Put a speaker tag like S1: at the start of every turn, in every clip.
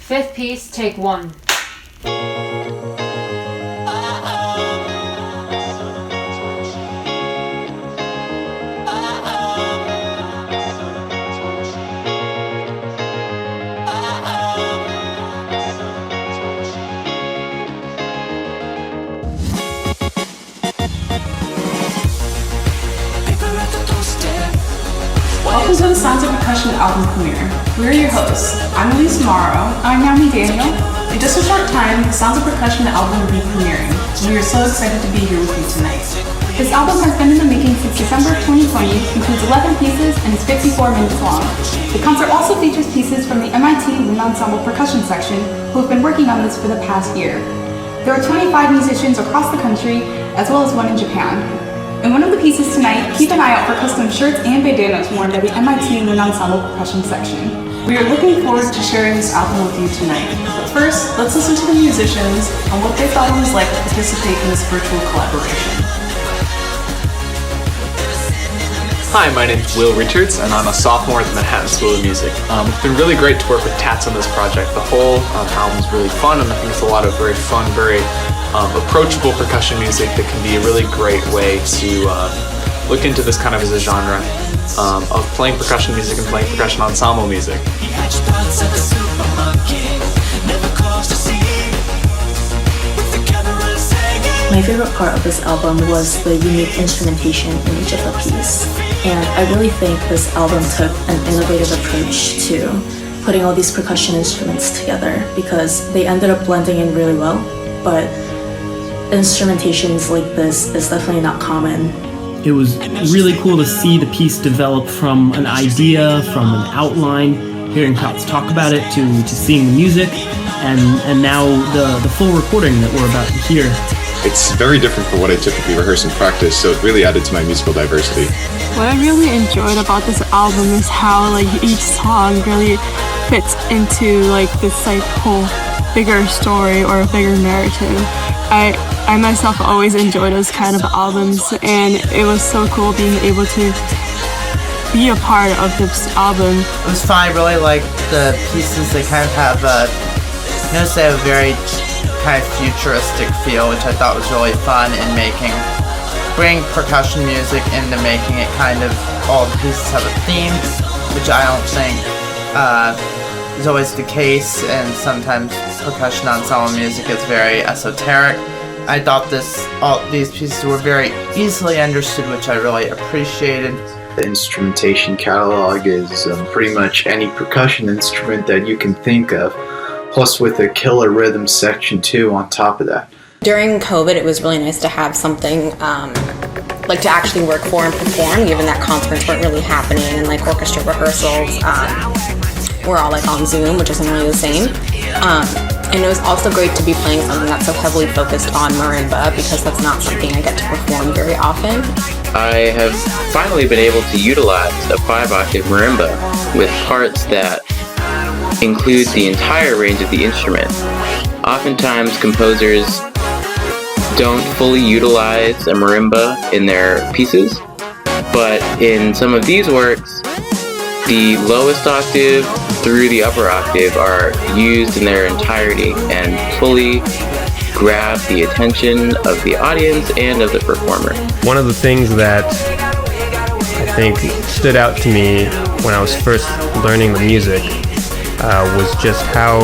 S1: Fifth piece, take one.
S2: Welcome to the Sounds of Percussion album premiere. We're your hosts. I'm Elise Morrow. I'm Naomi Daniel. In just a short time, the Sounds of Percussion album will be premiering, and we are so excited to be here with you tonight. This album has been in the making since December 2020, includes 11 pieces, and is 54 minutes long. The concert also features pieces from the MIT Wind Ensemble Percussion section, who have been working on this for the past year. There are 25 musicians across the country, as well as one in Japan. In one of the pieces tonight, keep an eye out for custom shirts and bandanas worn by the MIT Wind Ensemble Percussion section. We are looking forward to sharing this album with you tonight. But first, let's listen to the musicians on what they thought it was like to participate in this virtual collaboration.
S3: Hi, my name is Will Richards, and I'm a sophomore at the Manhattan School of Music. It's been really great to work with Tats on this project. The whole album is really fun, and I think it's a lot of very fun, very approachable percussion music that can be a really great way to look into this kind of as a genre of playing percussion music and playing percussion ensemble music.
S4: My favorite part of this album was the unique instrumentation in each of the pieces. And I really think this album took an innovative approach to putting all these percussion instruments together because they ended up blending in really well, but instrumentations like this is definitely not common.
S5: It was really cool to see the piece develop from an idea, from an outline, hearing Tots talk about it, to seeing the music, and now the full recording that we're about to hear.
S6: It's very different from what I typically rehearse and practice, so it really added to my musical diversity.
S7: What I really enjoyed about this album is how each song really fits into this whole bigger story or a bigger narrative. I myself always enjoy those kind of albums, and it was so cool being able to be a part of this album.
S8: It was fun. I really liked the pieces. They kind of have they have a very kind of futuristic feel, which I thought was really fun in bringing percussion music into making it kind of, all the pieces have a theme, which I don't think is always the case, and sometimes percussion ensemble music is very esoteric. I thought all these pieces were very easily understood, which I really appreciated.
S9: The instrumentation catalog is pretty much any percussion instrument that you can think of, plus with a killer rhythm section too on top of that.
S10: During COVID, it was really nice to have something to actually work for and perform, given that concerts weren't really happening and orchestra rehearsals were all on Zoom, which isn't really the same. And it was also great to be playing something that's so heavily focused on marimba, because that's not something I get to perform very often.
S11: I have finally been able to utilize a 5-octave marimba with parts that include the entire range of the instrument. Oftentimes, composers don't fully utilize a marimba in their pieces, but in some of these works, the lowest octave through the upper octave are used in their entirety and fully grab the attention of the audience and of the performer.
S12: One of the things that I think stood out to me when I was first learning the music was just how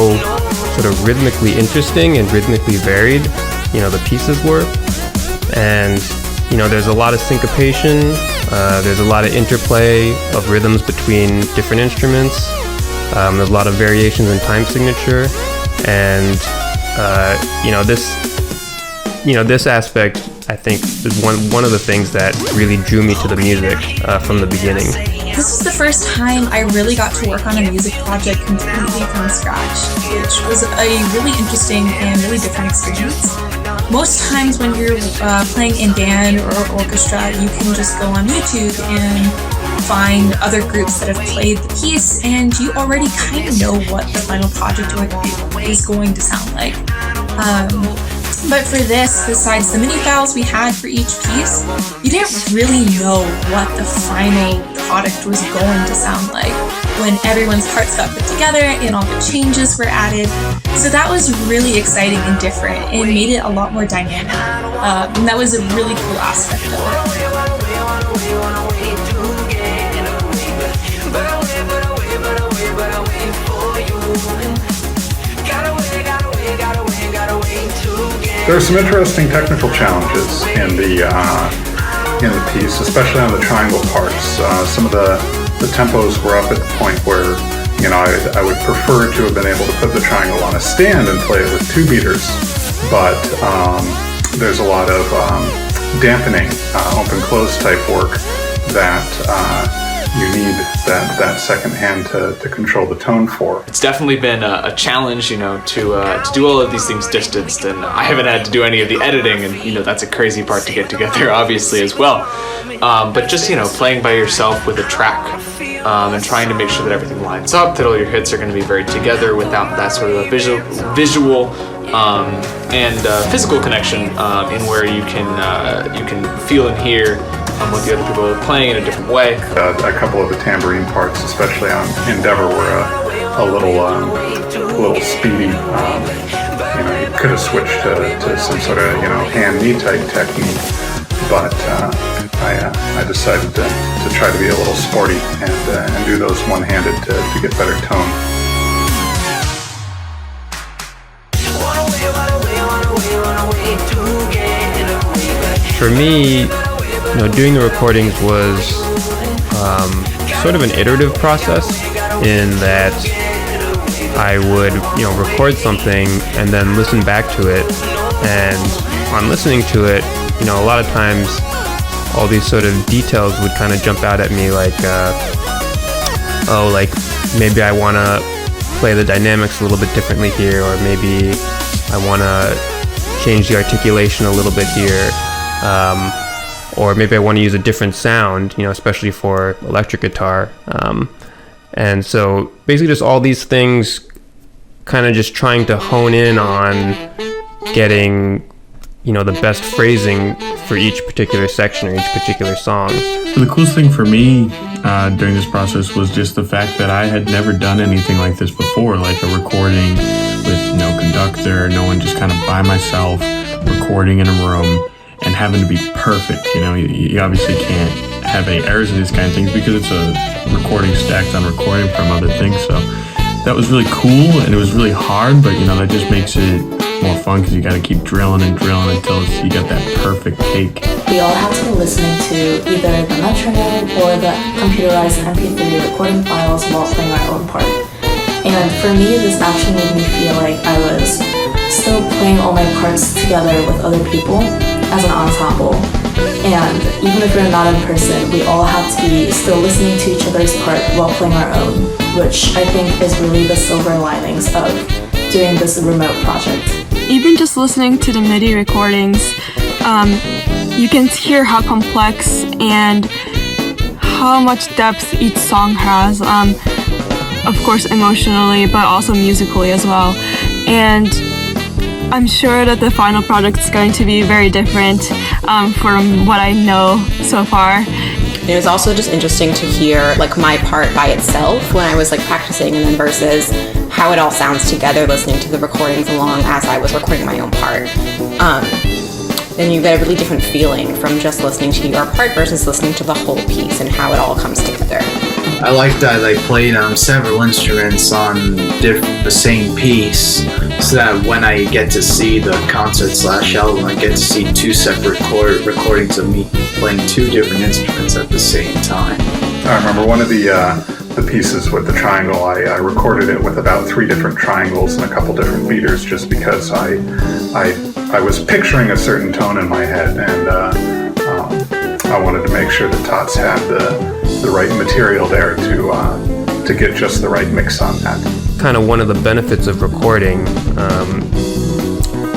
S12: sort of rhythmically interesting and rhythmically varied, the pieces were. And, there's a lot of syncopation, there's a lot of interplay of rhythms between different instruments, there's a lot of variations in time signature, and, this aspect, I think, is one of the things that really drew me to the music from the beginning.
S13: This was the first time I really got to work on a music project completely from scratch, which was a really interesting and really different experience. Most times when you're playing in band or orchestra, you can just go on YouTube and find other groups that have played the piece, and you already kind of know what the final project is going to sound like. But for this, besides the MIDI files we had for each piece, you didn't really know what the final product was going to sound like when everyone's parts got put together and all the changes were added. So that was really exciting and different and made it a lot more dynamic. And that was a really cool aspect of it.
S1: There are some interesting technical challenges in the piece, especially on the triangle parts. Some of the tempos were up at the point where, I would prefer to have been able to put the triangle on a stand and play it with 2 beaters, but there's a lot of dampening, open-close type work that you need that second hand to control the tone for.
S3: It's definitely been a challenge, to do all of these things distanced, and I haven't had to do any of the editing, and that's a crazy part to get together, obviously, as well. But just playing by yourself with a track, and trying to make sure that everything lines up, that all your hits are going to be very together without that sort of a visual and physical connection, in where you can feel and hear what the other people are playing in a different way.
S1: A couple of the tambourine parts, especially on Endeavor, were a little speedy. You could have switched to some sort of hand-knee type technique, but I decided to try to be a little sporty and do those one-handed to get better tone.
S12: For me, doing the recordings was sort of an iterative process in that I would, record something and then listen back to it. And on listening to it, a lot of times all these sort of details would kind of jump out at me, like, maybe I want to play the dynamics a little bit differently here, or maybe I want to change the articulation a little bit here. Or maybe I want to use a different sound, especially for electric guitar. And so basically just all these things, kind of just trying to hone in on getting, the best phrasing for each particular section or each particular song.
S14: The coolest thing for me during this process was just the fact that I had never done anything like this before, like a recording with no conductor, no one, just kind of by myself, recording in a room. And having to be perfect, you obviously can't have any errors in these kind of things because it's a recording stacked on recording from other things. So that was really cool, and it was really hard, but that just makes it more fun because you got to keep drilling until you get that perfect take.
S4: We all had to be listening to either the metronome or the computerized MP3 recording files while playing our own part. And for me, this actually made me feel like I was still playing all my parts together with other people as an ensemble. And even if we're not in person, we all have to be still listening to each other's part while playing our own, which I think is really the silver linings of doing this remote project.
S7: Even just listening to the MIDI recordings, you can hear how complex and how much depth each song has, of course emotionally, but also musically as well. And I'm sure that the final product is going to be very different from what I know so far.
S10: It was also just interesting to hear my part by itself when I was practicing, and then versus how it all sounds together listening to the recordings along as I was recording my own part. Then you get a really different feeling from just listening to your part versus listening to the whole piece and how it all comes together.
S9: I like that I played several instruments on the same piece, so that when I get to see the concert/album, I get to see 2 separate recordings of me playing 2 different instruments at the same time.
S1: I remember one of the pieces with the triangle, I recorded it with about 3 different triangles and a couple different beaters, just because I was picturing a certain tone in my head, and I wanted to make sure that Tots had the right material there to get just the right mix on that.
S12: Kind of one of the benefits of recording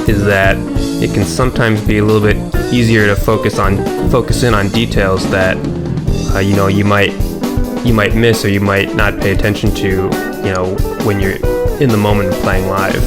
S12: is that it can sometimes be a little bit easier to focus in on details that you might miss or you might not pay attention to when you're in the moment of playing live.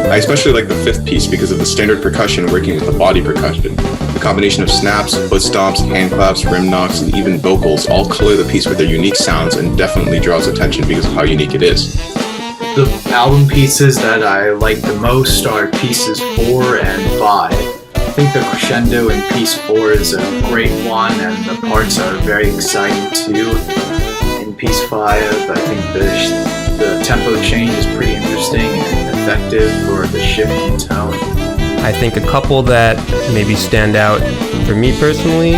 S6: I especially like the fifth piece because of the standard percussion working with the body percussion. The combination of snaps, foot stomps, hand claps, rim knocks, and even vocals all color the piece with their unique sounds and definitely draws attention because of how unique it is.
S9: The album pieces that I like the most are pieces 4 and 5. I think the crescendo in piece 4 is a great one, and the parts are very exciting too. In piece 5, I think the tempo change is pretty interesting and effective for the shift in tone.
S12: I think a couple that maybe stand out for me personally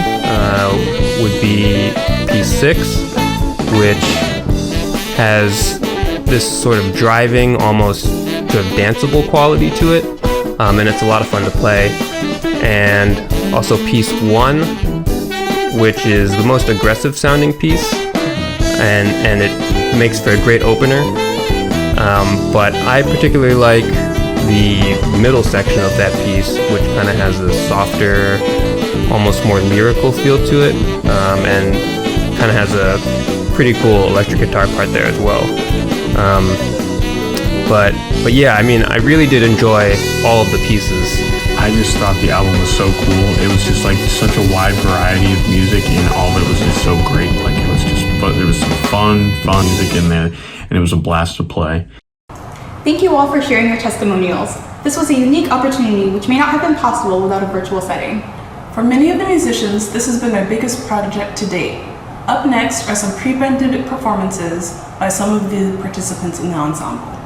S12: would be piece 6, which has this sort of driving, almost sort of danceable quality to it, and it's a lot of fun to play. And also piece 1, which is the most aggressive sounding piece, and it makes for a great opener. But I particularly like the middle section of that piece, which kind of has a softer, almost more lyrical feel to it, and kind of has a pretty cool electric guitar part there as well. But yeah, I mean, I really did enjoy all of the pieces.
S14: I just thought the album was so cool. It was just like such a wide variety of music, and all of it was just so great. Like it was just, but there was some fun music in there, and it was a blast to play.
S2: Thank you all for sharing your testimonials. This was a unique opportunity which may not have been possible without a virtual setting. For many of the musicians, this has been their biggest project to date. Up next are some pre-pandemic performances by some of the participants in the ensemble.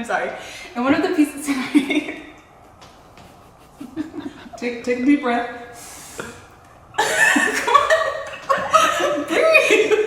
S2: I'm sorry. And one of the pieces tonight. take a deep breath. Come on. Breathe.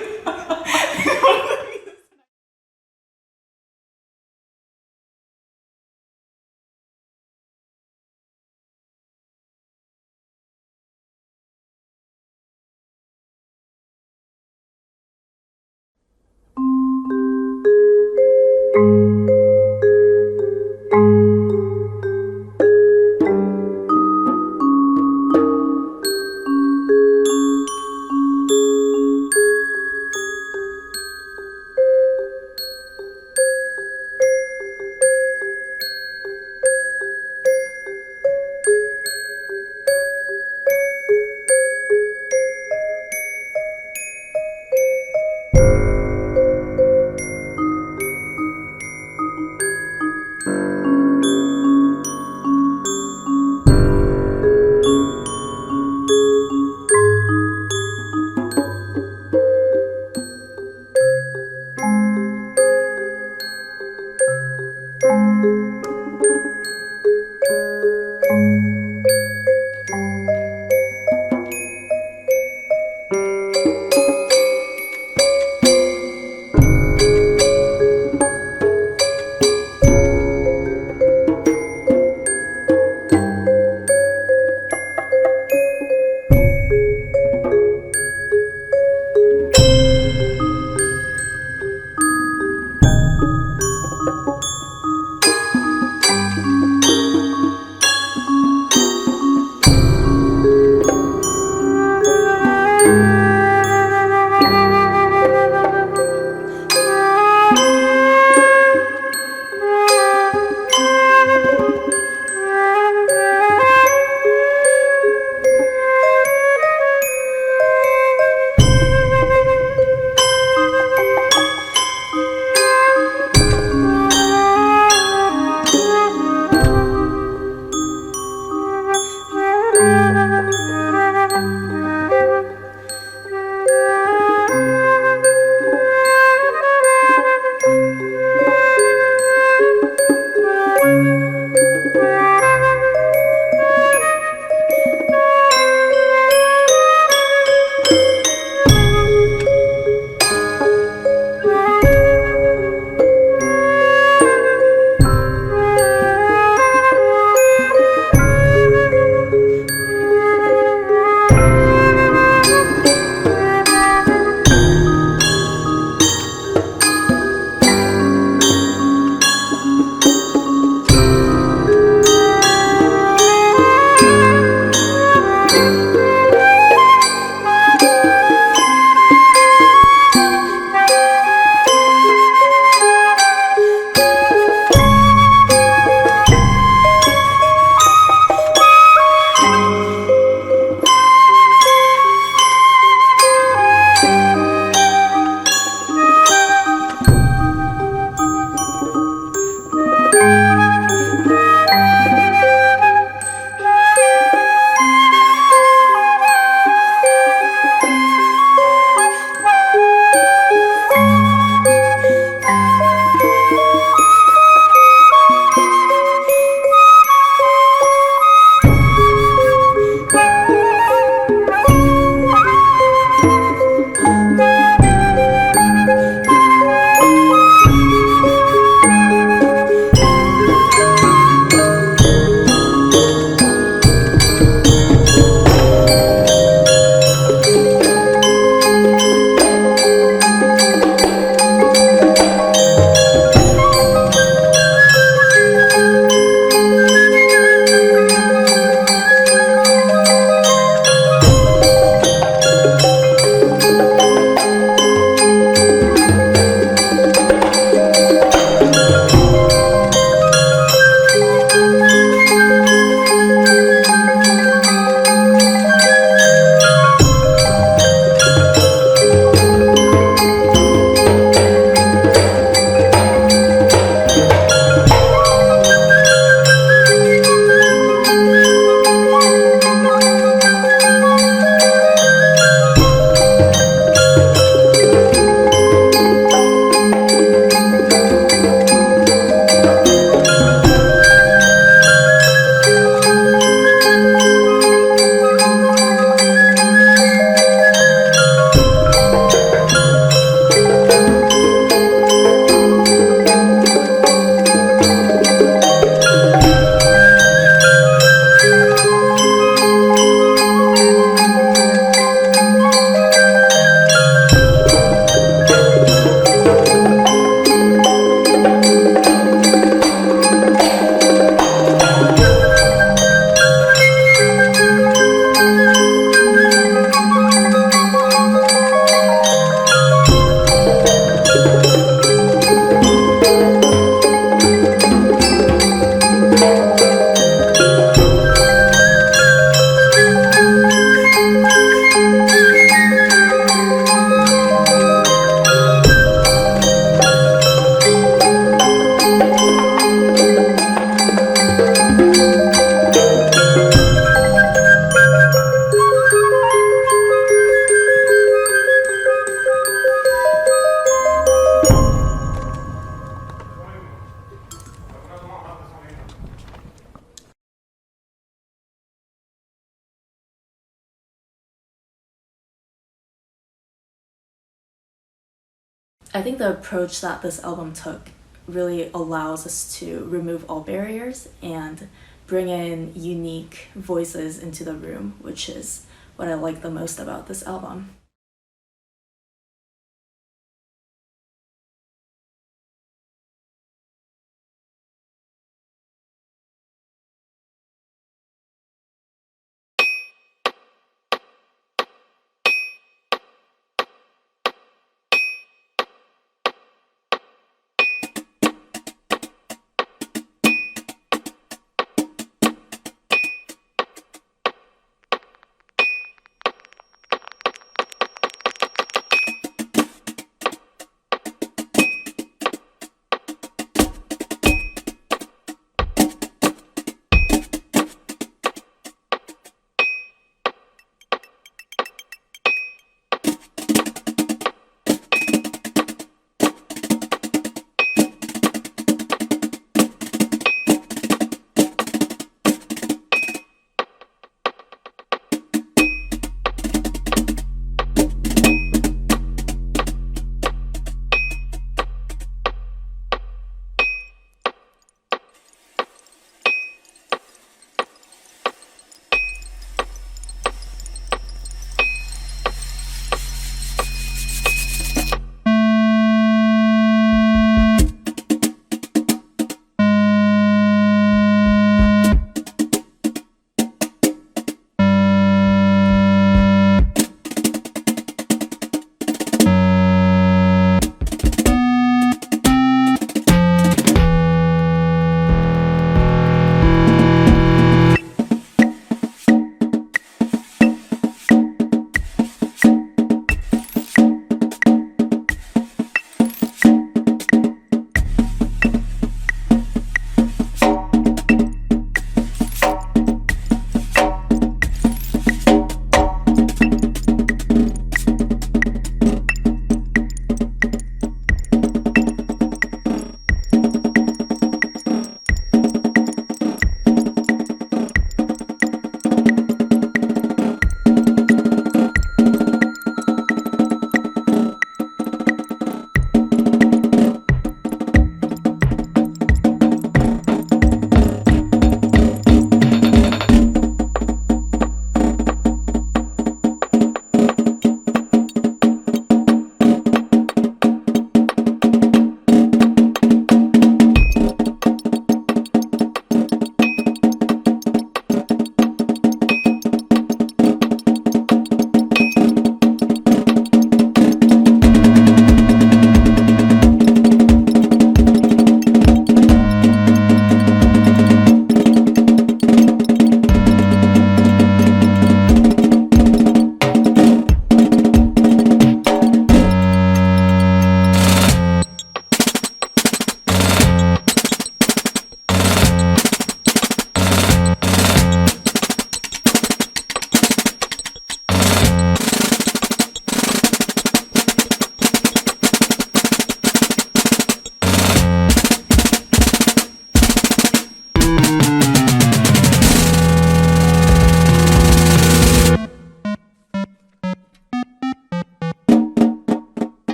S4: I think the approach that this album took really allows us to remove all barriers and bring in unique voices into the room, which is what I like the most about this album.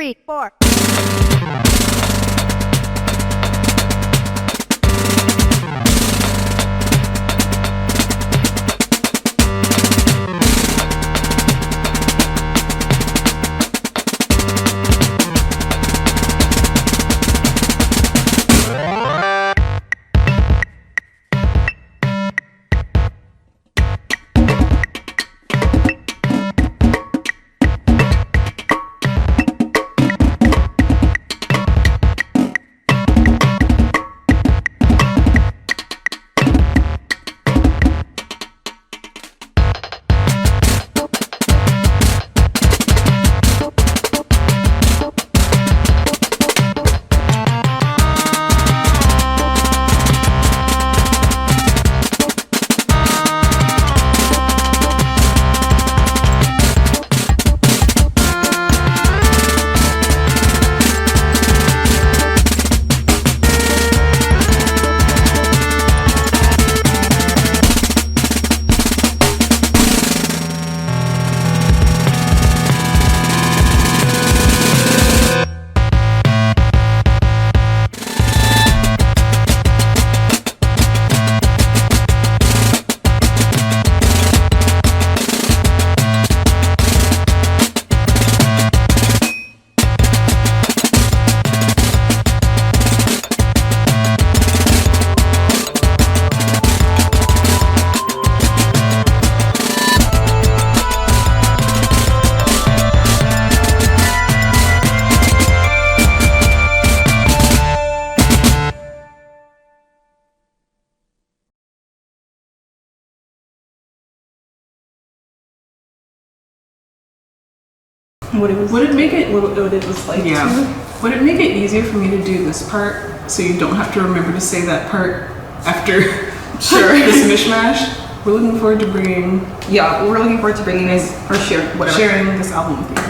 S15: 3, 4.
S2: Would it make it what it was like? Yeah. Would it make it easier for me to do this part so you don't have to remember to say that part after this mishmash? We're looking forward to bringing.
S16: Yeah, we're looking forward to bringing this or
S2: sharing this album with you.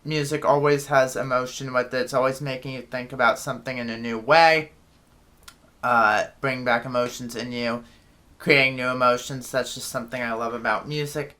S8: music always has emotion with it. It's always making you think about something in a new way, bring back emotions in you, creating new emotions. That's just something I love about music.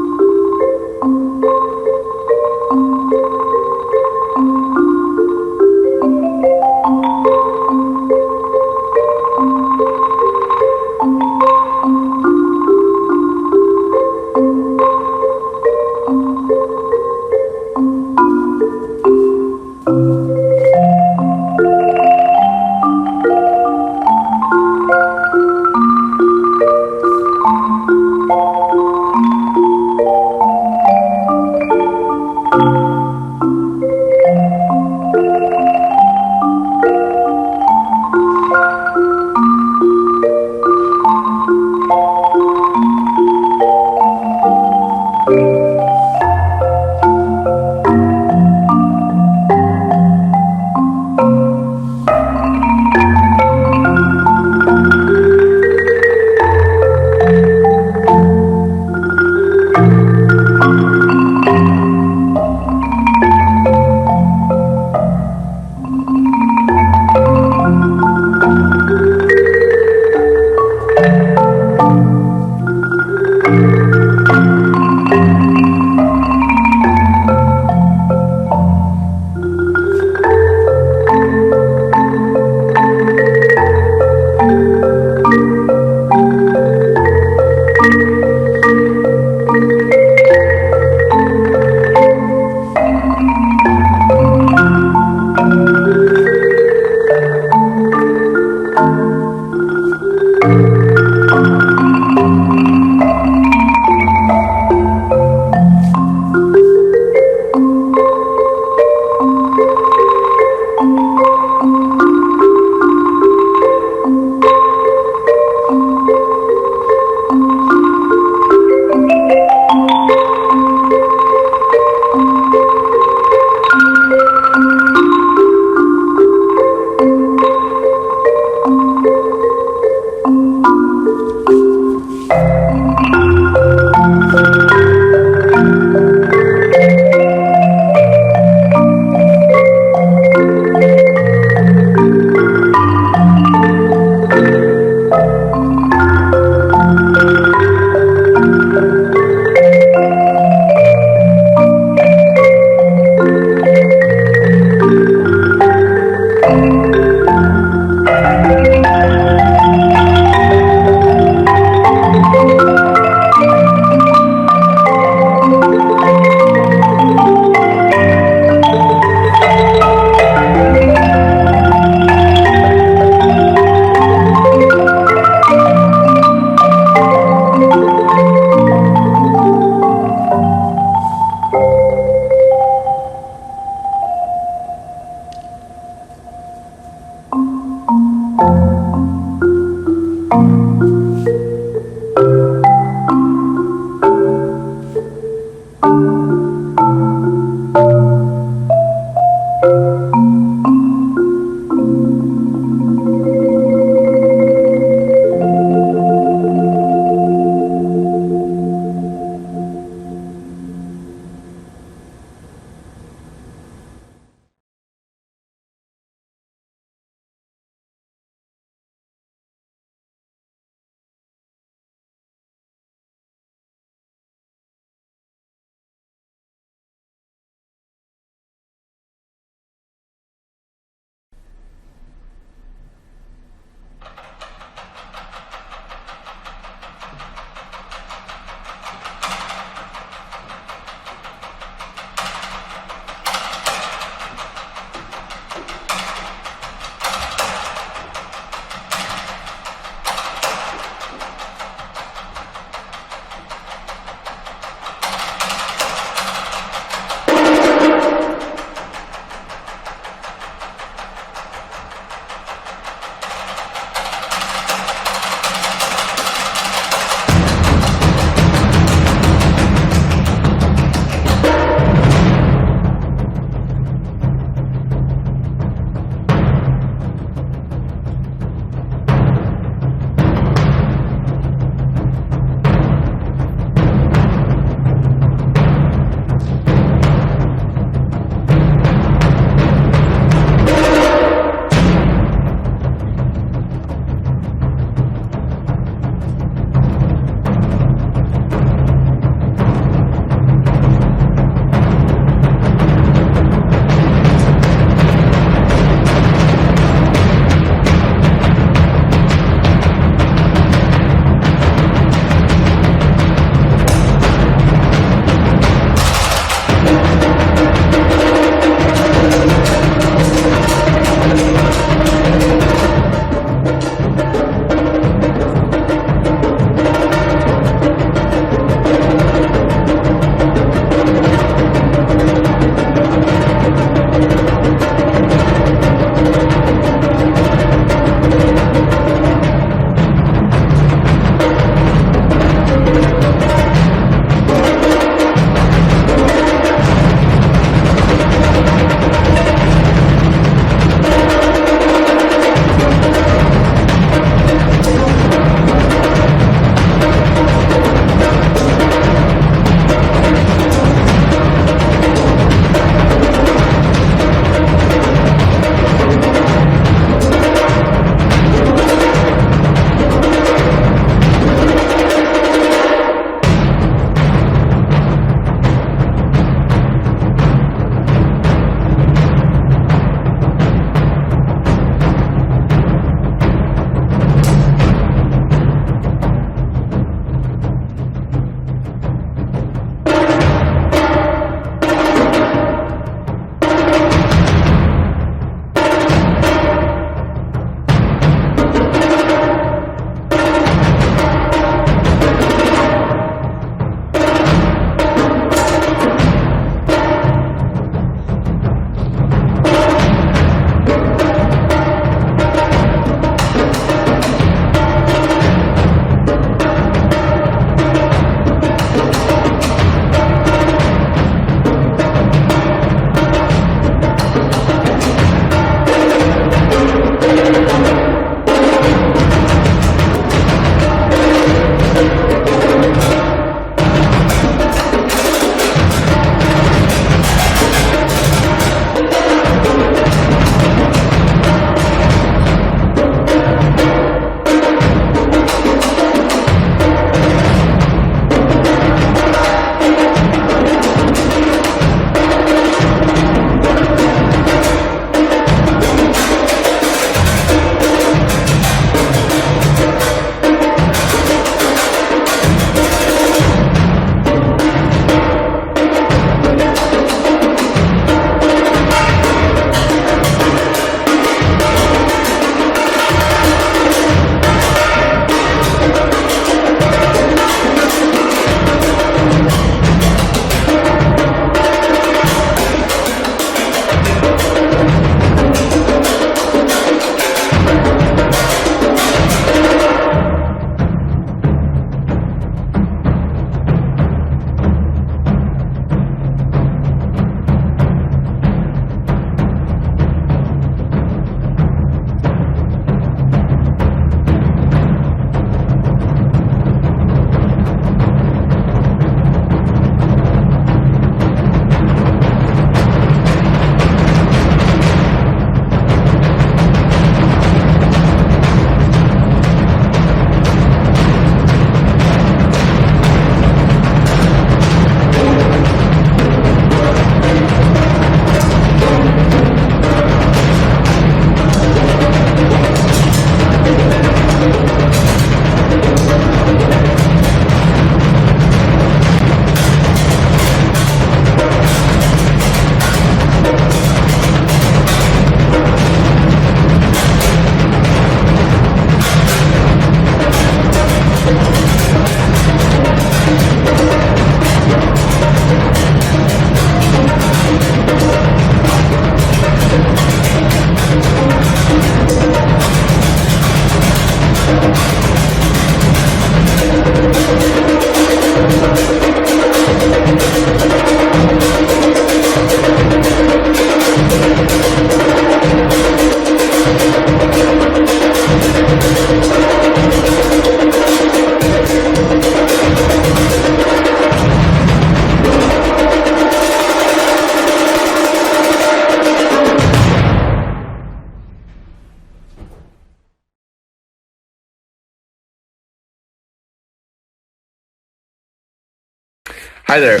S15: Hi there,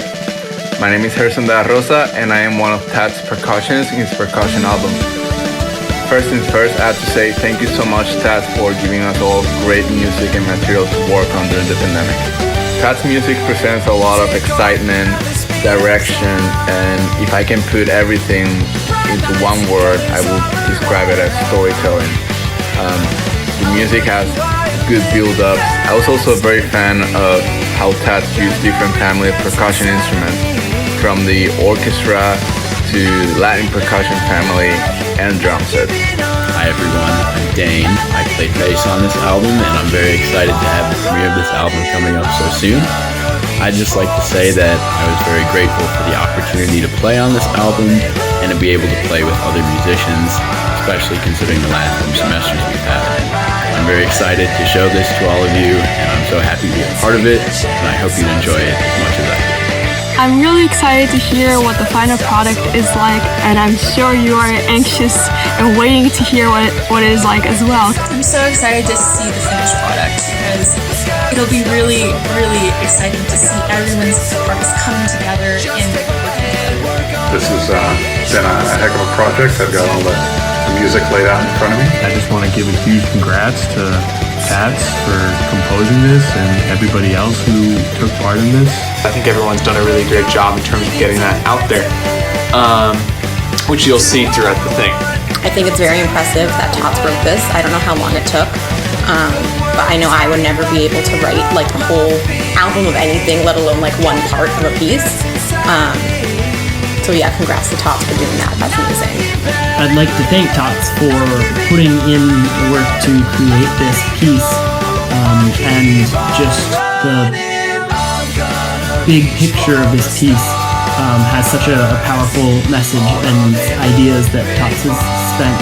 S15: my name is Gerson de la Rosa and I am one of Tat's percussionists in his percussion album. First things first, I have to say thank you so much Tat for giving us all great music and material to work on during the pandemic. Tat's music presents a lot of excitement, direction, and if I can put everything into one word, I will describe it as storytelling. The music has good build-ups. I was also a very fan of how Tat used different family of percussion instruments, from the orchestra to Latin percussion family and drum sets.
S17: Hi everyone, I'm Dane. I play bass on this album and I'm very excited to have the premiere of this album coming up so soon. I'd just like to say that I was very grateful for the opportunity to play on this album and to be able to play with other musicians, especially considering the last 2 semesters we've had. I'm very excited to show this to all of you, and I'm so happy to be a part of it, and I hope you enjoy it as much as I do.
S7: I'm really excited to hear what the final product is like, and I'm sure you are anxious and waiting to hear what it is like as well.
S13: I'm so excited to see the finished product because it'll be really, really exciting to see everyone's parts coming together and working together.
S1: This has been a heck of a project. I've got all the music laid out in front of me.
S14: I just want to give a huge congrats to Tats for composing this and everybody else who took part in this.
S3: I think everyone's done a really great job in terms of getting that out there, which you'll see throughout the thing.
S10: I think it's very impressive that Tots wrote this. I don't know how long it took, but I know I would never be able to write like a whole album of anything, let alone like one part of a piece. So yeah, congrats to Tots for doing that. That's amazing.
S5: I'd like to thank Tots for putting in the work to create this piece, and just the big picture of this piece has such a powerful message and ideas that Tots has spent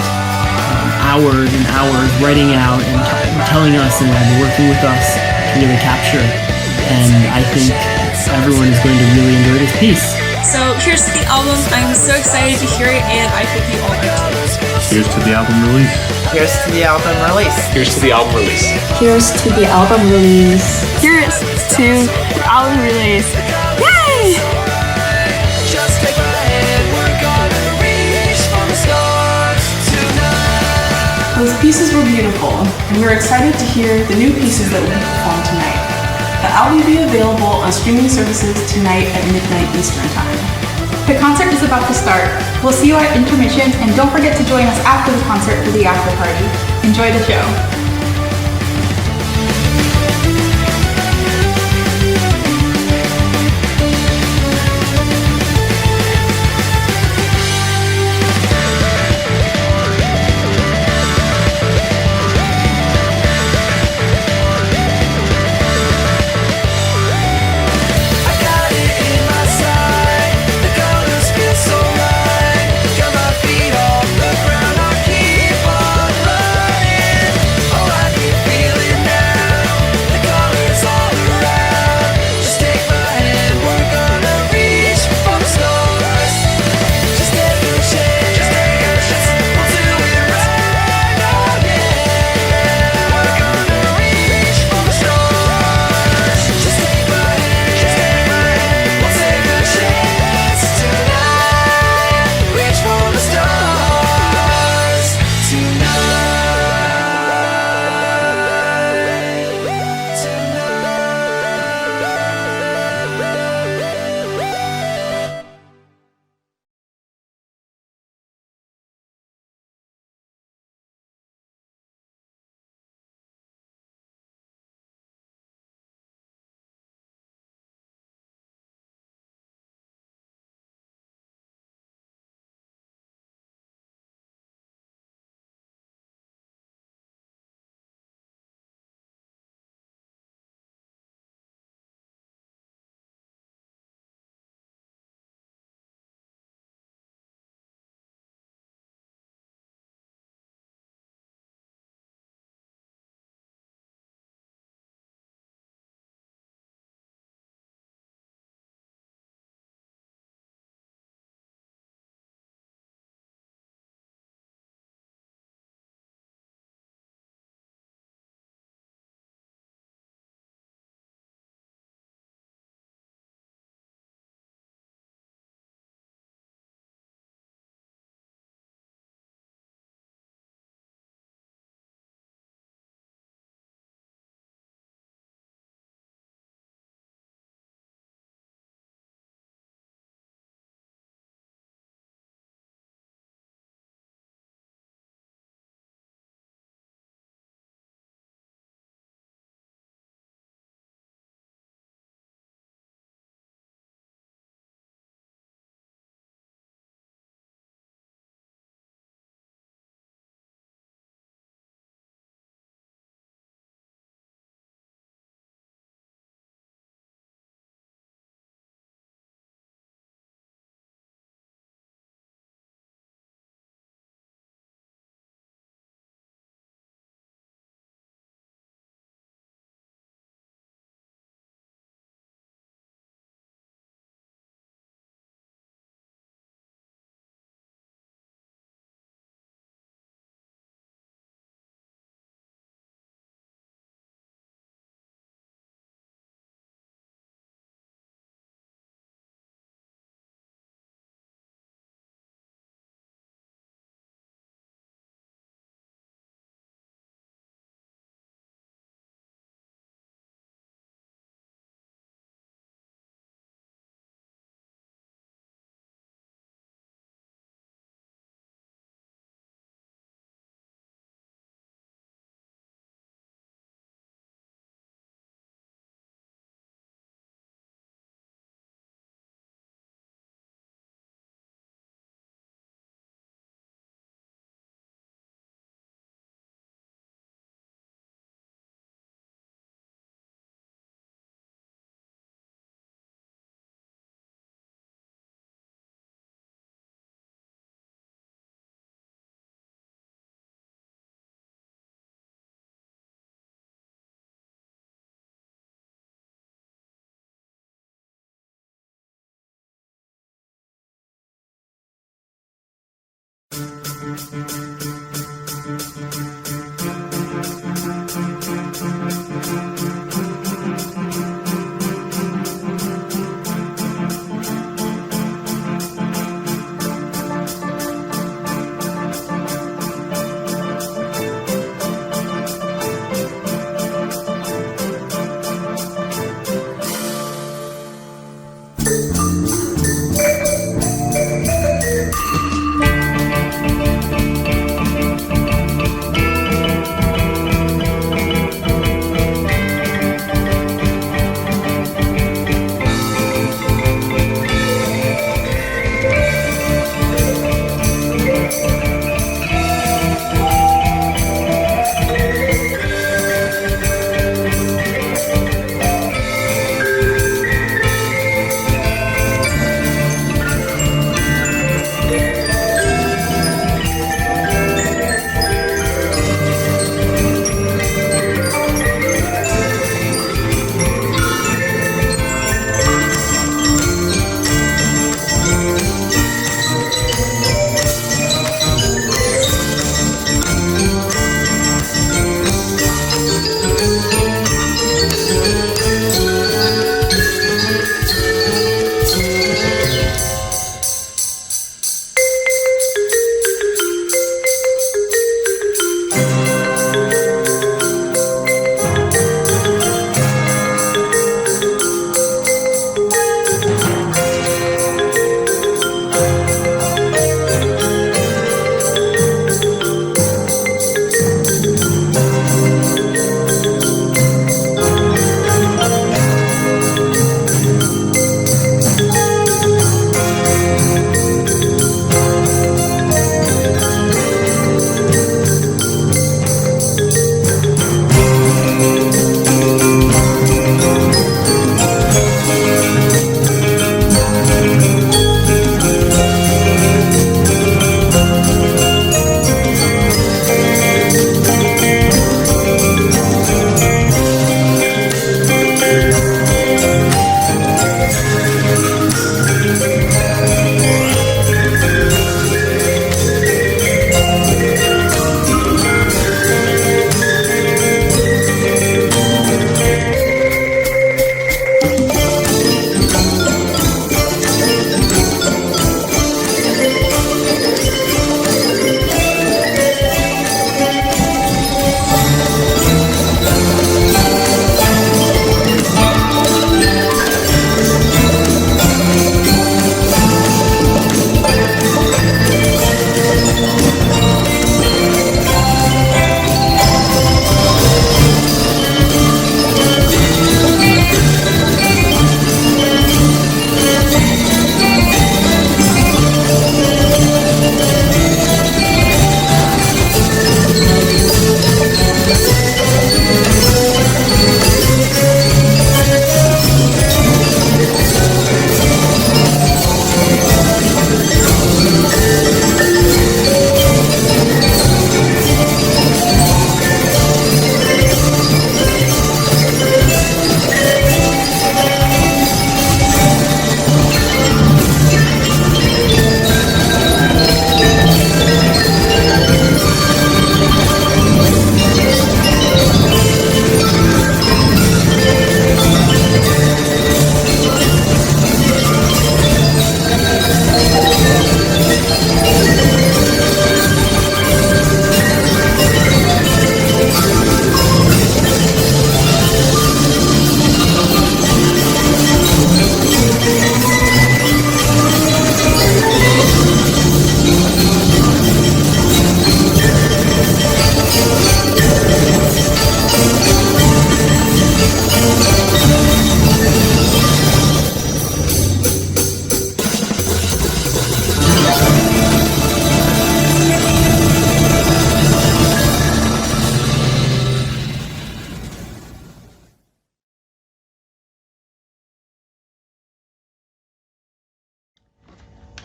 S5: hours and hours writing out and telling us and working with us to really capture. And I think everyone is going to really enjoy this piece.
S13: So here's to the album. I'm so excited to hear it, and I hope you all are too.
S14: Here's to the album release.
S8: Here's to the album release.
S3: Here's to the album release.
S4: Here's to the album release.
S7: Here's to the album release. Yay!
S2: Those pieces were beautiful, and we're excited to hear the new pieces that will be performed tonight. The album will be available on streaming services tonight at midnight Eastern Time.
S16: The concert is about to start. We'll see you at intermissions, and don't forget to join us after the concert for the after party. Enjoy the show.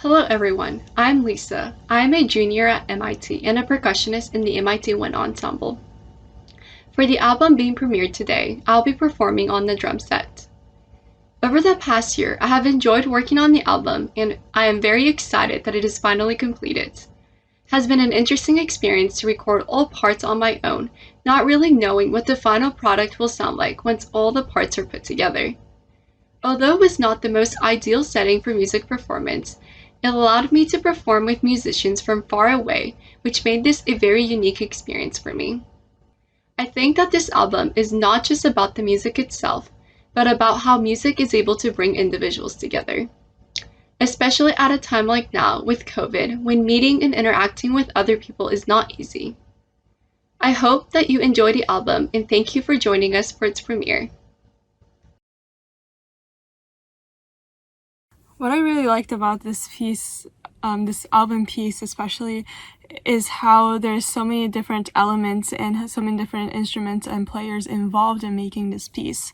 S18: Hello everyone, I'm Lisa. I'm a junior at MIT and a percussionist in the MIT Wind Ensemble. For the album being premiered today, I'll be performing on the drum set. Over the past year, I have enjoyed working on the album and I am very excited that it is finally completed. has been an interesting experience to record all parts on my own, not really knowing what the final product will sound like once all the parts are put together. Although it was not the most ideal setting for music performance, it allowed me to perform with musicians from far away, which made this a very unique experience for me. I think that this album is not just about the music itself, but about how music is able to bring individuals together. Especially at a time like now with COVID, when meeting and interacting with other people is not easy. I hope that you enjoy the album and thank you for joining us for its premiere.
S7: What I really liked about this piece, this album piece especially, is how there's so many different elements and so many different instruments and players involved in making this piece.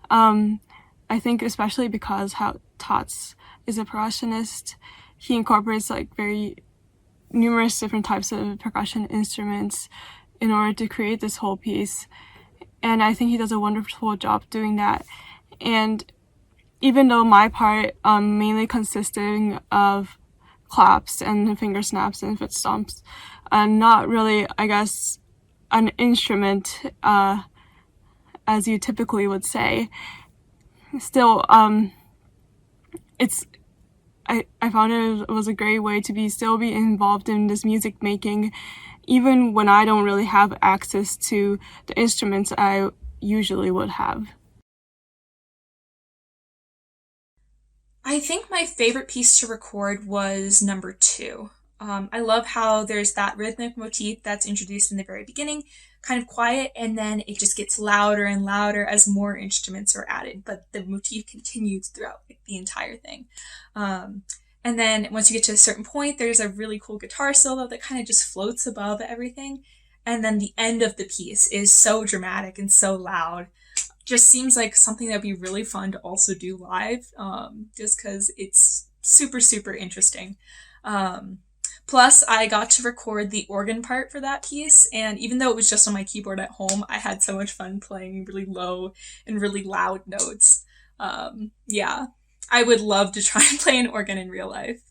S7: I think especially because how Tots is a percussionist, he incorporates like very numerous different types of percussion instruments in order to create this whole piece. And I think he does a wonderful job doing that. And even though my part mainly consisting of claps and finger snaps and foot stomps, not really, I guess, an instrument as you typically would say, still, I found it was a great way to still be involved in this music making, even when I don't really have access to the instruments I usually would have.
S13: I think my favorite piece to record was number 2. I love how there's that rhythmic motif that's introduced in the very beginning, kind of quiet, and then it just gets louder and louder as more instruments are added, but the motif continues throughout the entire thing. And then once you get to a certain point, there's a really cool guitar solo that kind of just floats above everything. And then the end of the piece is so dramatic and so loud. Just seems like something that'd be really fun to also do live, just because it's super, super interesting. Plus, I got to record the organ part for that piece, and even though it was just on my keyboard at home, I had so much fun playing really low and really loud notes. Yeah, I would love to try and play an organ in real life.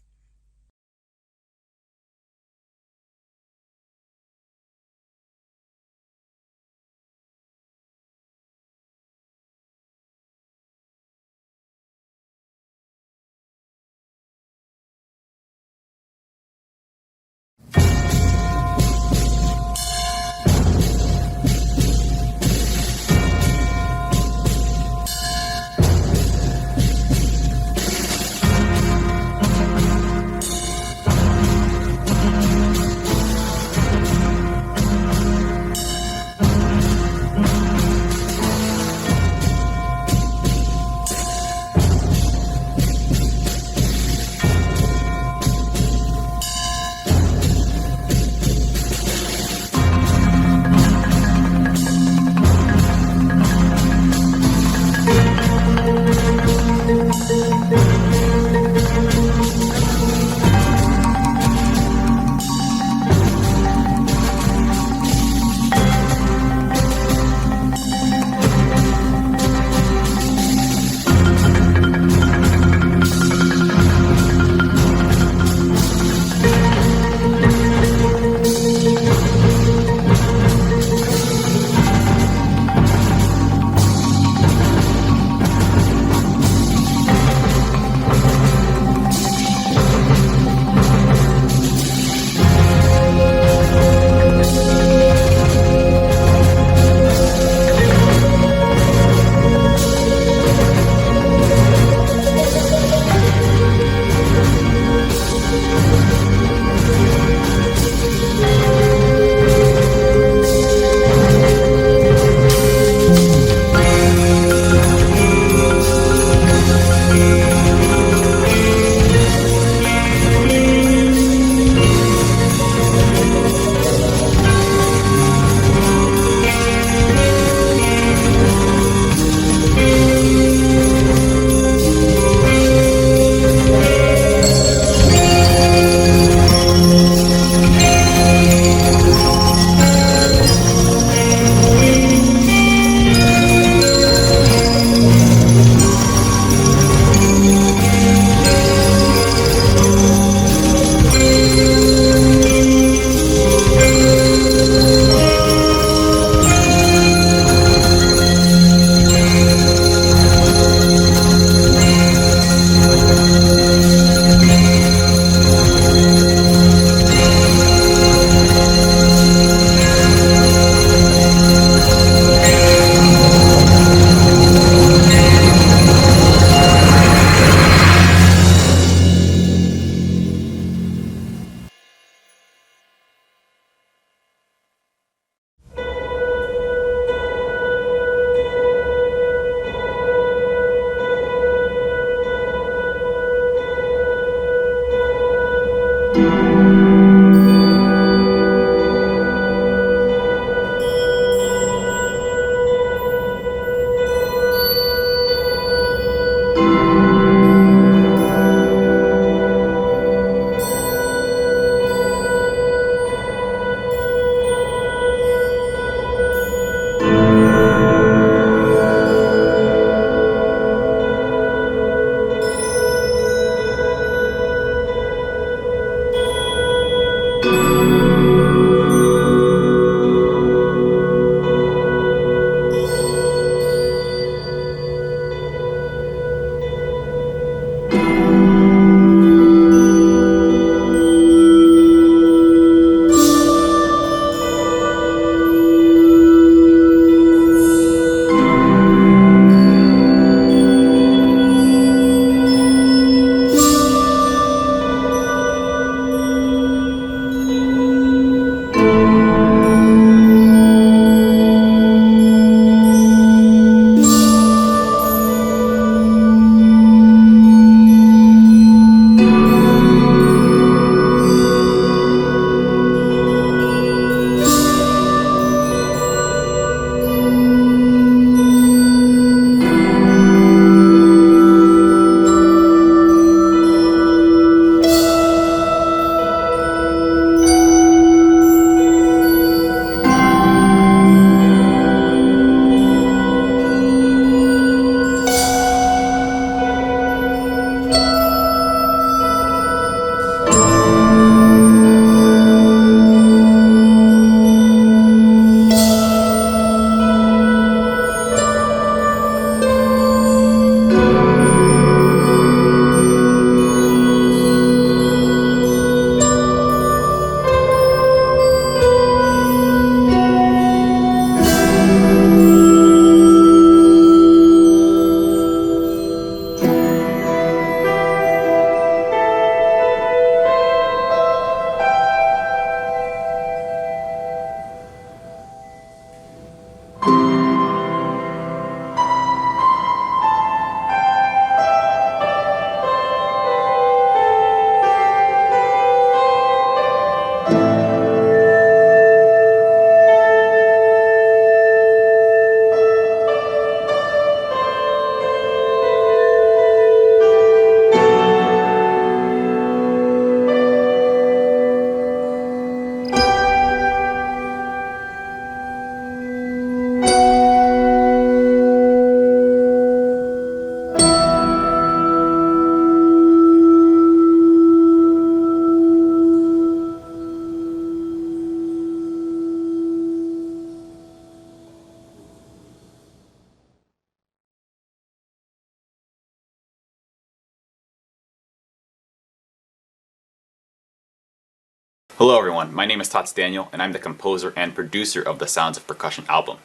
S19: Hello everyone, my name is Tots Daniel and I'm the composer and producer of the Sounds of Percussion album.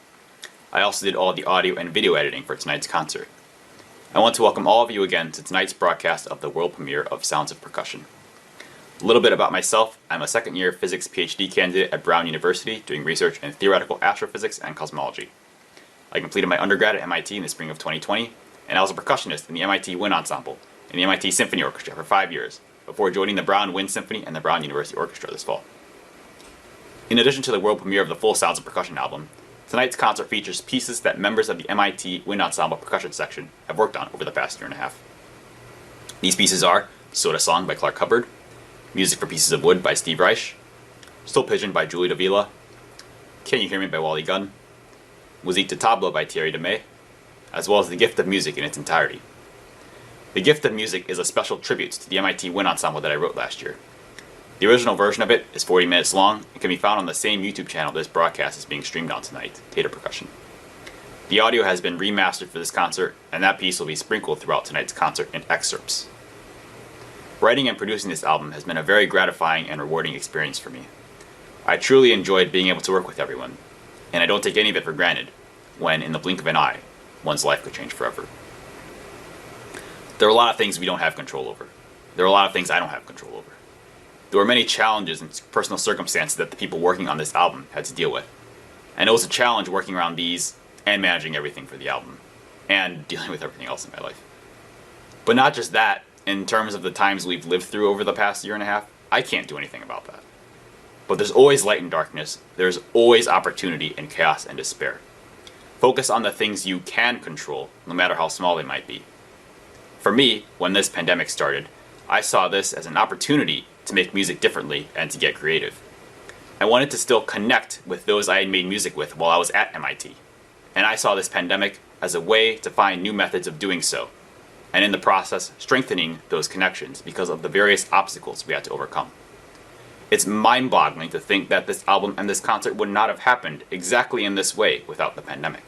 S19: I also did all the audio and video editing for tonight's concert. I want to welcome all of you again to tonight's broadcast of the world premiere of Sounds of Percussion. A little bit about myself, I'm a second-year physics PhD candidate at Brown University doing research in theoretical astrophysics and cosmology. I completed my undergrad at MIT in the spring of 2020, and I was a percussionist in the MIT Wind Ensemble and the MIT Symphony Orchestra for 5 years, before joining the Brown Wind Symphony and the Brown University Orchestra this fall. In addition to the world premiere of the full Sounds of Percussion album, tonight's concert features pieces that members of the MIT Wind Ensemble percussion section have worked on over the past year and a half. These pieces are Soda Song by Clark Hubbard, Music for Pieces of Wood by Steve Reich, Still Pigeon by Julie Davila, Can You Hear Me by Wally Gunn, Musique de Tableau by Thierry Demey, as well as The Gift of Music in its entirety. The Gift of Music is a special tribute to the MIT Wind Ensemble that I wrote last year. The original version of it is 40 minutes long and can be found on the same YouTube channel this broadcast is being streamed on tonight, Tater Percussion. The audio has been remastered for this concert, and that piece will be sprinkled throughout tonight's concert in excerpts. Writing and producing this album has been a very gratifying and rewarding experience for me. I truly enjoyed being able to work with everyone, and I don't take any of it for granted, when, in the blink of an eye, one's life could change forever. There are a lot of things we don't have control over. There are a lot of things I don't have control over. There were many challenges and personal circumstances that the people working on this album had to deal with. And it was a challenge working around these and managing everything for the album, and dealing with everything else in my life. But not just that, in terms of the times we've lived through over the past year and a half, I can't do anything about that. But there's always light and darkness, there's always opportunity in chaos and despair. Focus on the things you can control, no matter how small they might be. For me, when this pandemic started, I saw this as an opportunity to make music differently and to get creative. I wanted to still connect with those I had made music with while I was at MIT, and I saw this pandemic as a way to find new methods of doing so, and in the process, strengthening those connections because of the various obstacles we had to overcome. It's mind-boggling to think that this album and this concert would not have happened exactly in this way without the pandemic.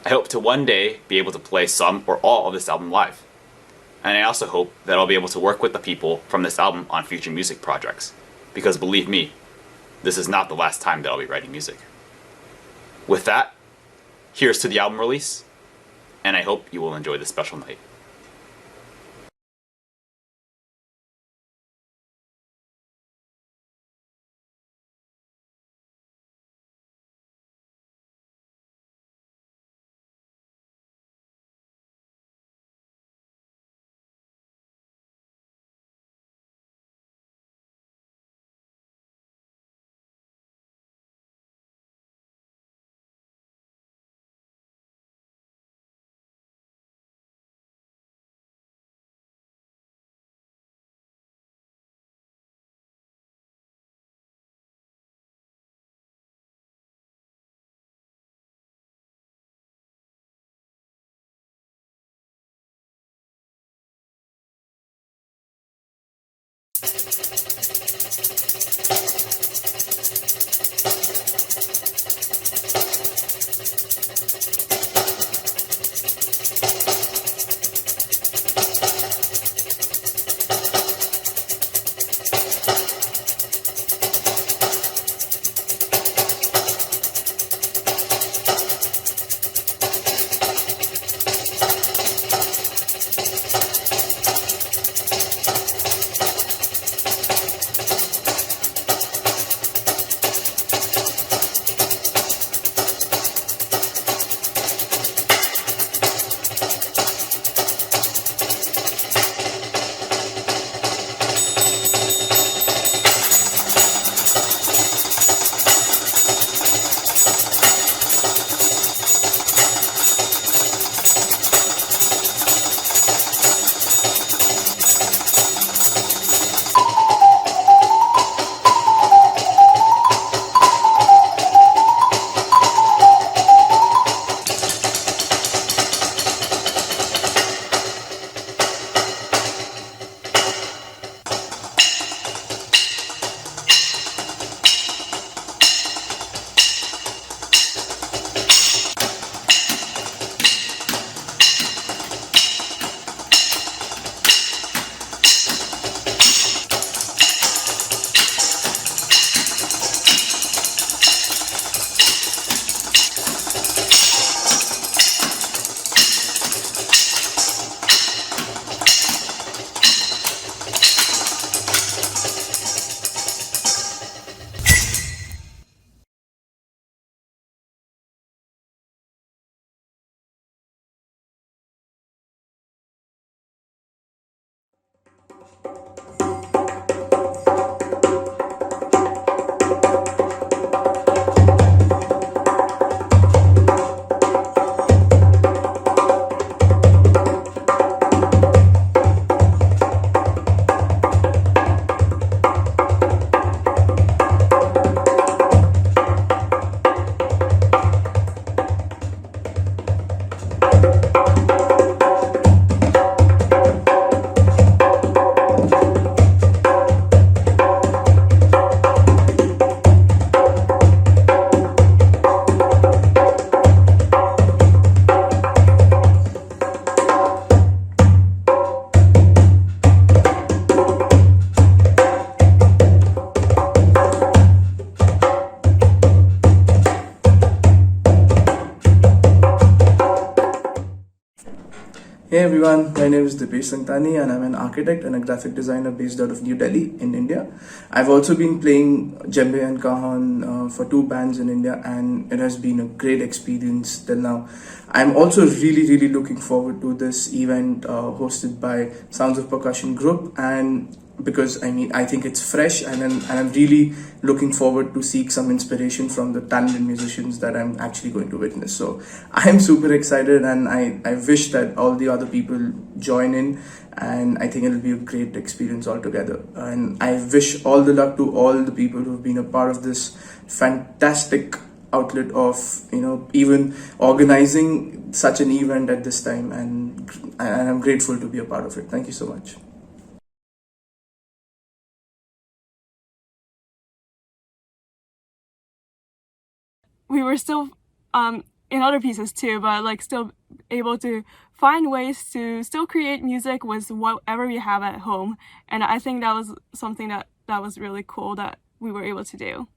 S19: I hope to one day be able to play some or all of this album live. And I also hope that I'll be able to work with the people from this album on future music projects, because believe me, this is not the last time that I'll be writing music. With that, here's to the album release, and I hope you will enjoy this special night.
S20: Hey everyone, my name is Dipesh Santani and I'm an architect and a graphic designer based out of New Delhi in India. I've also been playing djembe and cajon for 2 bands in India, and it has been a great experience till now. I'm also really looking forward to this event hosted by Sounds of Percussion Group, and because I think it's fresh, and I'm really looking forward to seek some inspiration from the talented musicians that I'm actually going to witness. So I'm super excited, and I wish that all the other people join in, and I think it'll be a great experience altogether. And I wish all the luck to all the people who've been a part of this fantastic outlet of even organizing such an event at this time, and I'm grateful to be a part of it. Thank you so much.
S7: We were still in other pieces too, but like still able to find ways to still create music with whatever we have at home, and I think that was something that was really cool that we were able to do.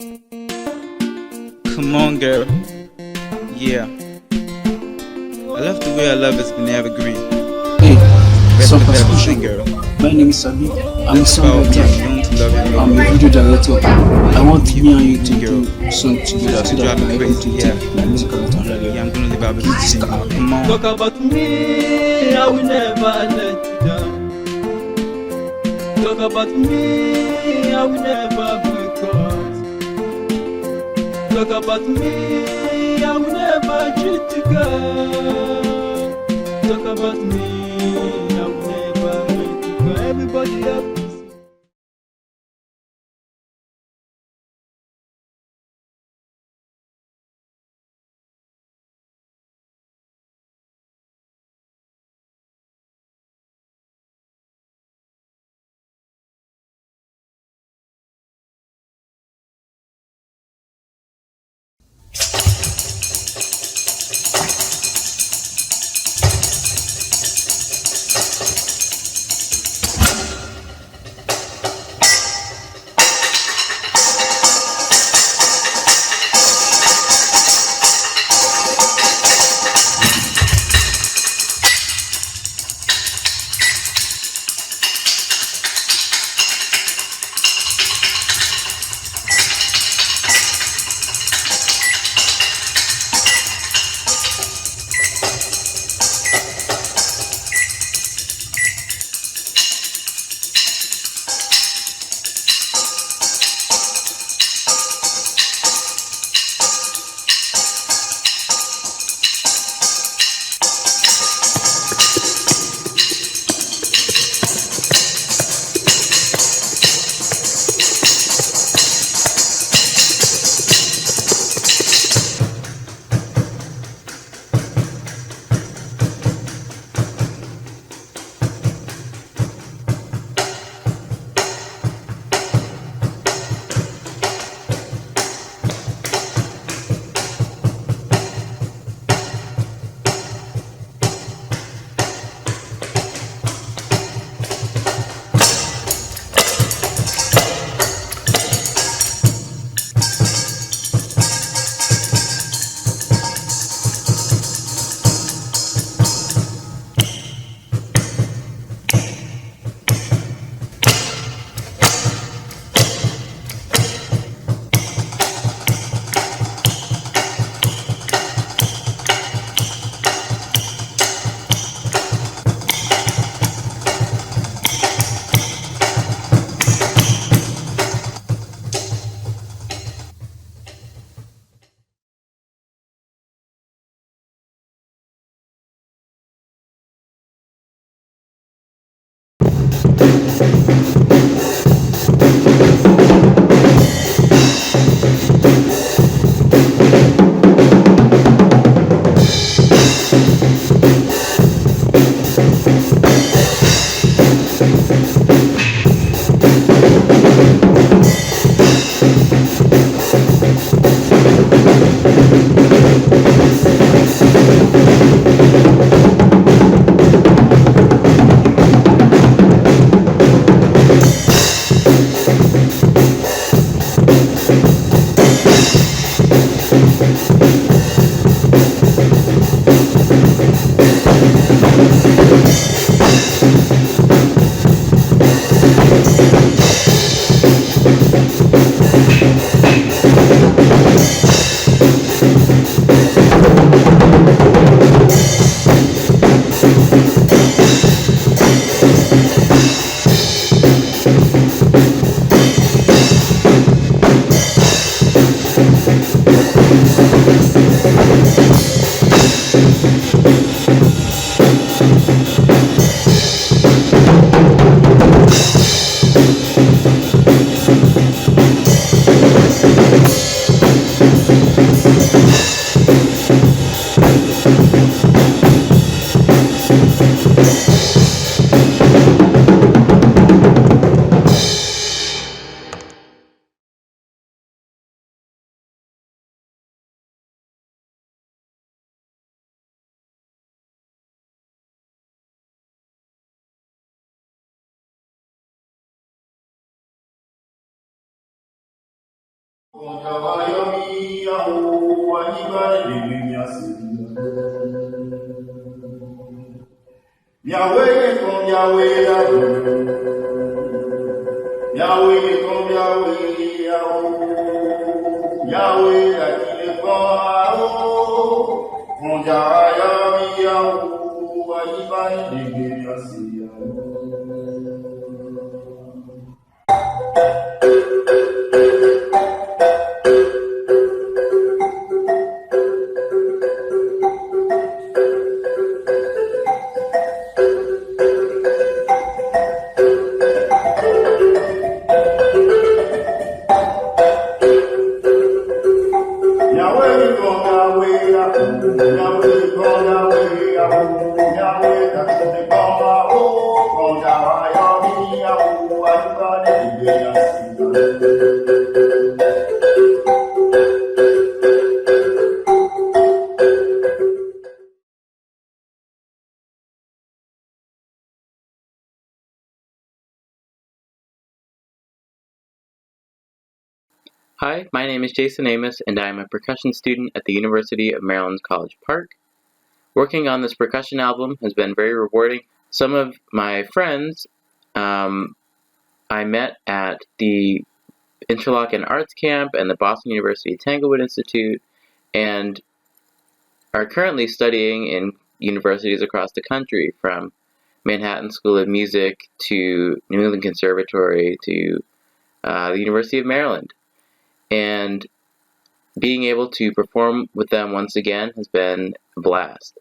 S21: Come on, girl. Yeah. I love the way I love it's been evergreen.
S22: Hey, some
S21: Better
S22: Percussion.
S21: girl.
S22: My name is Sabi. I'm a
S21: About
S22: songwriter.
S21: me, known to love you,
S22: I'm a
S21: baby.
S22: video director. I want me and you to
S21: girl.
S22: do song together so
S21: You
S22: that
S21: drive
S22: we
S21: me
S22: are able
S21: crazy,
S22: to
S21: yeah.
S22: take my music out on radio.
S21: Yeah, I'm gonna live out with this now. Come on.
S23: Talk about me, I will never let you down. Talk about me, I will never break heart. Talk about me, I will never treat you girl. Talk about me, I will never let you go. Everybody up.
S6: Yahweh come Yahweh Yahweh Yahweh come Yahweh Yahweh Yahweh la qui le prend on Yahweh Yahweh Yahweh Yahweh
S9: Hi, my name is Jason Amos, and I am a percussion student at the University of Maryland's College Park. Working on this percussion album has been very rewarding. Some of my friends I met at the Interlochen Arts Camp and the Boston University Tanglewood Institute, and are currently studying in universities across the country, from Manhattan School of Music to New England Conservatory to the University of Maryland. And being able to perform with them once again has been a blast.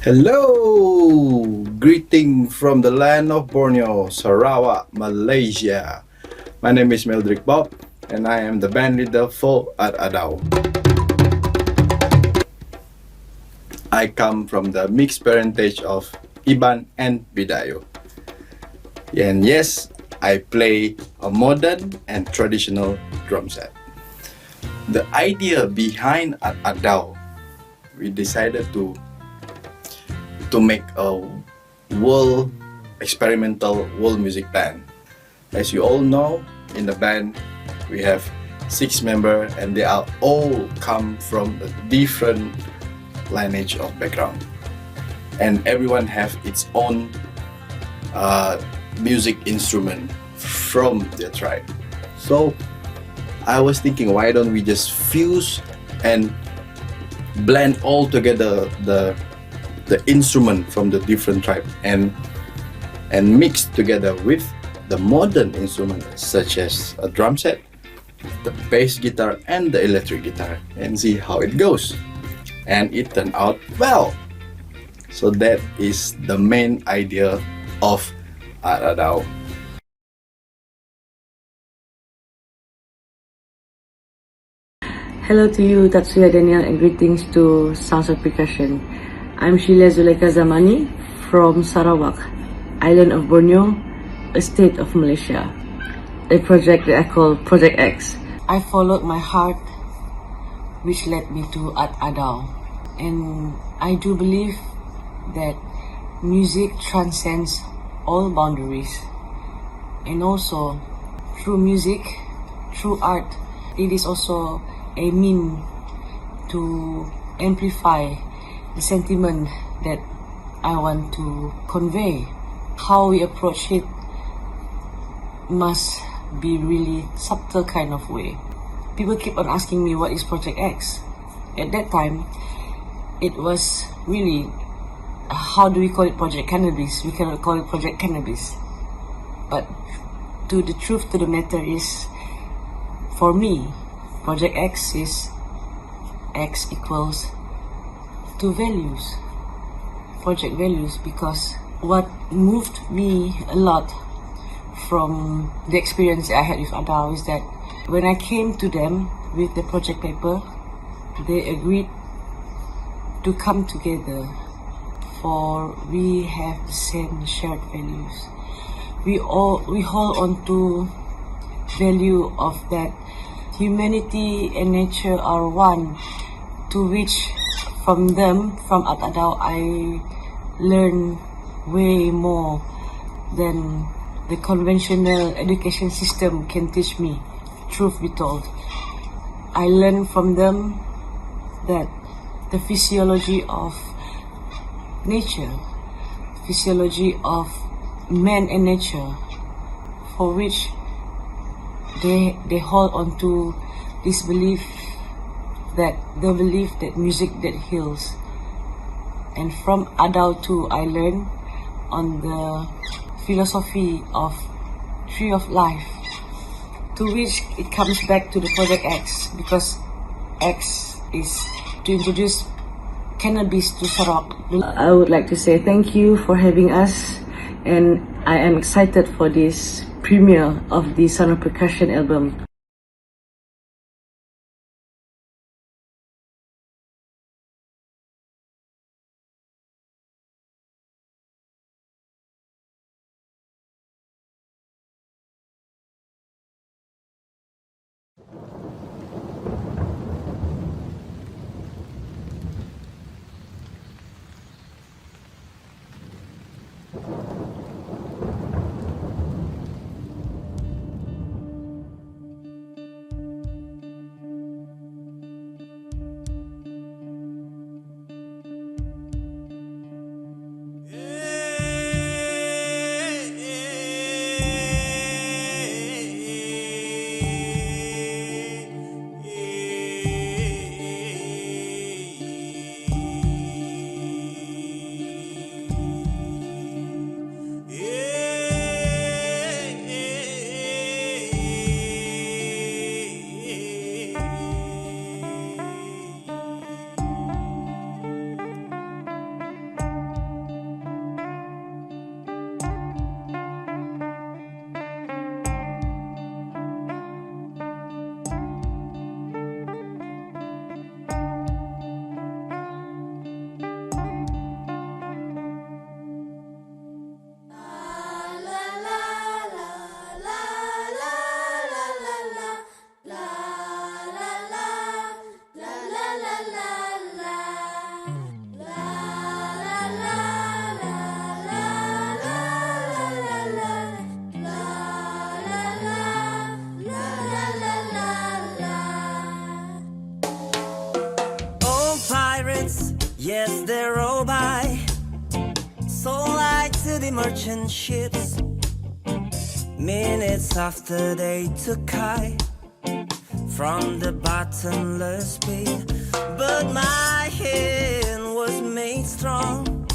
S11: Hello! Greeting from the land of Borneo, Sarawak, Malaysia. My name is Meldrick Bob and I am the band leader for Adau. I come from the mixed parentage of Iban and Bidayo. And yes, I play a modern and traditional drum set. The idea behind Adau, we decided to make a world experimental world music band. As you all know, in the band we have 6 members and they are all come from a different lineage of background, and everyone have its own music instrument from their tribe. So I was thinking, why don't we just fuse and blend all together the instrument from the different tribe and mix together with the modern instruments such as a drum set, the bass guitar and the electric guitar, and see how it goes. And it turned out well. So that is the main idea of Adau.
S12: Hello to you, Tatsuya Daniel, and greetings to Sounds of Percussion. I'm Shilya Zamani from Sarawak, island of Borneo, a state of Malaysia. A project that I call Project X. I followed my heart, which led me to Adau. And I do believe that music transcends all boundaries. And also, through music, through art, it is also a mean to amplify the sentiment that I want to convey. How we approach it must be really subtle kind of way. People keep on asking me what is Project X. At that time, it was really, how do we call it Project Cannabis? We cannot call it Project Cannabis. But the truth to the matter is, for me, Project X is X equals to values, project values, because what moved me a lot from the experience I had with Adau is that when I came to them with the project paper, they agreed to come together, for we have the same shared values. We hold on to value of that humanity and nature are one, to which from Adau, I learn way more than the conventional education system can teach me, truth be told. I learned from them that the physiology of nature, physiology of man and nature, for which they hold on to this belief, that the belief that music that heals. And from Adau too, I learned on the philosophy of tree of life, to which it comes back to the Project X, because X is to introduce cannabis to Sarawak. I would like to say thank you for having us, and I am excited for this premiere of the Sound of Percussion album.
S1: Yes, they roll by, so light to the merchant ships. Minutes after they took high from the bottomless pit, but my hand was made strong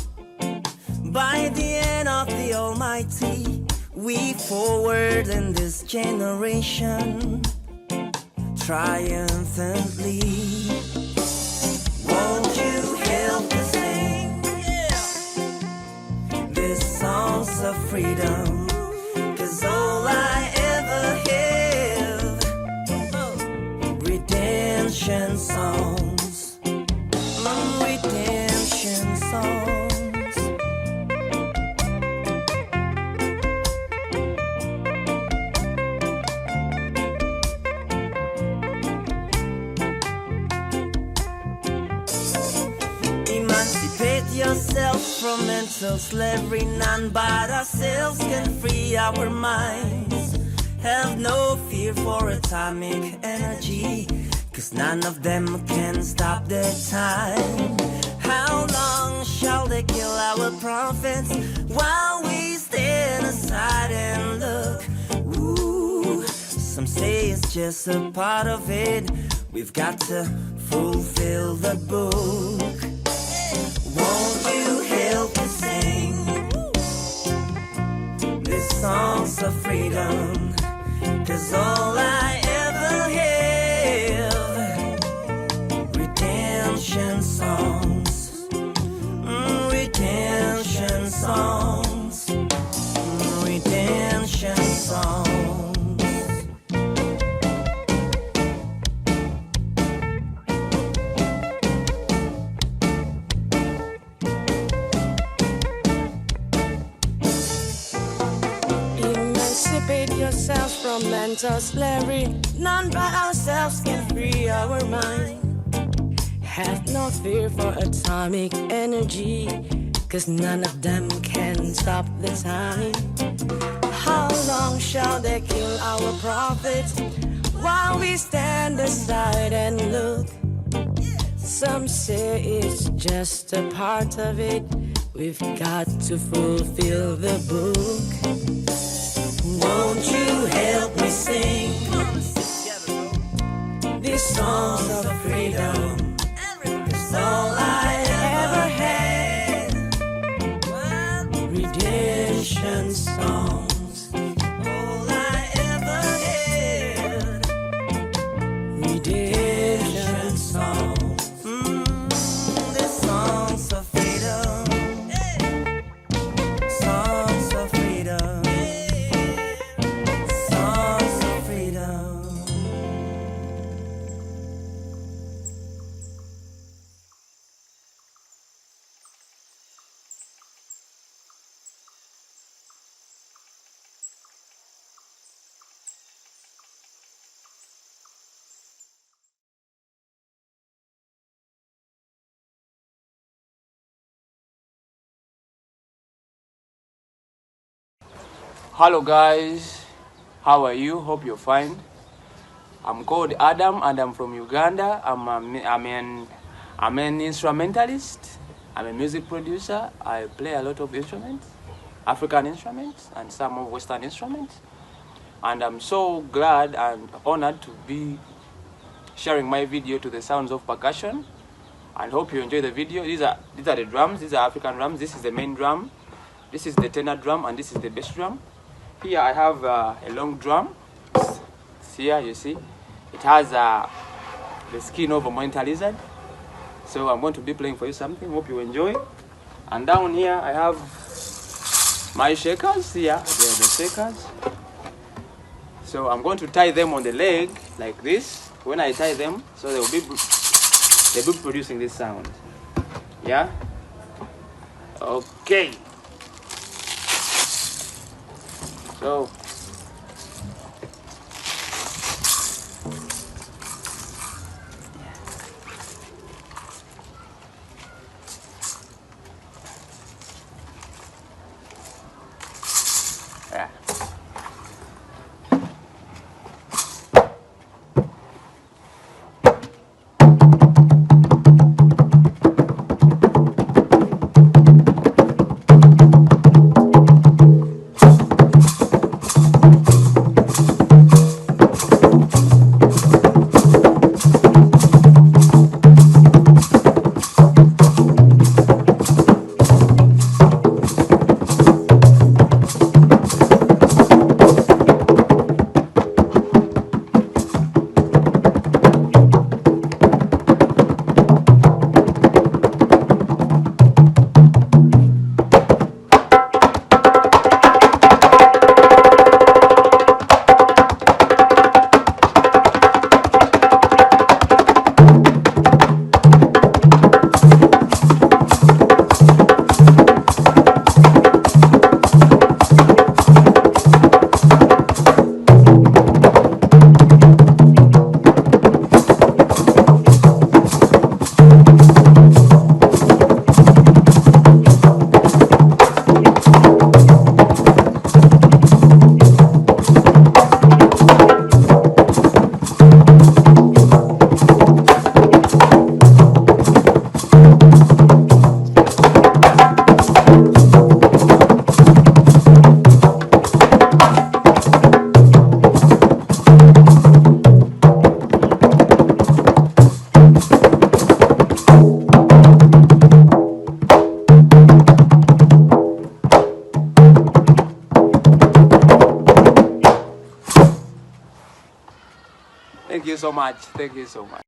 S1: by the hand of the Almighty. We forward in this generation triumphantly. Won't you help us sing these songs of freedom? 'Cause all I ever have, redemption songs, redemption songs. Emancipate yourself from mental slavery. None but ourselves can free our minds. Have no fear for atomic energy, 'cause none of them can stop the time. How long shall they kill our prophets while we stand aside and look? Ooh, some say it's just a part of it. We've got to fulfill the book. Won't you help us sing these songs of freedom? 'Cause all I ever have, redemption songs, redemption songs, redemption songs. Emancipate yourselves from mental slavery. None but ourselves can free our mind. Have no fear for atomic energy, 'cause none of them can stop the time. How long shall they kill our prophets while we stand aside and look? Some say it's just a part of it. We've got to fulfill the book. Won't you help me sing these songs of freedom? 'Cause all I ever had, redemption songs. All I ever had, redemption songs. The songs of freedom, songs of freedom, songs of freedom.
S15: Hello guys, how are you? Hope you're fine. I'm called Adam and I'm from Uganda. I'm an instrumentalist. I'm a music producer. I play a lot of instruments, African instruments and some of Western instruments. And I'm so glad and honored to be sharing my video to the sounds of percussion. And hope you enjoy the video. These are the drums. These are African drums. This is the main drum. This is the tenor drum and this is the bass drum. Here I have a long drum. Here you see, it has the skin of a monitor lizard. So I'm going to be playing for you something. Hope you enjoy. And down here I have my shakers. Here they're the shakers. So I'm going to tie them on the leg like this. When I tie them, so they'll be producing this sound. Yeah. Okay. So yeah. much. Thank you so much.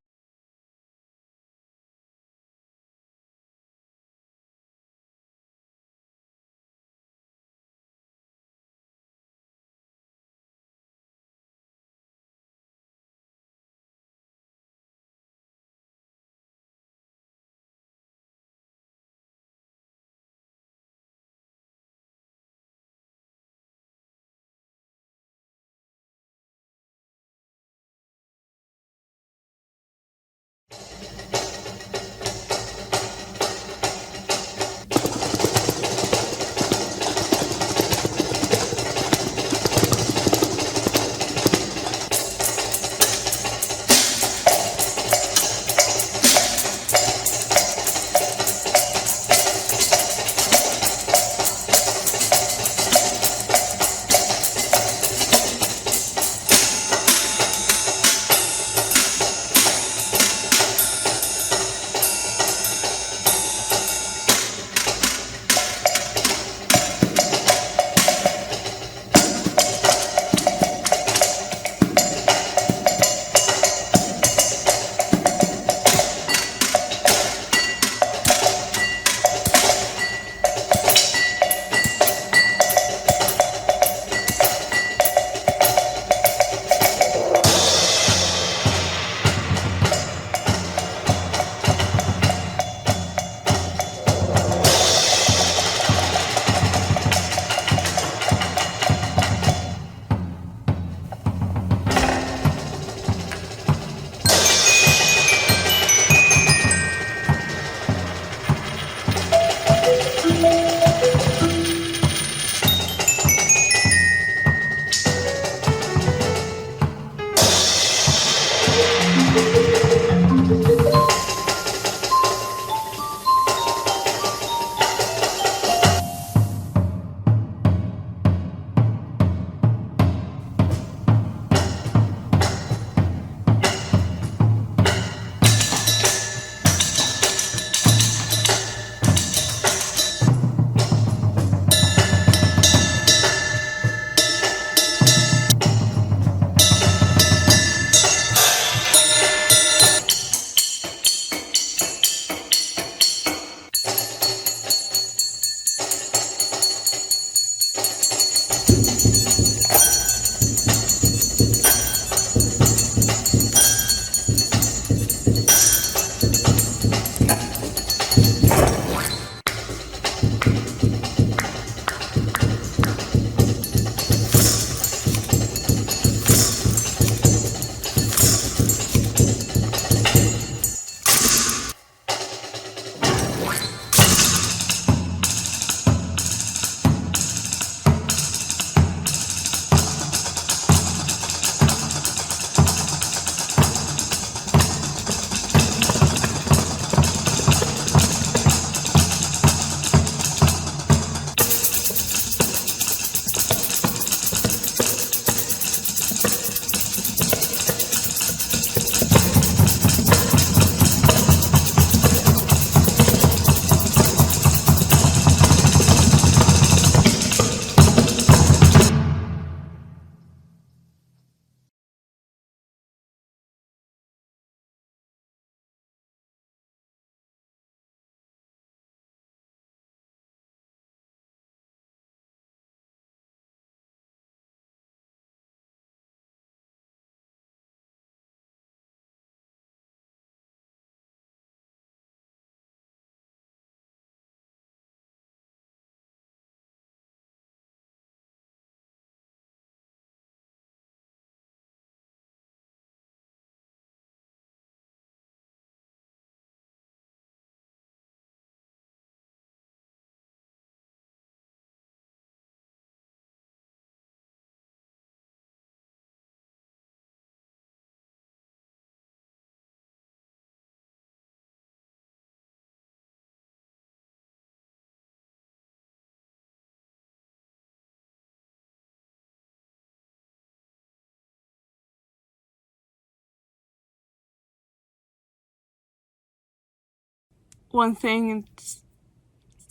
S7: One thing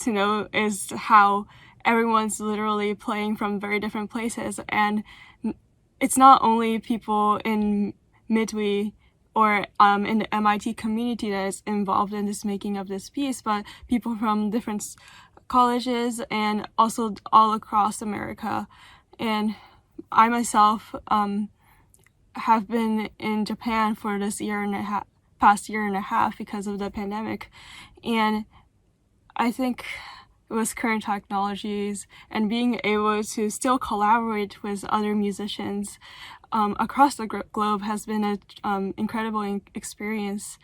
S7: to note is how everyone's literally playing from very different places, and it's not only people in Midway or in the MIT community that is involved in this making of this piece, but people from different colleges and also all across America. And I myself have been in Japan for this past year and a half because of the pandemic. And I think with current technologies and being able to still collaborate with other musicians across the globe has been an incredible experience.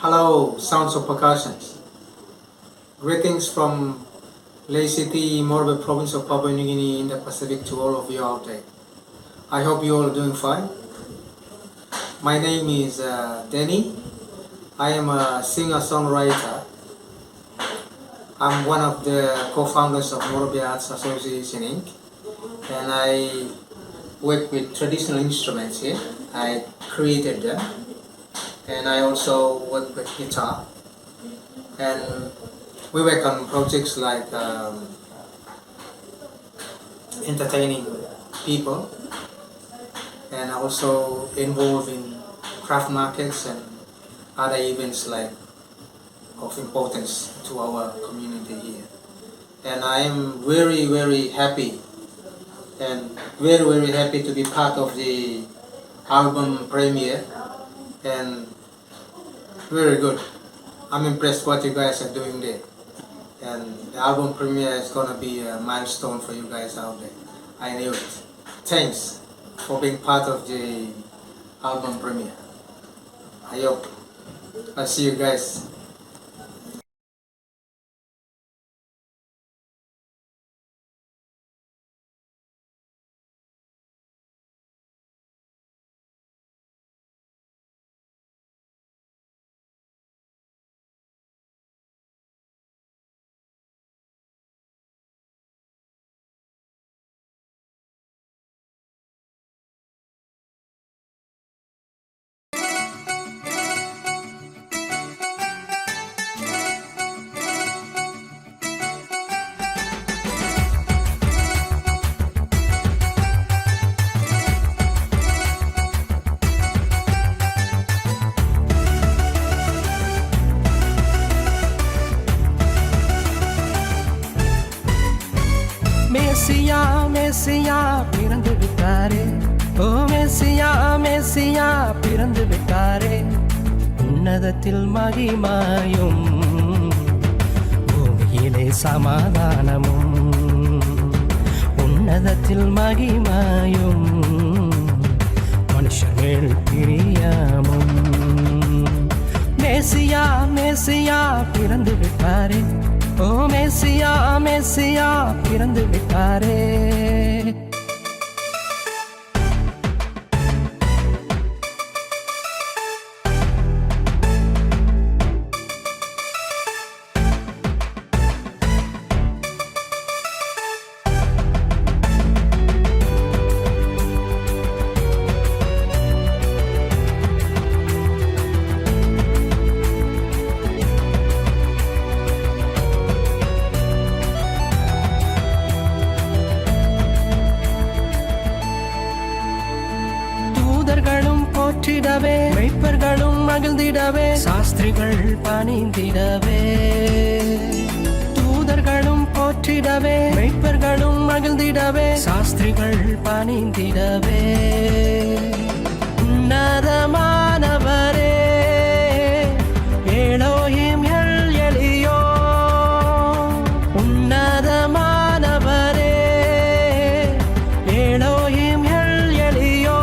S5: Hello, Sounds of Percussion. Greetings from Ley City, Morbe province of Papua New Guinea in the Pacific to all of you out there. I hope you all are doing fine. My name is Danny. I am a singer-songwriter. I'm one of the co-founders of Morbe Arts Association Inc. And I work with traditional instruments here. I created them. And I also work with guitar. And we work on projects like entertaining people and also involved in craft markets and other events like of importance to our community here. And I am very, very happy and very, very happy to be part of the album premiere, and very good. I'm impressed what you guys are doing there. And the album premiere is gonna be a milestone for you guys out there. I knew it. Thanks for being part of the album premiere. I hope I'll see you guys.
S10: மேசியா பிறந்து விட்டாரே, ஓ மேசியா பிறந்து விட்டாரே, உன்னதத்தில் மகிமாயும் பூமியிலே சமாதானமும், உன்னதத்தில் மகிமாயும் மனுஷர் மேல் பிரியமும். மேசியா பிறந்து விட்டாரே, ஓ மேசியா பிறந்து விட்டாரே. போற்றிடவே, மெய்ப்பர்களும் மகிழ்ந்திடவே, சாஸ்திரிகள் பணிந்திடவே. தூதர்களும் போற்றிடவே, மெய்ப்பர்களும் மகிழ்ந்திடவே, சாஸ்திரிகள் பணிந்திடவே. உன்னதமானவரே ஏலோஹிம் எல் எலியோ, உன்னதமானவரே ஏலோஹிம் எல் எலியோ.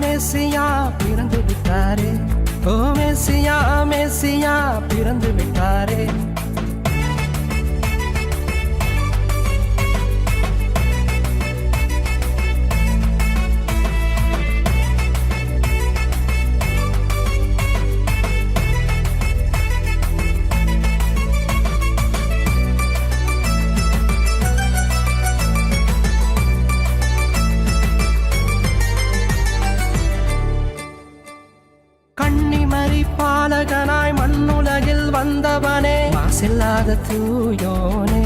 S10: மேசியா பிறந்து விட்டாரே, ஓ மேசியா பிறந்து விட்டாரே. பாலகனாய் மண்ணுலகில் வந்தவனே, மாசில்லாத தூயோனே.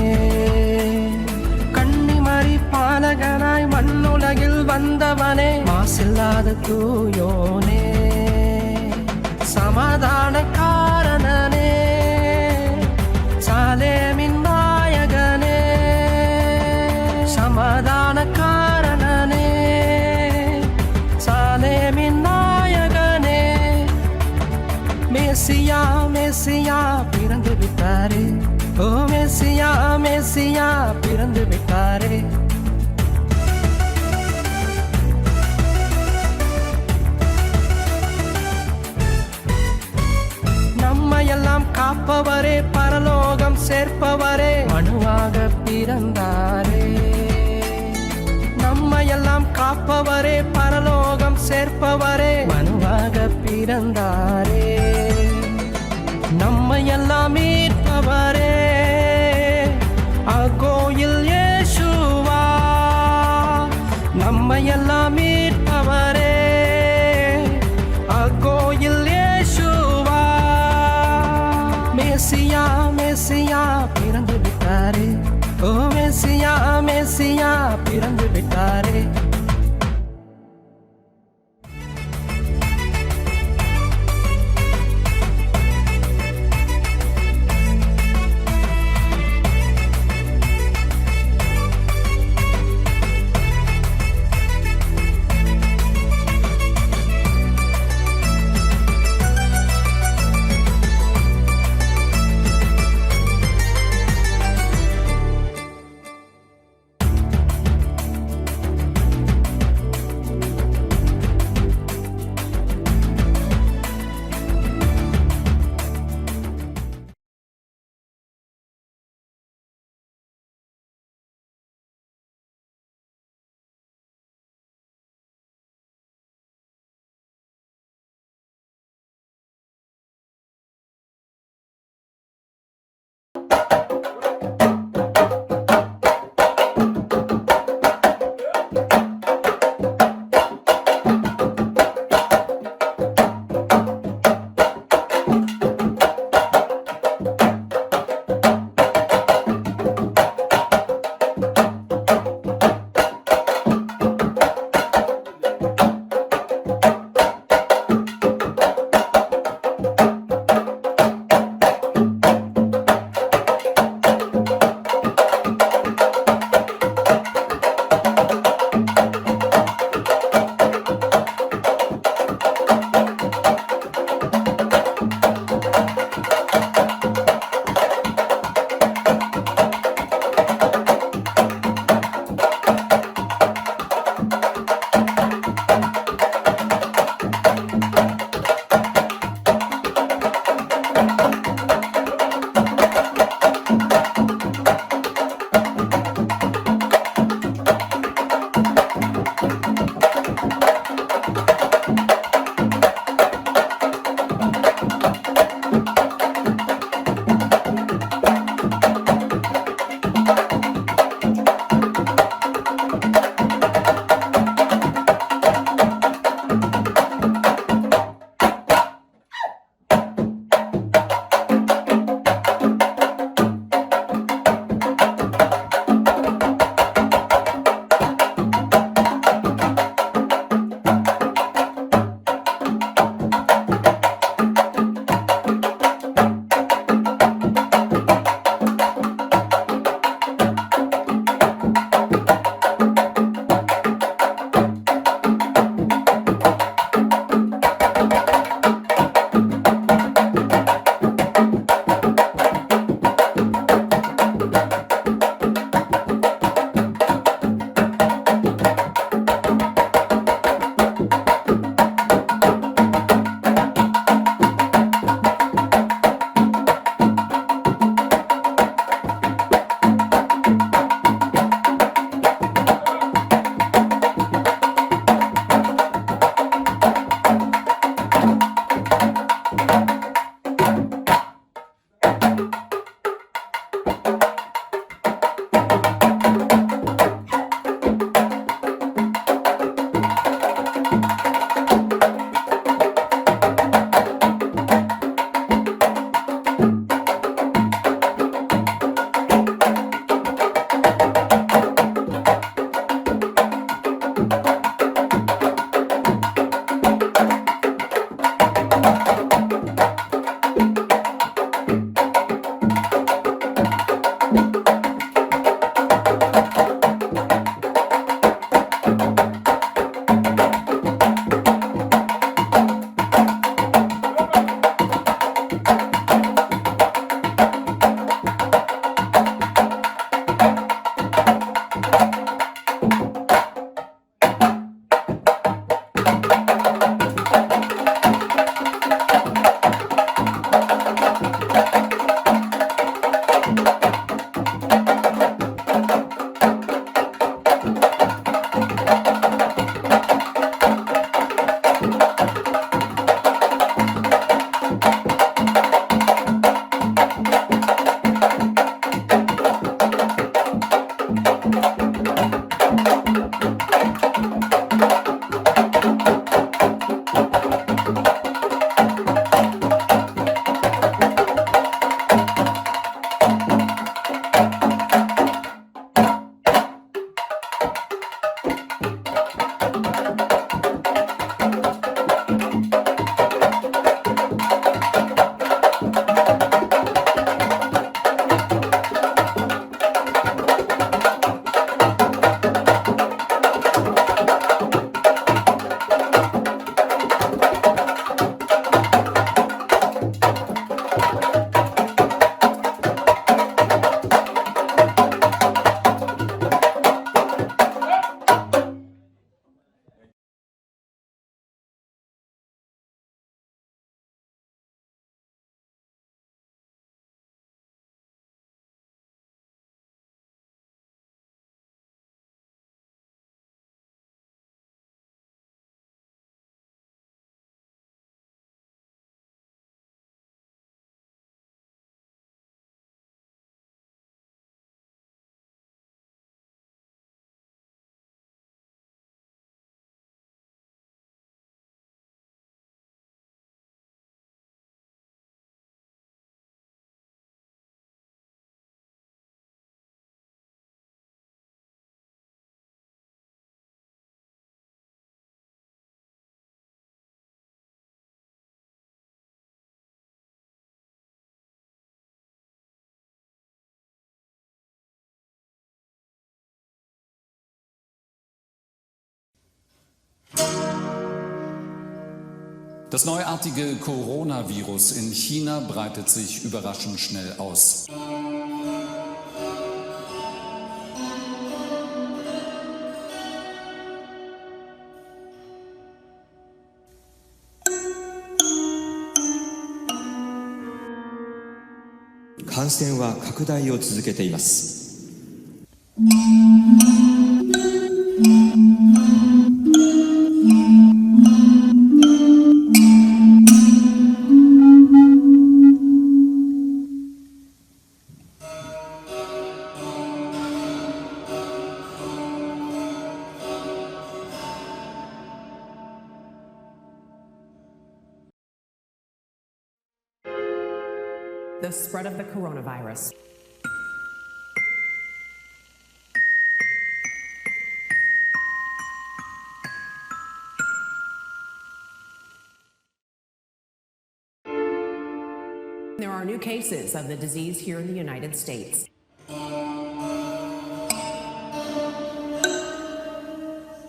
S10: கன்னிமரி பாலகனாய் மண்ணுலகில் வந்தவனே, மாசில்லாத தூயோனே. சமாதான காரணனே, சாலேமின் நாயகனே. சமாதான காரணனே, சாலேமின் நாயகனே. மேசியா பிறந்து விட்டாரே, ஓ மேசியா பிறந்து விட்டாரே. பிறந்தாரே நம்மையெல்லாம் மீட்பவரே அக்கோயில் இயேசுவா நம்மையெல்லாம் மீட்பவரே அக்கோயில் இயேசுவா மேசியா மேசியா பிறந்து விட்டாரே ஓ மேசியா மேசியா பிறந்து விட்டாரே
S8: Das neuartige Coronavirus in China breitet sich überraschend schnell aus.
S14: The spread of the coronavirus. There are new cases of the disease here in the United States.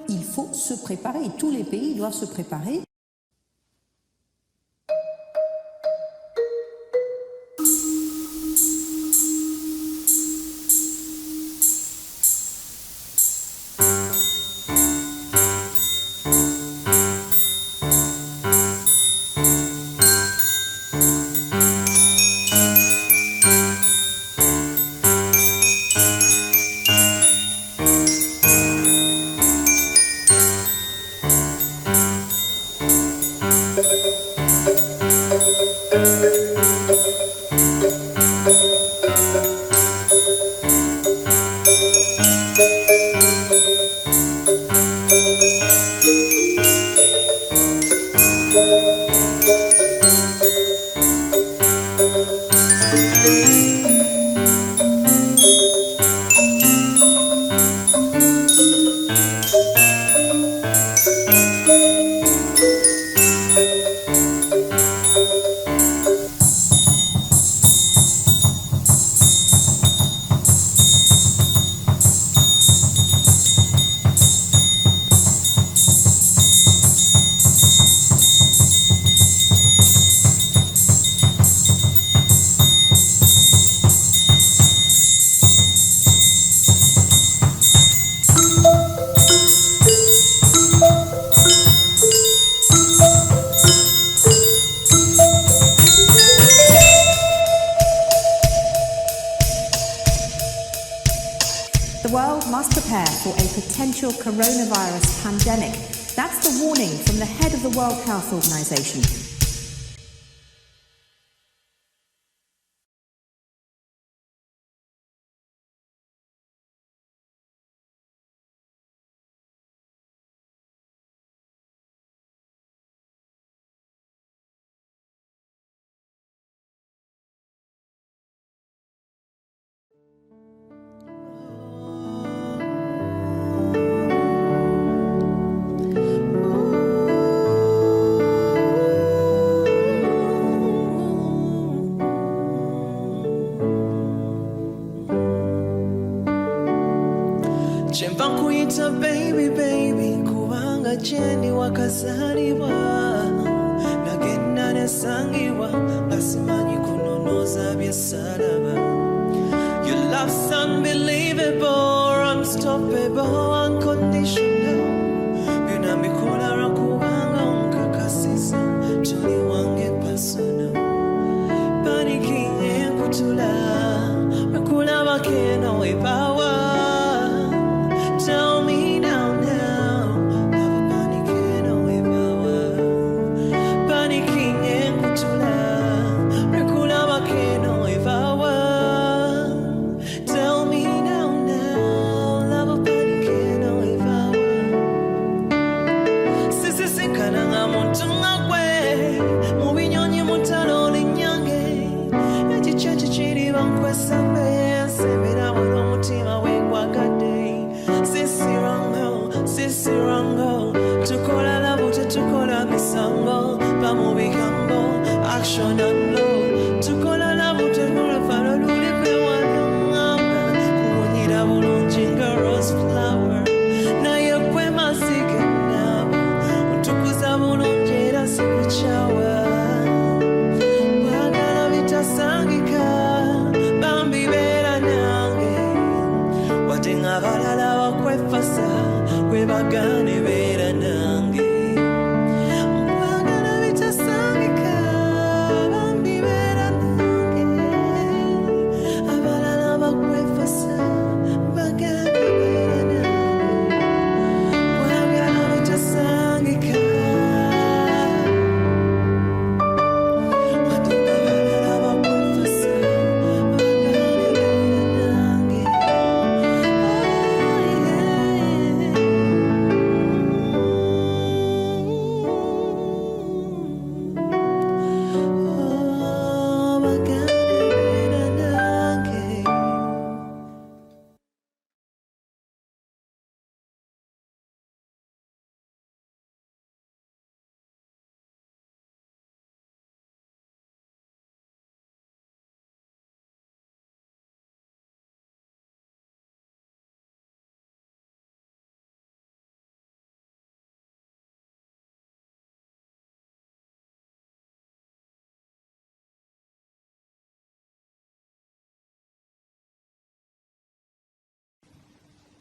S17: Il faut se préparer, et tous les pays doivent se préparer. Coronavirus pandemic. That's the warning from the head of the World Health Organization.
S10: Chempa baby baby kubanga chendi wakazaliwa nagenda nesangiwa basimanyi kunonoza byesalaba. Your love's unbelievable, unstoppable, unconditional. Byonna mbikola kubanga nkakasisa tuli wange personal. Panicking enkutula wekulaba keno webawa. Tell me now, love panicking away power. Panicking and kutula, rekula bakeno evawa. Tell me now, love panicking away power. Sisi sikana nga muntu ngakwe, mubinyonyi mutalo linyange. Echichechi chiri bankwesa mbe, semera wano mutima wegwagade. Sisirango, tukola la buta, tukola misango, pamubikambo, action and low. Tukola la buta, nura faro luli pewana ngamba, kunyira bulunjinga rose flower. Na yokwe masike nabu, utukuza bulunjira sikucha. bagane bera nange bagana bitasangika bambi bera nange abalala bakwefasa bagane bera nange bagana bitasangika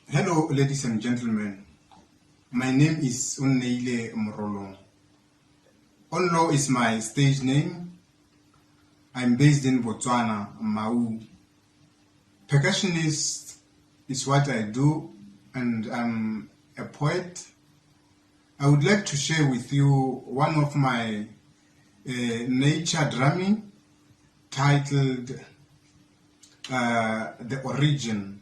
S2: Hello, ladies and gentlemen. My name is Onneile Mrolo. Onlo is my stage name. I'm based in Botswana, Mau. Percussionist is what I do, and I'm a poet. I would like to share with you one of my nature drumming titled The Origin,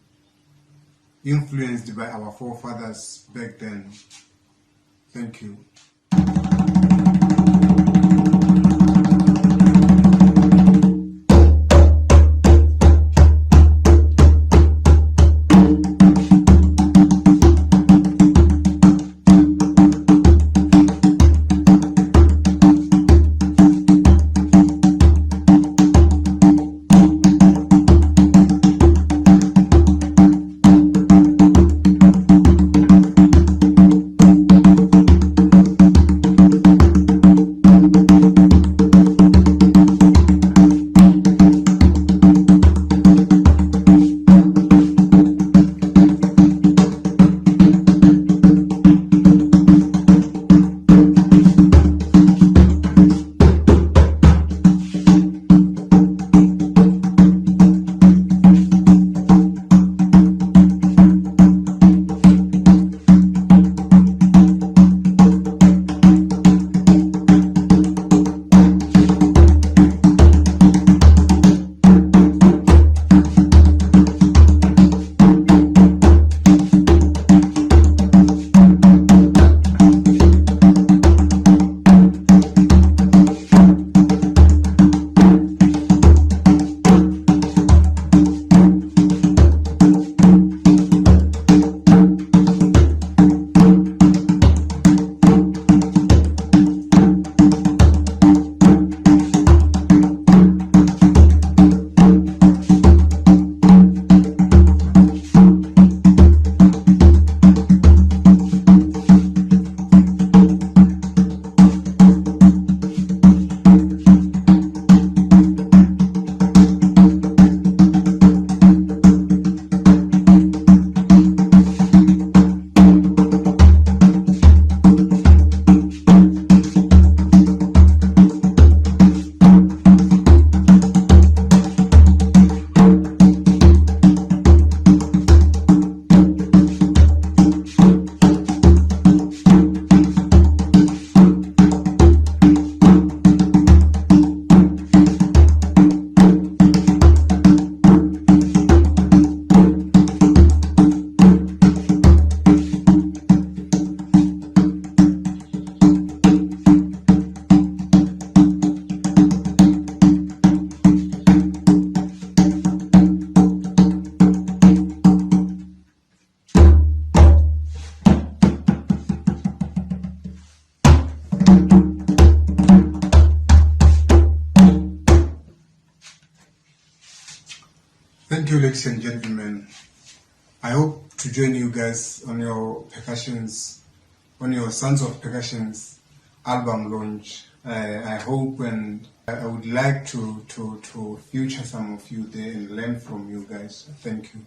S2: influenced by our forefathers back then. Thank you. Thank you, ladies and gentlemen. I hope to join you guys on your percussions, on your Sons of Percussions album launch. I hope, and I would like to feature some of you there and learn from you guys. Thank you.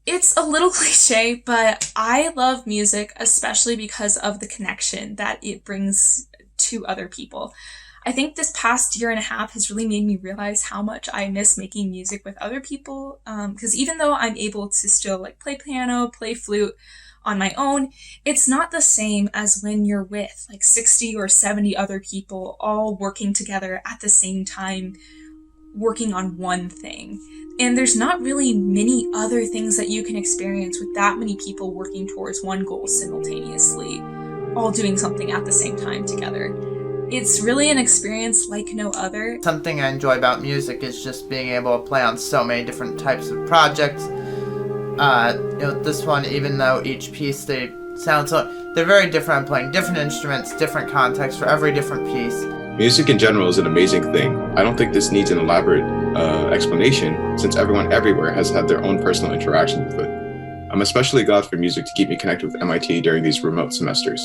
S13: It's a little cliche, but I love music, especially because of the connection that it brings to other people. I think this past year and a half has really made me realize how much I miss making music with other people. Because even though I'm able to still like play piano, play flute on my own, it's not the same as when you're with like 60 or 70 other people all working together at the same time, working on one thing. And there's not really many other things that you can experience with that many people working towards one goal simultaneously, all doing something at the same time together. It's really an experience like no other.
S3: Something I enjoy about music is just being able to play on so many different types of projects. This one, even though each piece they sound so, they're very different. I'm playing different instruments, different contexts for every different piece.
S4: Music in general is an amazing thing. I don't think this needs an elaborate explanation, since everyone everywhere has had their own personal interaction with it. I'm especially glad for music to keep me connected with MIT during these remote semesters.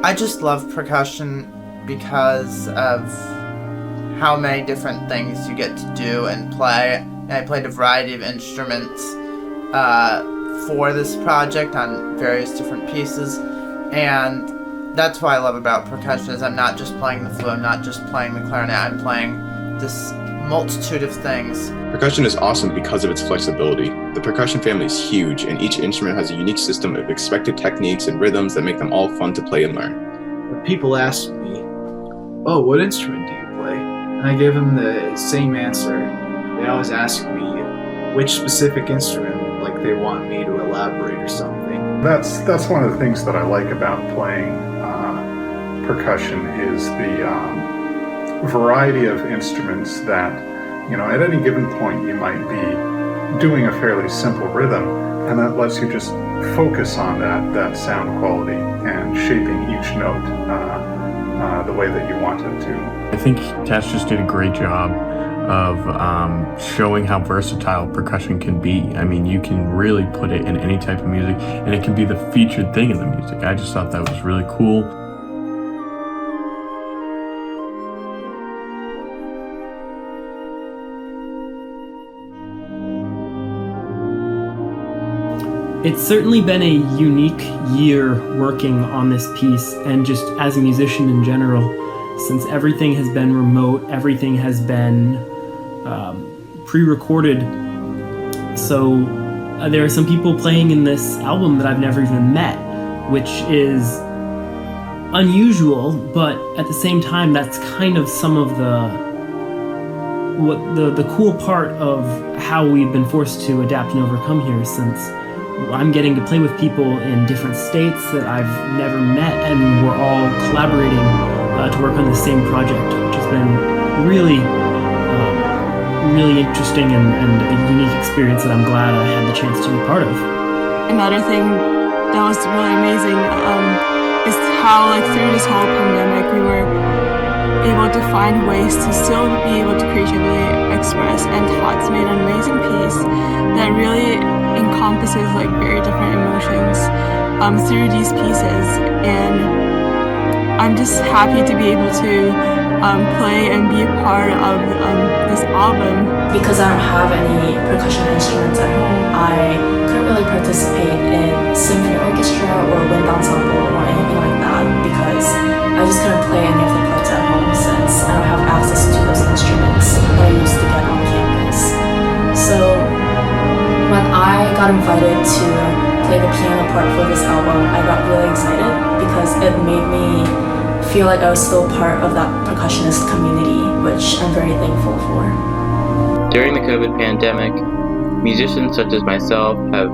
S3: I just love percussion because of how many different things you get to do and play. And I played a variety of instruments for this project on various different pieces, and that's what I love about percussion is I'm not just playing the flute, I'm not just playing the clarinet, I'm playing this multitude of things.
S4: Percussion is awesome because of its flexibility. The percussion family is huge, and each instrument has a unique system of expected techniques and rhythms that make them all fun to play and learn.
S22: When people ask me, "Oh, what instrument do you play?" and I give them the same answer, they always ask me which specific instrument, like they want me to elaborate or something.
S16: That's one of the things that I like about playing percussion is the variety of instruments that, at any given point you might be doing a fairly simple rhythm, and that lets you just focus on that sound quality and shaping each note the way that you want it to.
S24: I think Tess just did a great job of showing how versatile percussion can be. I mean, you can really put it in any type of music, and it can be the featured thing in the music. I just thought that was really cool.
S25: It's certainly been a unique year working on this piece, and just as a musician in general, since everything has been remote, everything has been pre-recorded. So there are some people playing in this album that I've never even met, which is unusual, but at the same time, that's kind of some of the cool part of how we've been forced to adapt and overcome here, since I'm getting to play with people in different states that I've never met, and we're all collaborating to work on the same project, which has been really interesting and a unique experience that I'm glad I had the chance to be part of.
S7: Another thing that was really amazing is how, through this whole pandemic, we were able to find ways to still be able to creatively express, and Todd's made an amazing piece that really encompasses very different emotions through these pieces, and I'm just happy to be able to play and be a part of this album.
S26: Because I don't have any percussion instruments at home, I couldn't really participate in symphony orchestra or wind ensemble or anything like that, because I just couldn't play any of the parts at home since I don't have access to those instruments that I used to get on campus. So when I got invited to play the piano part for this album, I got really excited because it made me feel like I was still part of that percussionist community, which I'm very thankful for.
S9: During the COVID pandemic, musicians such as myself have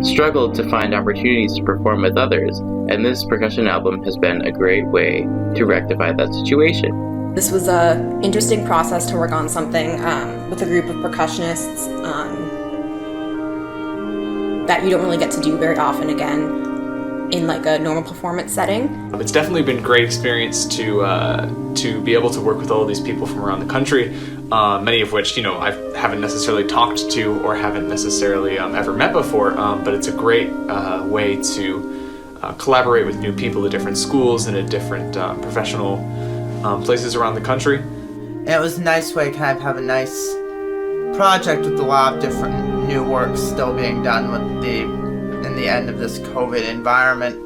S9: struggled to find opportunities to perform with others, and this percussion album has been a great way to rectify that situation.
S27: This was an interesting process to work on something with a group of percussionists that you don't really get to do very often again in a normal performance setting.
S28: It's definitely been a great experience to be able to work with all of these people from around the country, many of which I haven't necessarily talked to or haven't necessarily ever met before, but it's a great way to collaborate with new people at different schools and at different professional places around the country.
S3: And it was a nice way to kind of have a nice project with a lot of different new work still being done with in the end of this COVID environment.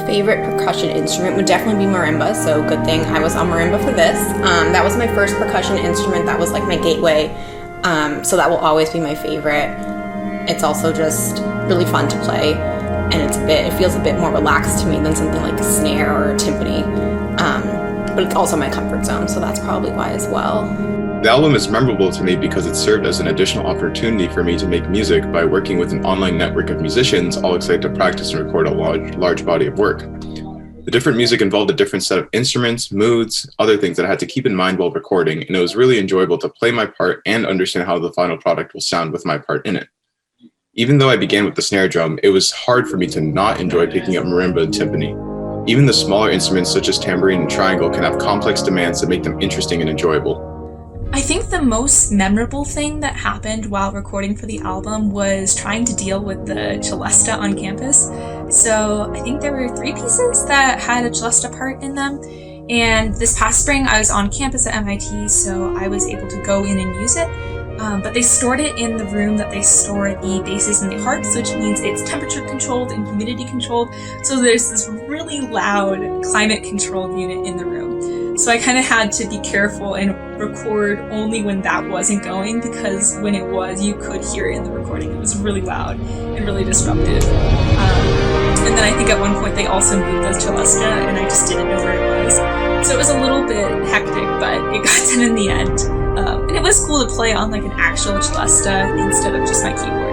S27: Favorite percussion instrument would definitely be marimba, so good thing I was on marimba for this. That was my first percussion instrument, that was like my gateway, so that will always be my favorite. It's also just really fun to play, and it feels a bit more relaxed to me than something like a snare or a timpani, but it's also my comfort zone, so that's probably why as well.
S4: The album is memorable to me because it served as an additional opportunity for me to make music by working with an online network of musicians all excited to practice and record a large body of work. The different music involved a different set of instruments, moods, other things that I had to keep in mind while recording, and it was really enjoyable to play my part and understand how the final product will sound with my part in it. Even though I began with the snare drum, it was hard for me to not enjoy picking up marimba and timpani. Even the smaller instruments such as tambourine and triangle can have complex demands that make them interesting and enjoyable.
S13: I think the most memorable thing that happened while recording for the album was trying to deal with the celesta on campus. So I think there were 3 pieces that had a celesta part in them. And this past spring I was on campus at MIT, so I was able to go in and use it. But they stored it in the room that they store the basses and the harps, which means it's temperature controlled and humidity controlled. So there's this really loud climate controlled unit in the room. So I kind of had to be careful and record only when that wasn't going, because when it was, you could hear it in the recording. It was really loud and really disruptive. And then I think at one point they also moved the celesta and I just didn't know where it was. So it was a little bit hectic, but it got done in the end. And it was cool to play on like an actual celesta instead of just my keyboard.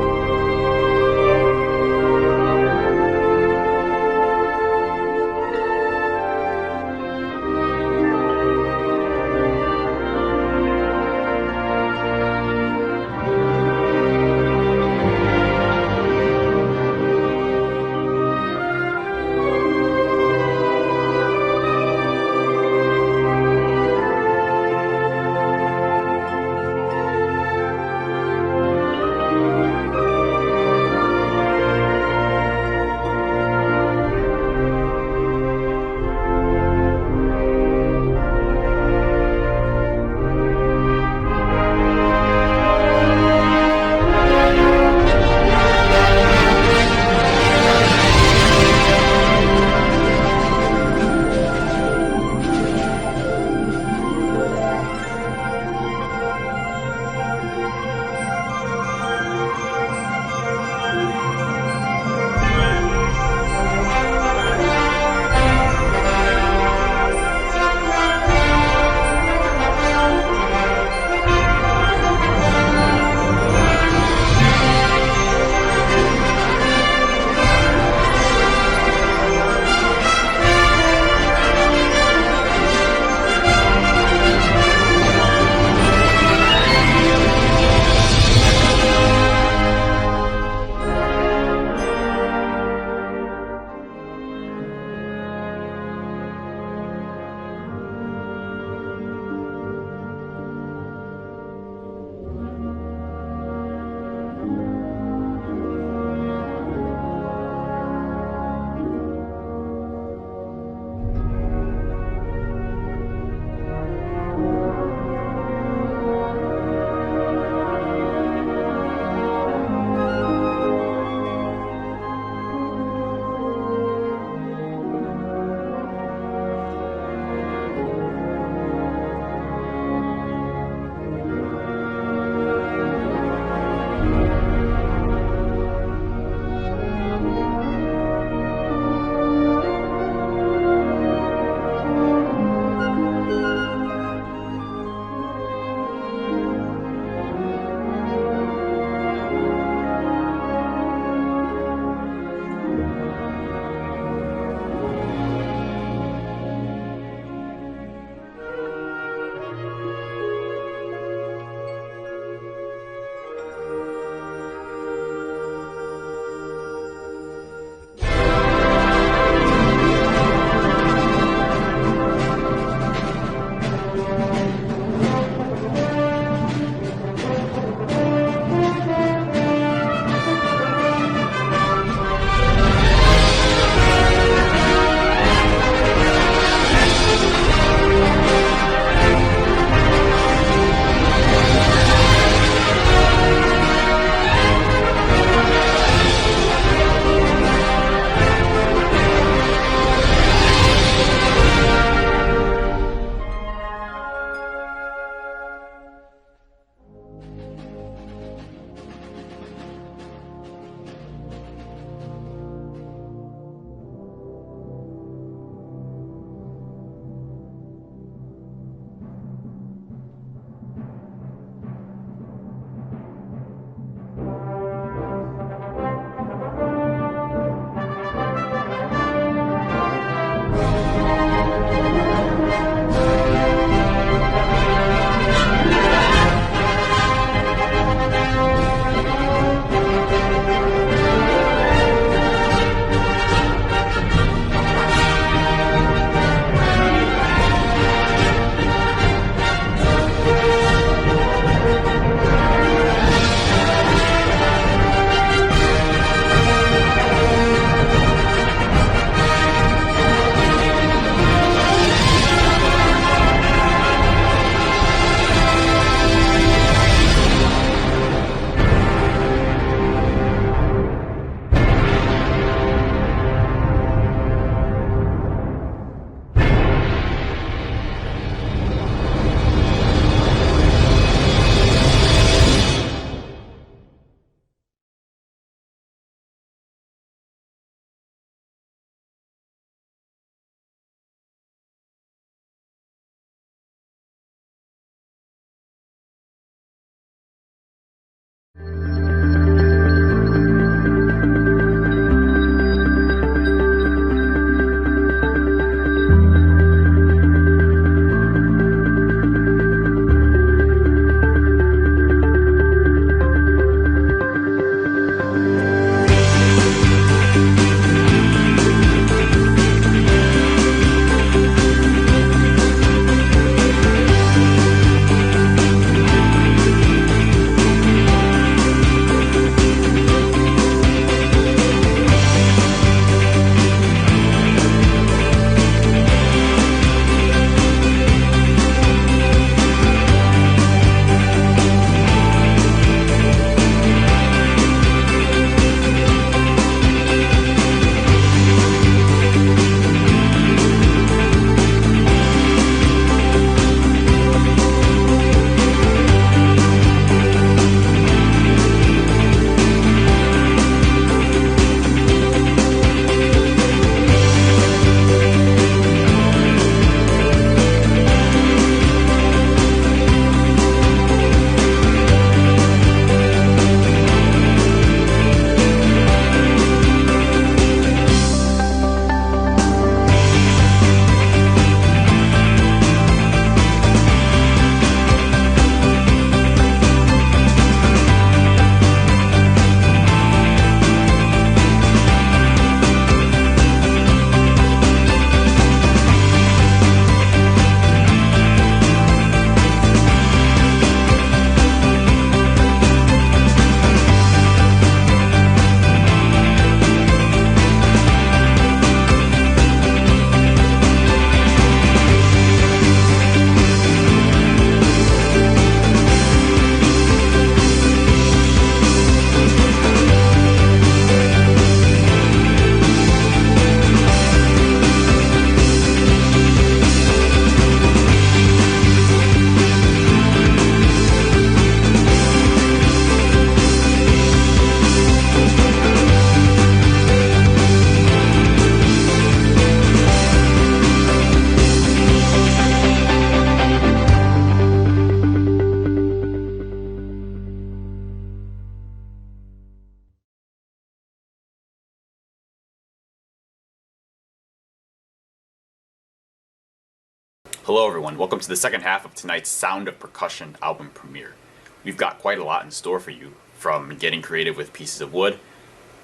S6: Hello everyone, welcome to the second half of tonight's Sound of Percussion album premiere. We've got quite a lot in store for you, from getting creative with pieces of wood,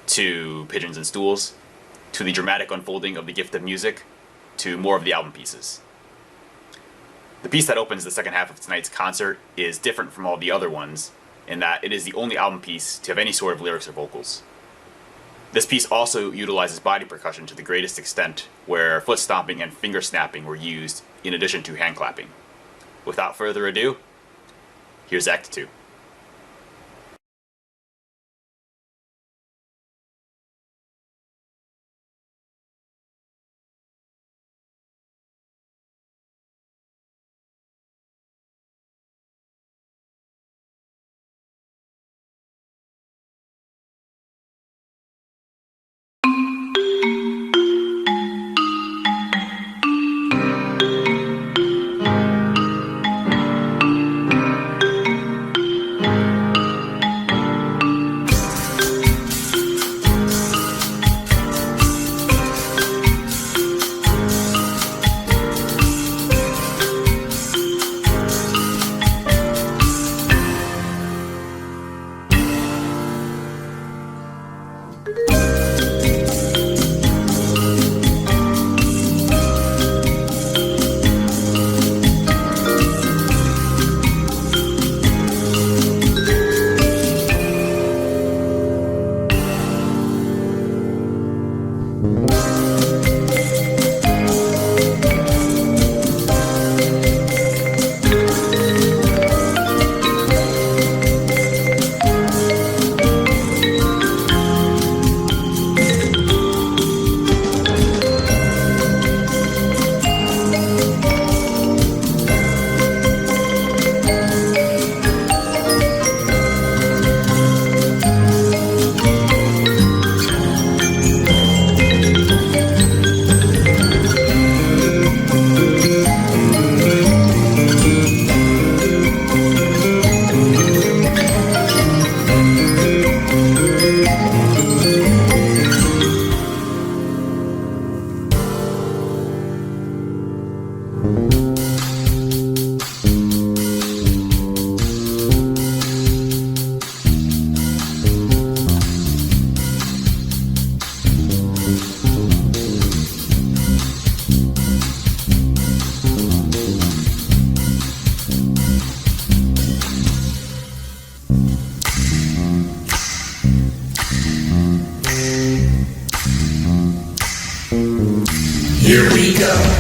S6: to pigeons and stools, to the dramatic unfolding of the gift of music, to more of the album pieces. The piece that opens the second half of tonight's concert is different from all the other ones in that it is the only album piece to have any sort of lyrics or vocals. This piece also utilizes body percussion to the greatest extent, where foot stomping and finger snapping were used in addition to hand clapping. Without further ado, here's Act 2.
S10: Here we go.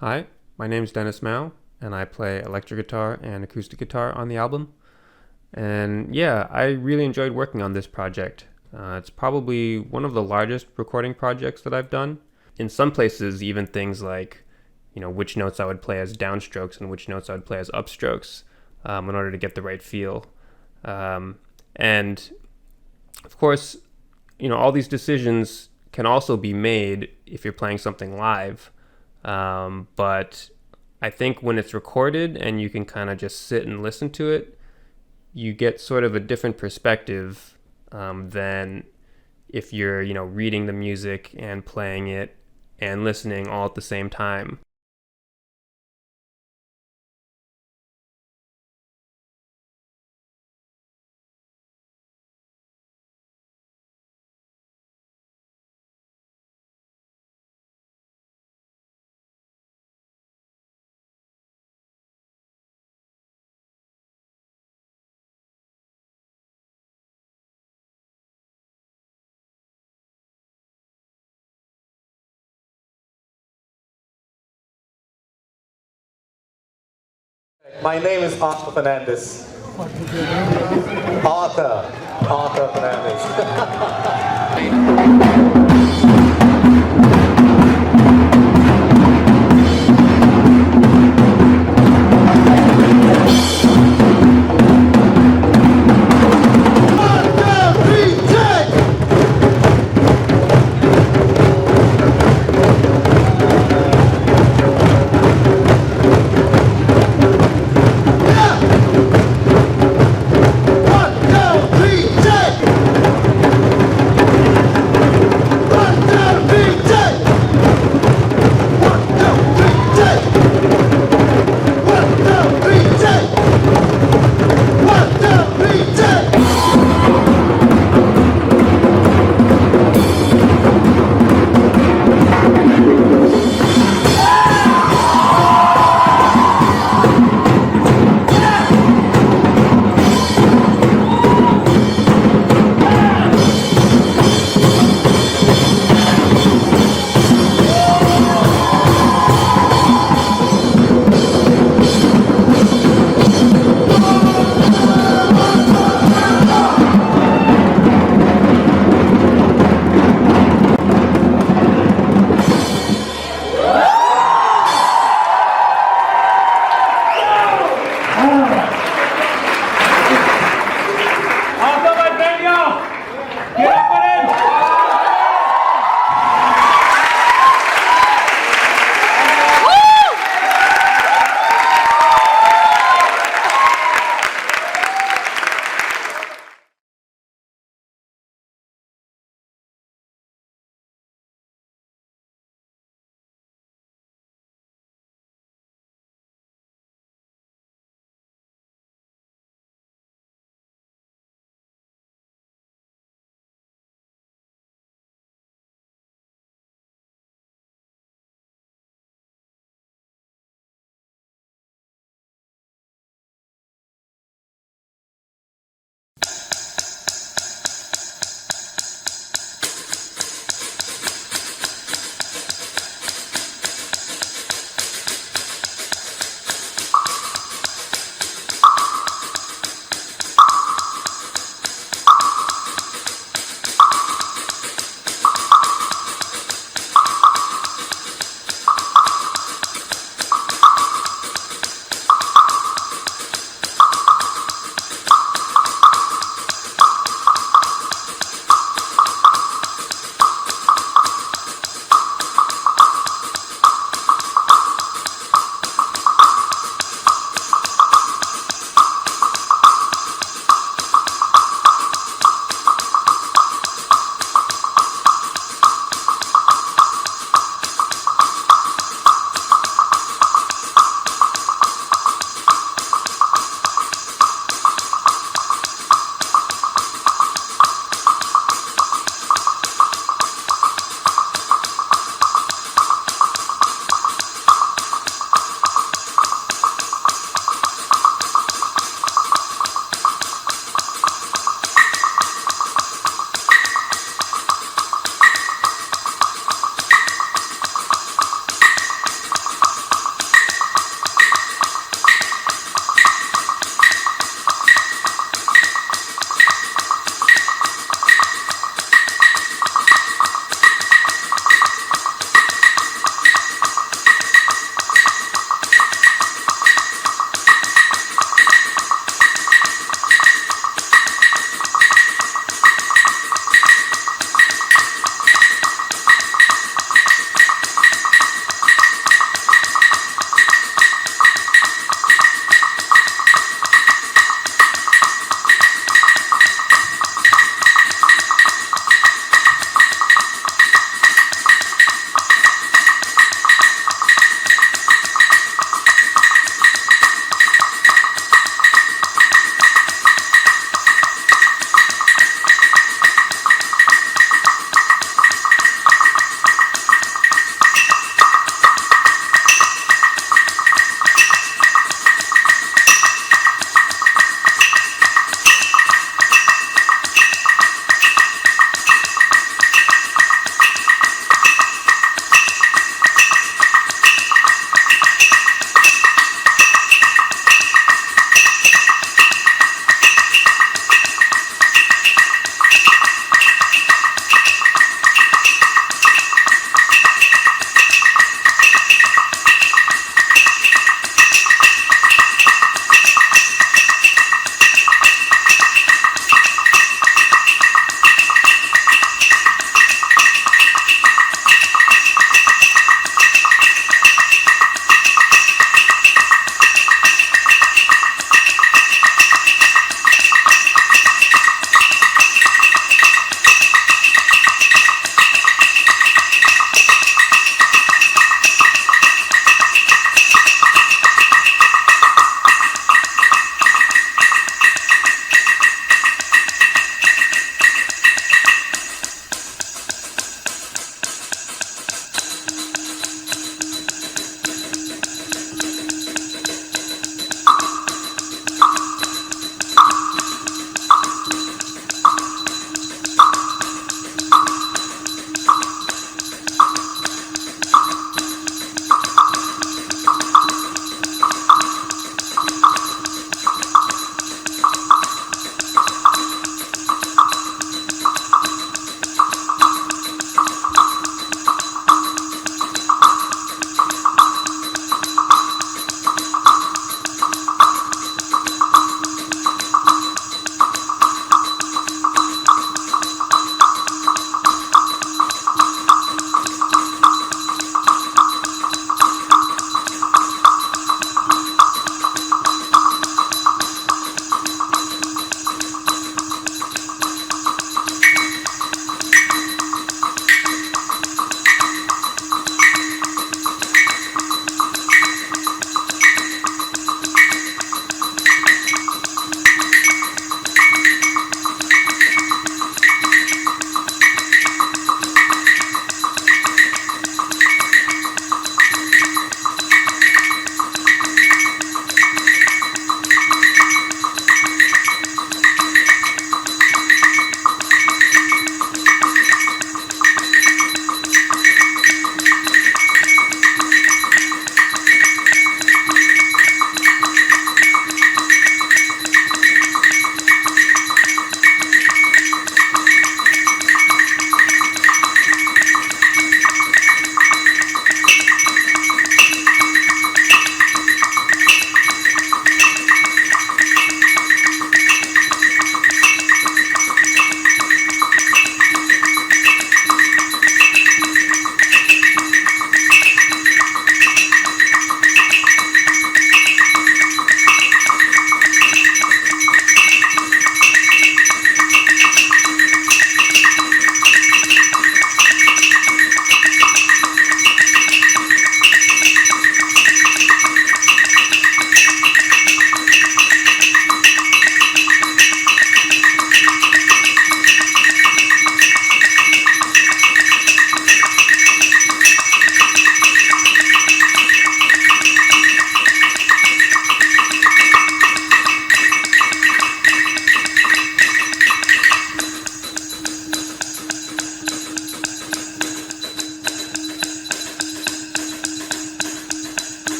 S1: Hi, my name is Dennis Mao, and I play electric guitar and acoustic guitar on the album. And yeah, I really enjoyed working on this project. It's probably one of the largest recording projects that I've done. In some places, even things like, which notes I would play as downstrokes and which notes I would play as upstrokes in order to get the right feel. And of course, all these decisions can also be made if you're playing something live. But I think when it's recorded and you can kind of just sit and listen to it, you get sort of a different perspective than if you're, reading the music and playing it and listening all at the same time.
S11: My name is Arthur Fernandez. Arthur Fernandez.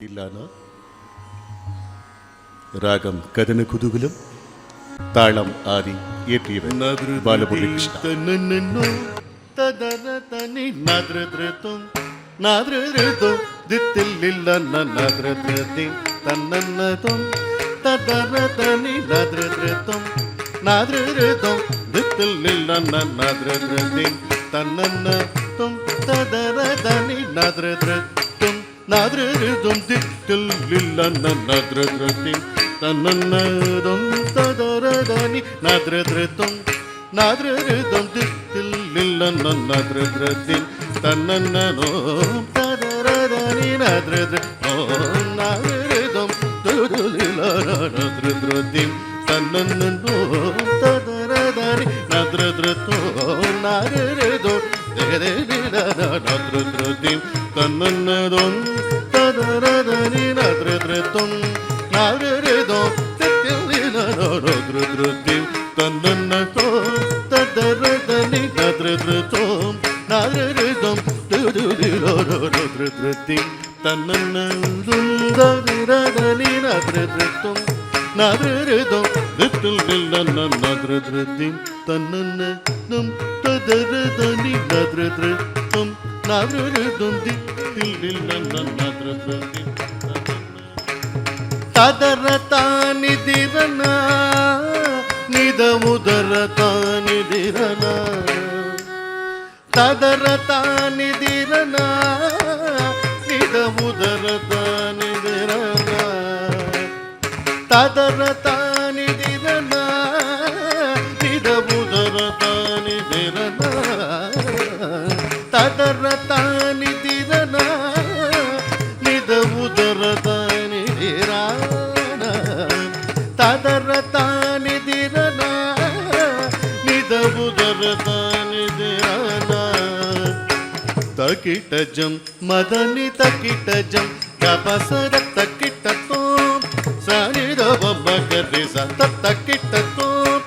S5: ഇല്ലാന രാഗം കഥന കുതൂകലം താളം ആദി ഏറ്റിയവൻ Balamuralikrishna Nadredum dittil lilla nadredum tananadum tadaradani nadredum dittil lilla nadredum tananadum tadaradani nadredum lilla nadredum tananadum tadaradani nadredum Tananadum, tadaradani, nadredretum, nadredum, nadredretum, tananadum, tadaradani, nadredretum, nadredum, nadredretum, tananadum, tadaradani, nadredretum, nadredum, nadredretum, tananadum, tadaradani, nadredretum, nadredum, Tadaratani dirana, nidamudaratani dirana. Tadaratani dirana, nidamudaratani dirana. Tadaratani dirana, nidamudaratani dirana. Tadaratani dirana, nidamudaratani dirana. Tadaratani dirana, nidamudaratani dirana. Takitajam madani takitajam kapasara takitatom sanida babba kadisa takitatom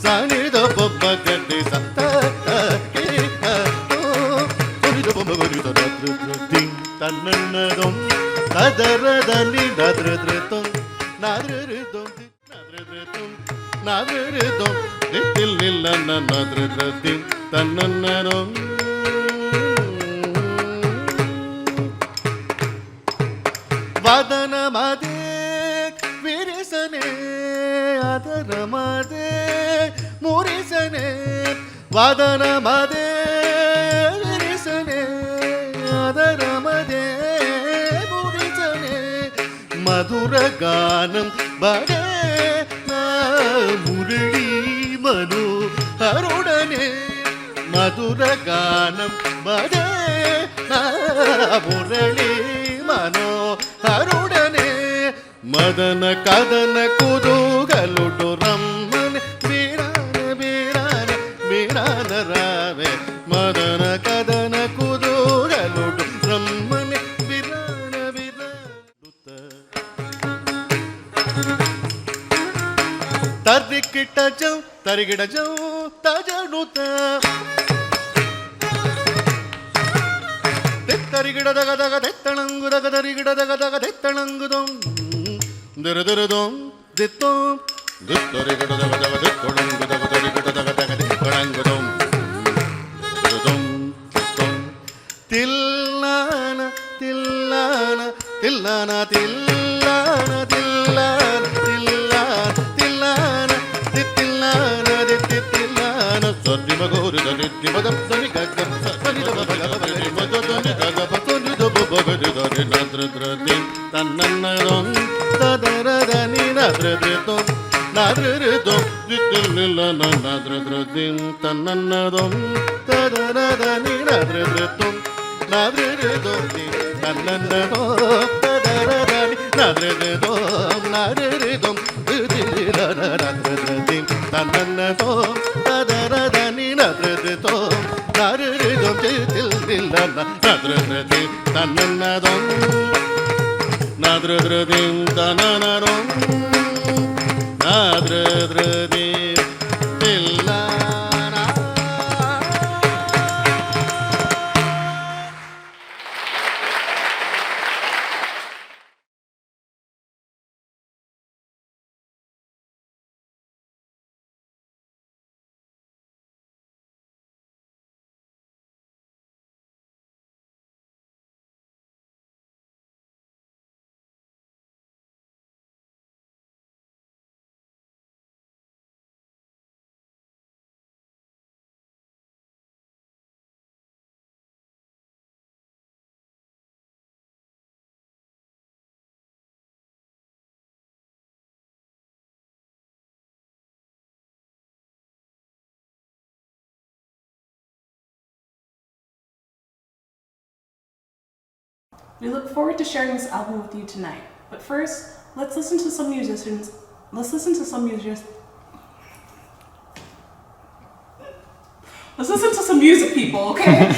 S5: sanida babba kadisa Tananadum, tadaradani, nadredretum, nadredum, nadredretum, nadredum, ditillillana, nadredretum, tananadum. Vadanamade, virisane, adaramade, murisane, Vadanamade, virisane, adaramade, murisane, Madhuraganam, bade, murali, manu, harudane, Madhuraganam, bade, murali, manu, harudane, Madana kadana kudugaludu rammane, virana, virana, virana rave, Madana kadana kudugaludu rammane, virana, virana. Tarikita tarigida tajanuta. Tarigida daga daga dettanangu daga tarigida daga daga dettanangudum diradum dittum dittarigida daga daga dettanangu daga tarigida daga daga dettanangudum diradum dittum tillana tillana tillana tillana tillana tillana tillana tillana tillana sorri magori daritti madapsani gagam sani dabagabagari madodani gagabasoni dabagabagari nadredradim tananadum tadaradani nadredratum nadredratum ditillillana nadredradim tananadum tadaradani nadredratum nadredratum tananadum tadaradani nadredratum nadredratum ditillillana nadredradim tananadum tadaradani nadredratum nadredratum ditillillana nadredradim tananadum nadredradim tananadum nadredradim
S8: We look forward to sharing this album with you tonight. But first, let's listen to some musicians. Let's listen to some music people, okay?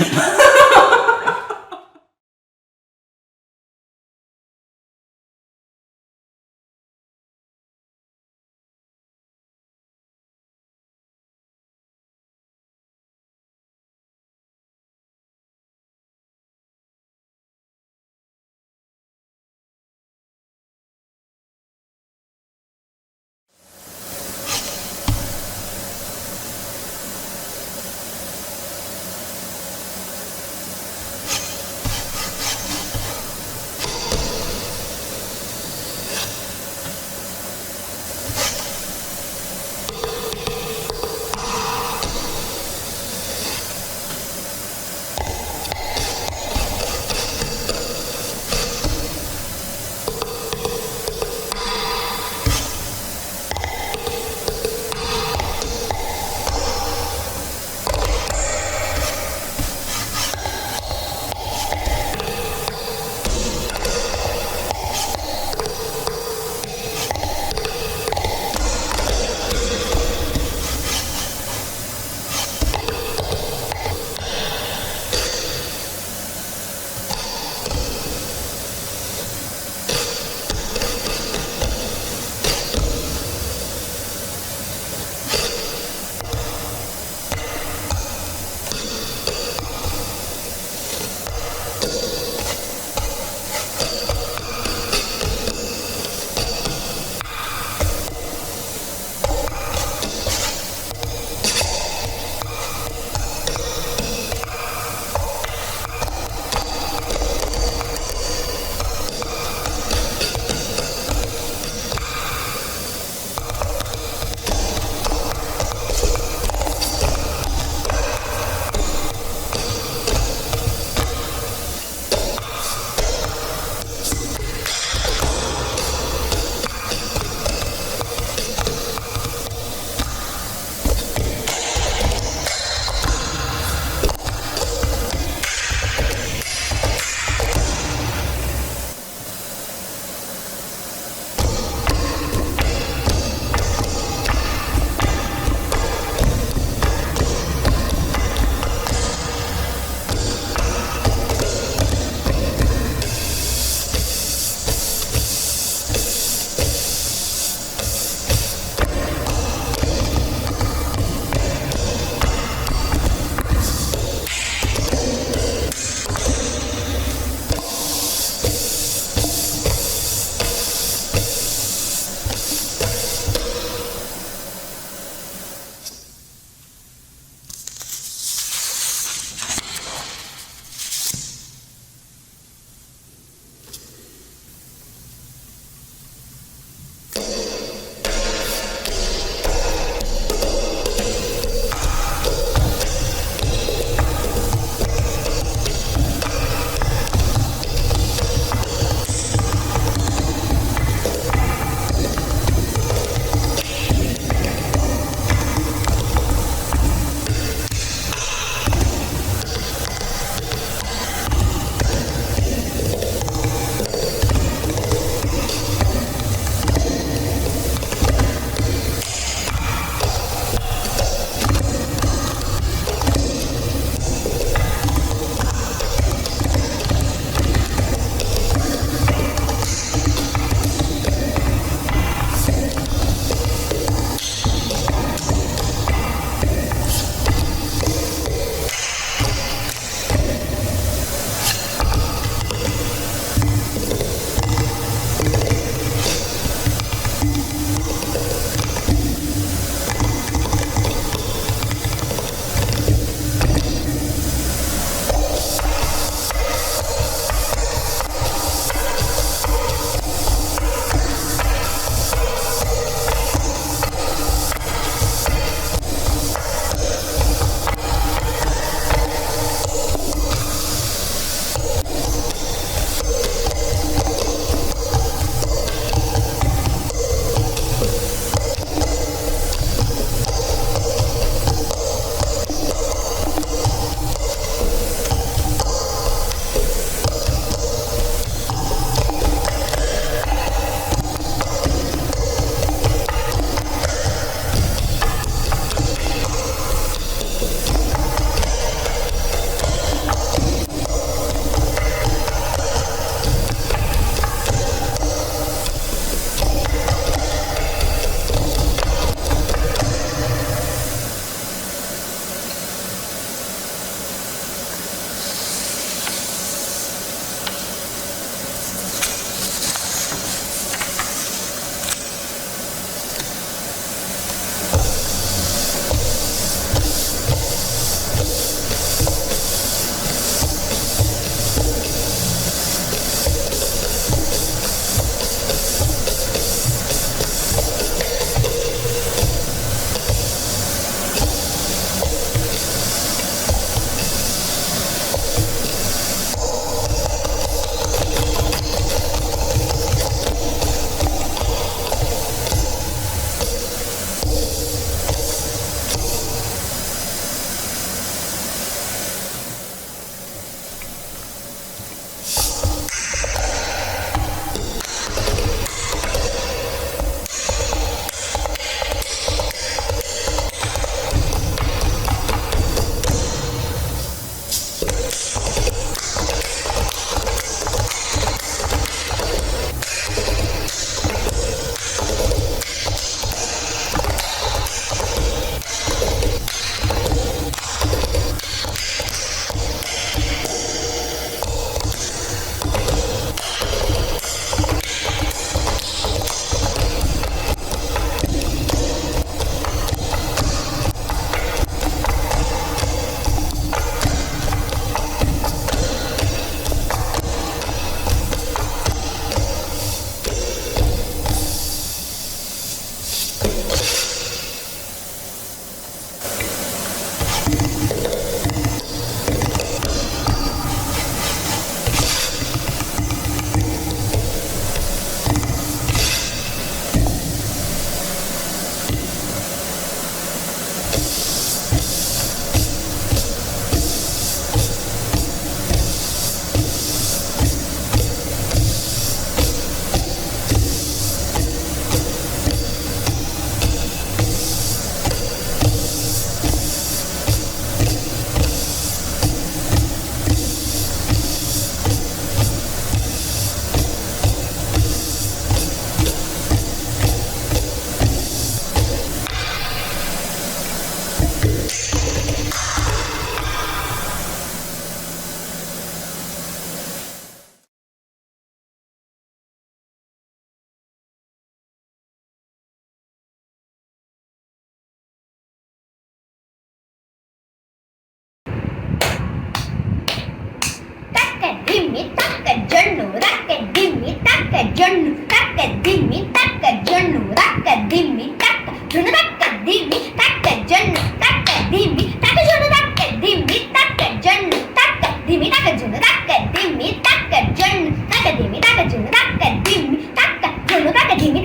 S12: dimmi tacca giorno racca dimmi tacca giorno tacca dimmi tacca giorno racca dimmi tacca giorno tacca dimmi tacca giorno tacca dimmi tacca giorno tacca dimmi tacca giorno tacca dimmi tacca giorno tacca dimmi tacca giorno tacca dimmi tacca giorno tacca dimmi tacca giorno tacca dimmi tacca giorno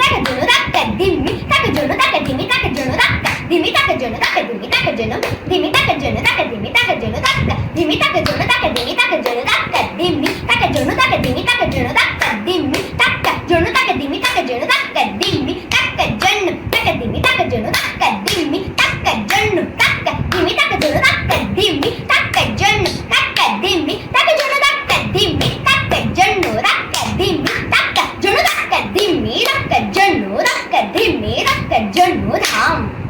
S12: tacca dimmi tacca giorno tacca dimmi tacca giorno tacca dimmi tacca giorno tacca dimmi tacca giorno dimmi tacca giorno tacca dimmi tacca giorno tacca dimmi tacca giorno tacca dimmi tacca giorno tacca dimmi tacca giorno tacca dimmi tacca giorno tacca dimmi tacca giorno tacca dimmi tacca giorno tacca dimmi tacca giorno tacca dimmi tacca giorno tacca dimmi tacca giorno tacca dimmi tacca giorno tacca dimmi tacca giorno tacca dimmi tacca giorno tacca dimmi tacca giorno tacca dimmi tacca giorno tacca dimmi tacca giorno tacca dimmi tacca giorno tham.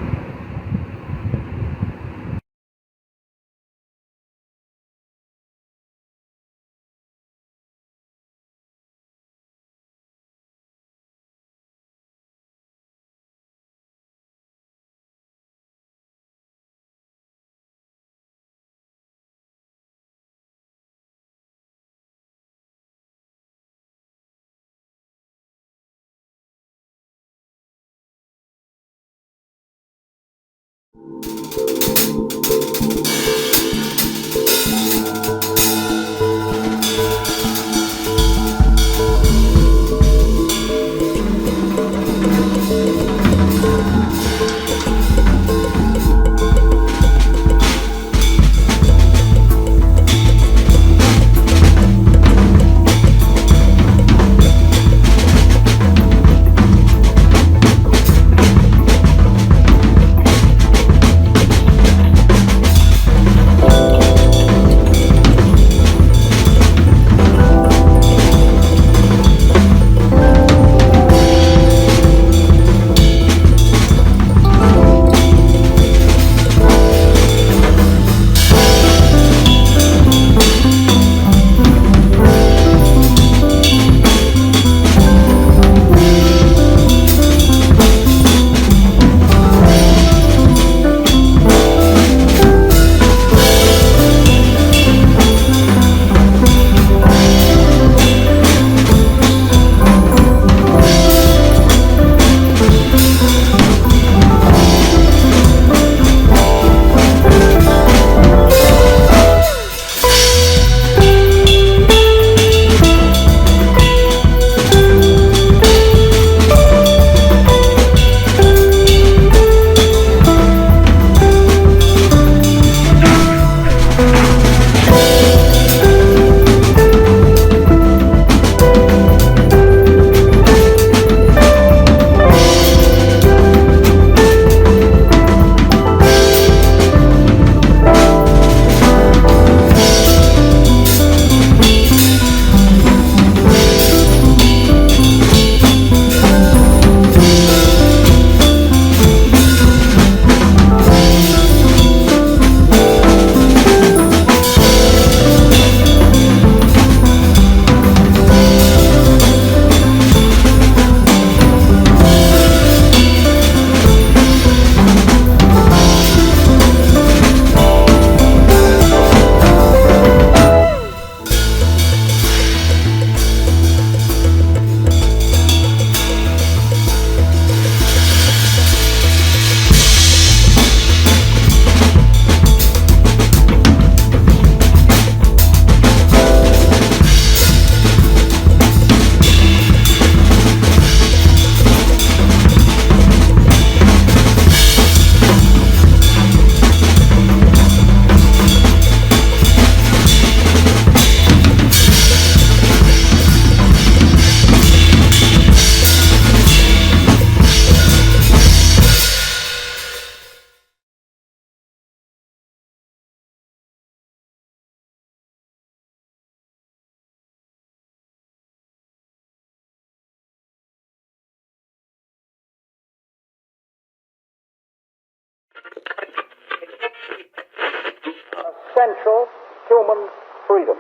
S14: Essential human freedom.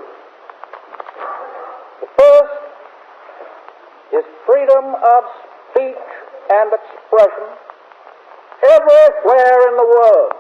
S14: The first is freedom of speech and expression everywhere in the world.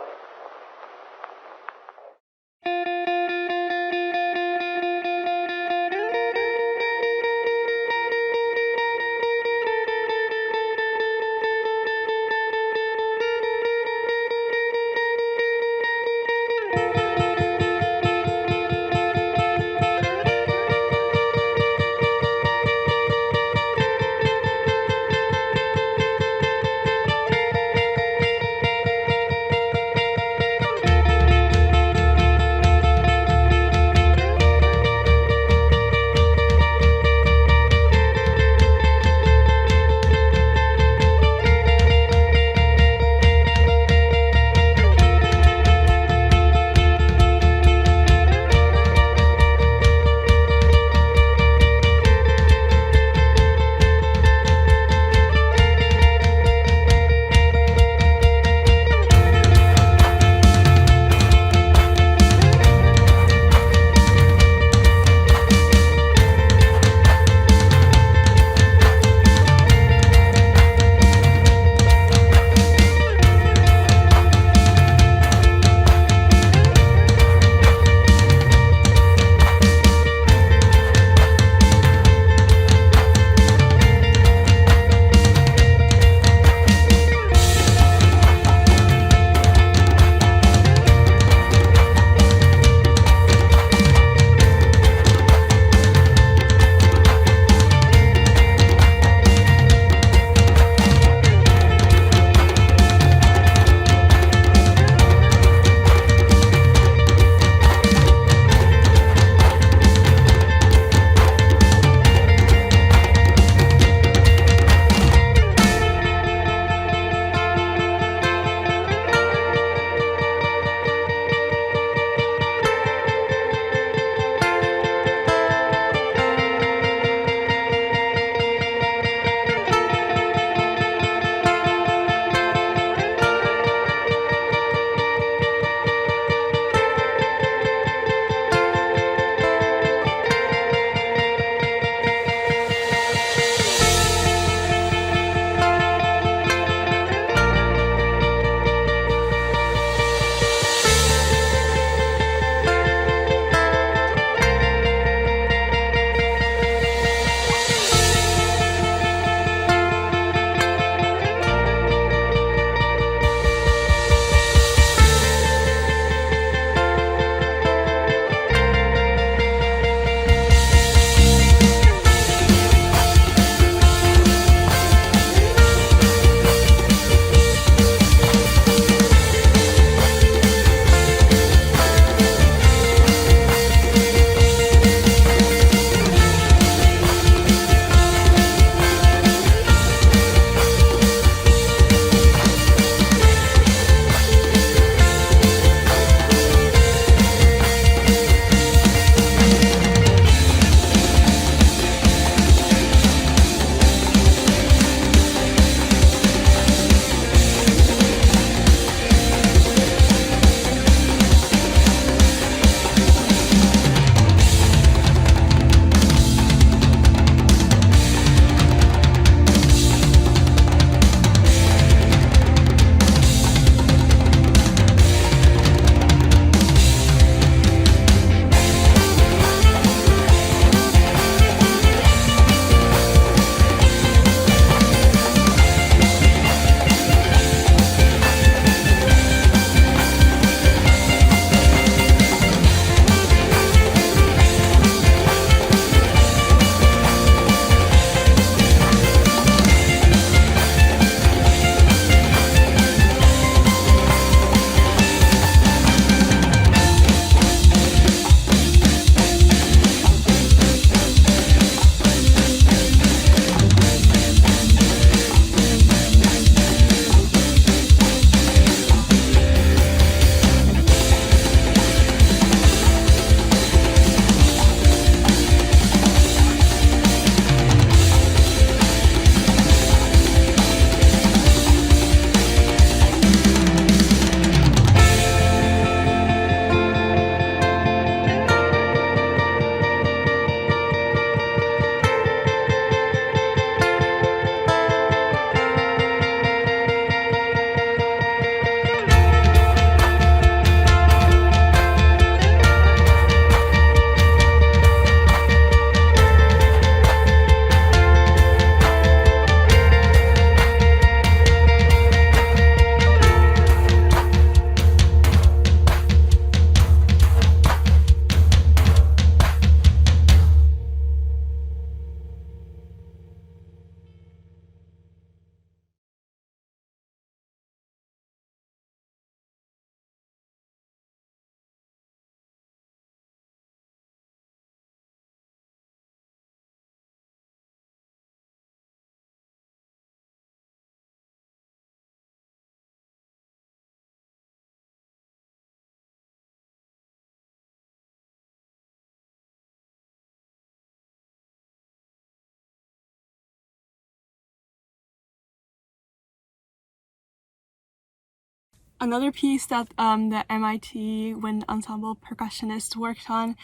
S7: Another piece that the MIT Wind Ensemble percussionist worked on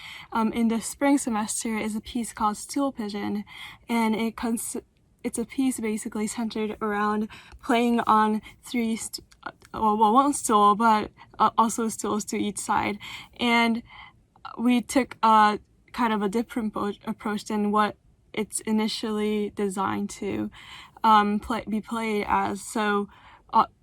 S7: in the spring semester is a piece called Stool Pigeon, and it's a piece basically centered around playing on one stool, but also stools to each side. And we took a kind of a different approach than what it's initially designed to be played as. So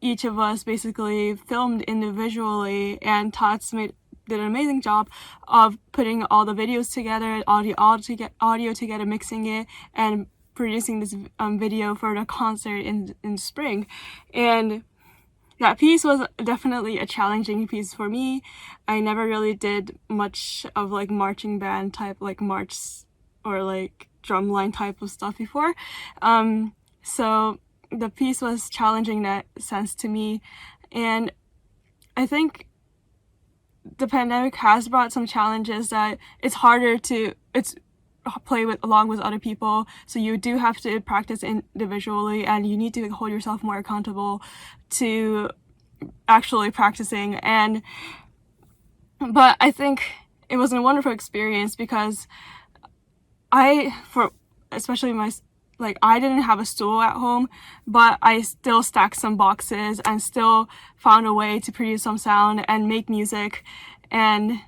S7: each of us basically filmed individually, and Tots did an amazing job of putting all the videos together, audio together, mixing it, and producing this video for the concert in spring. And that piece was definitely a challenging piece for me. I never really did much of like marching band type, like march or like drumline type of stuff before. So the piece was challenging in that sense to me. And I think the pandemic has brought some challenges that it's harder to play along with other people, so you do have to practice individually, and you need to hold yourself more accountable to actually practicing. But I think it was a wonderful experience because especially I didn't have a stool at home, but I still stacked some boxes and still found a way to produce some sound and make music. And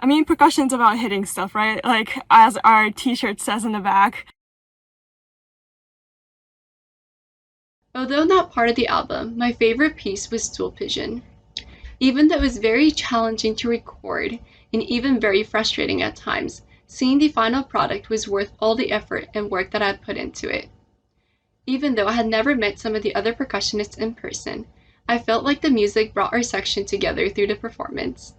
S7: I mean, percussion's about hitting stuff, right? Like, as our t-shirt says in the back.
S2: Although not part of the album, my favorite piece was Stool Pigeon. Even though it was very challenging to record and even very frustrating at times, seeing the final product was worth all the effort and work that I had put into it. Even though I had never met some of the other percussionists in person, I felt like the music brought our section together through the performance.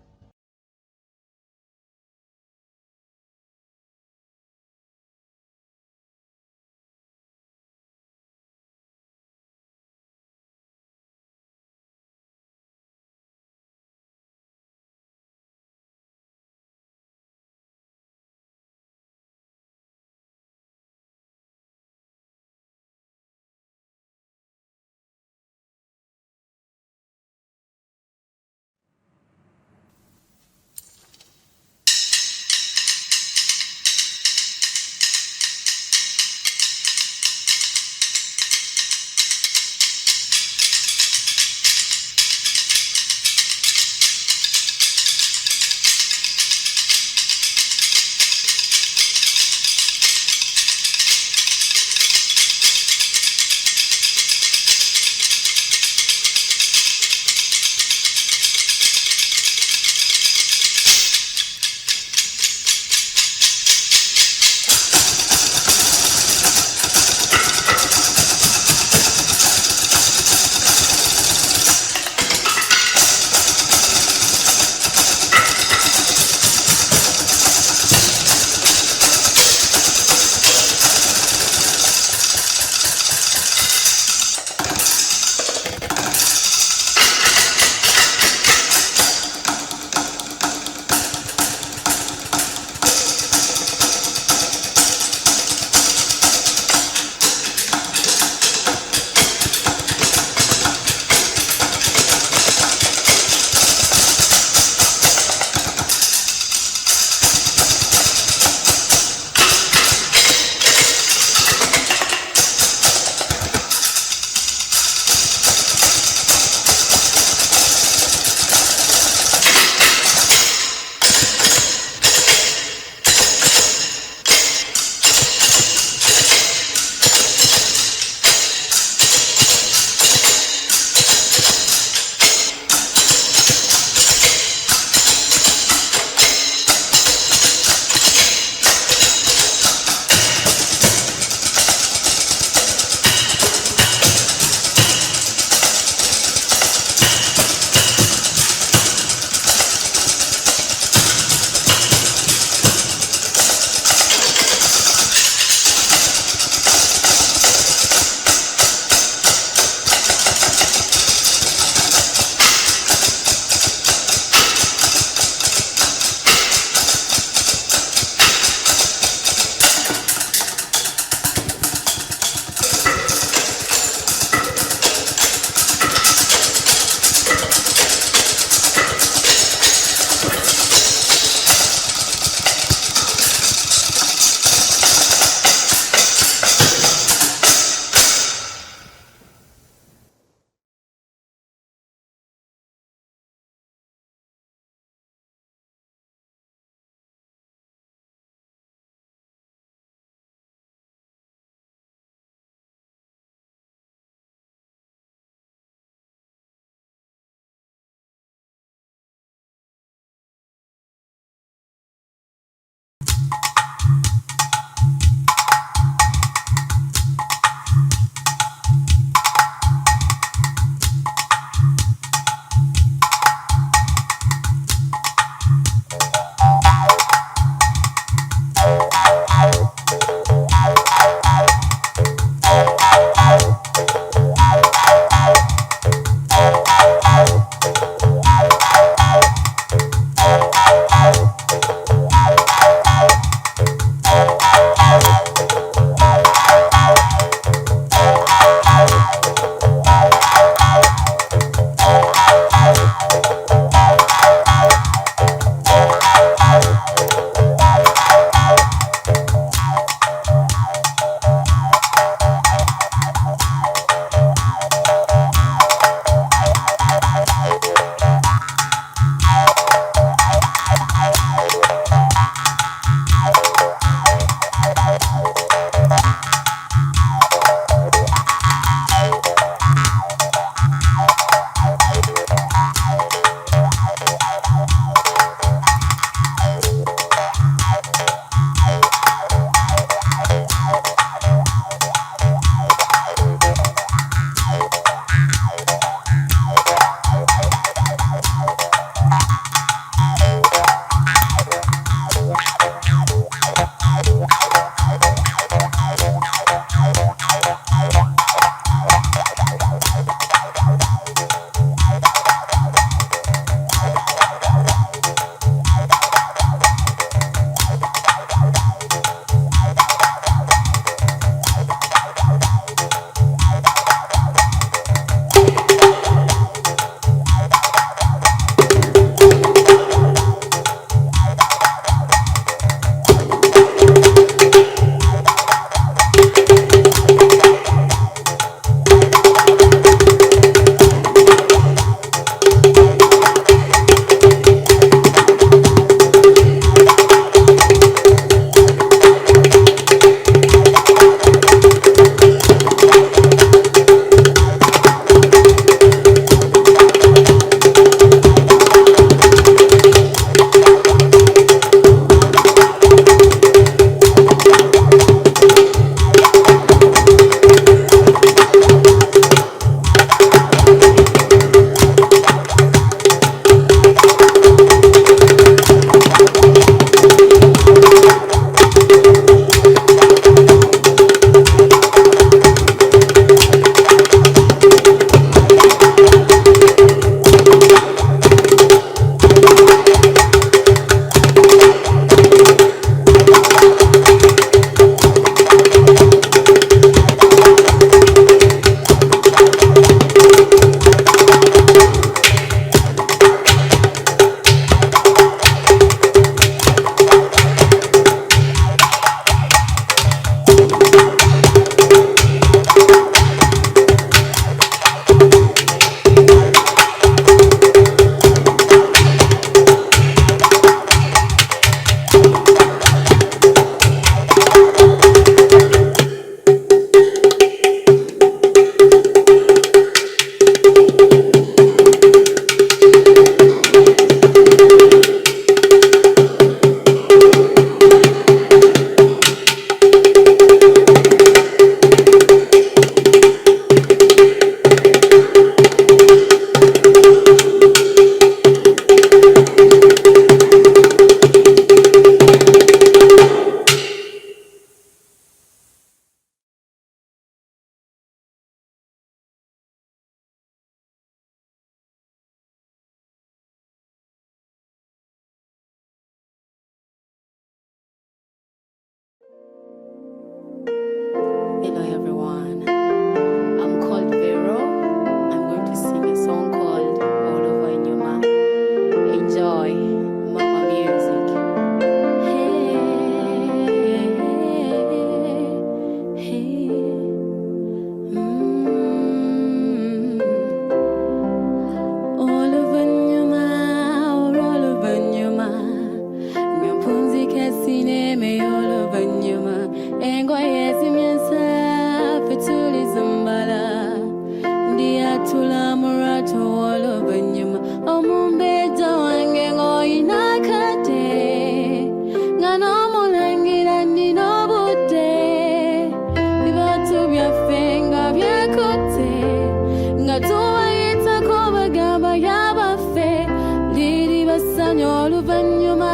S10: bassanyo oluvannyuma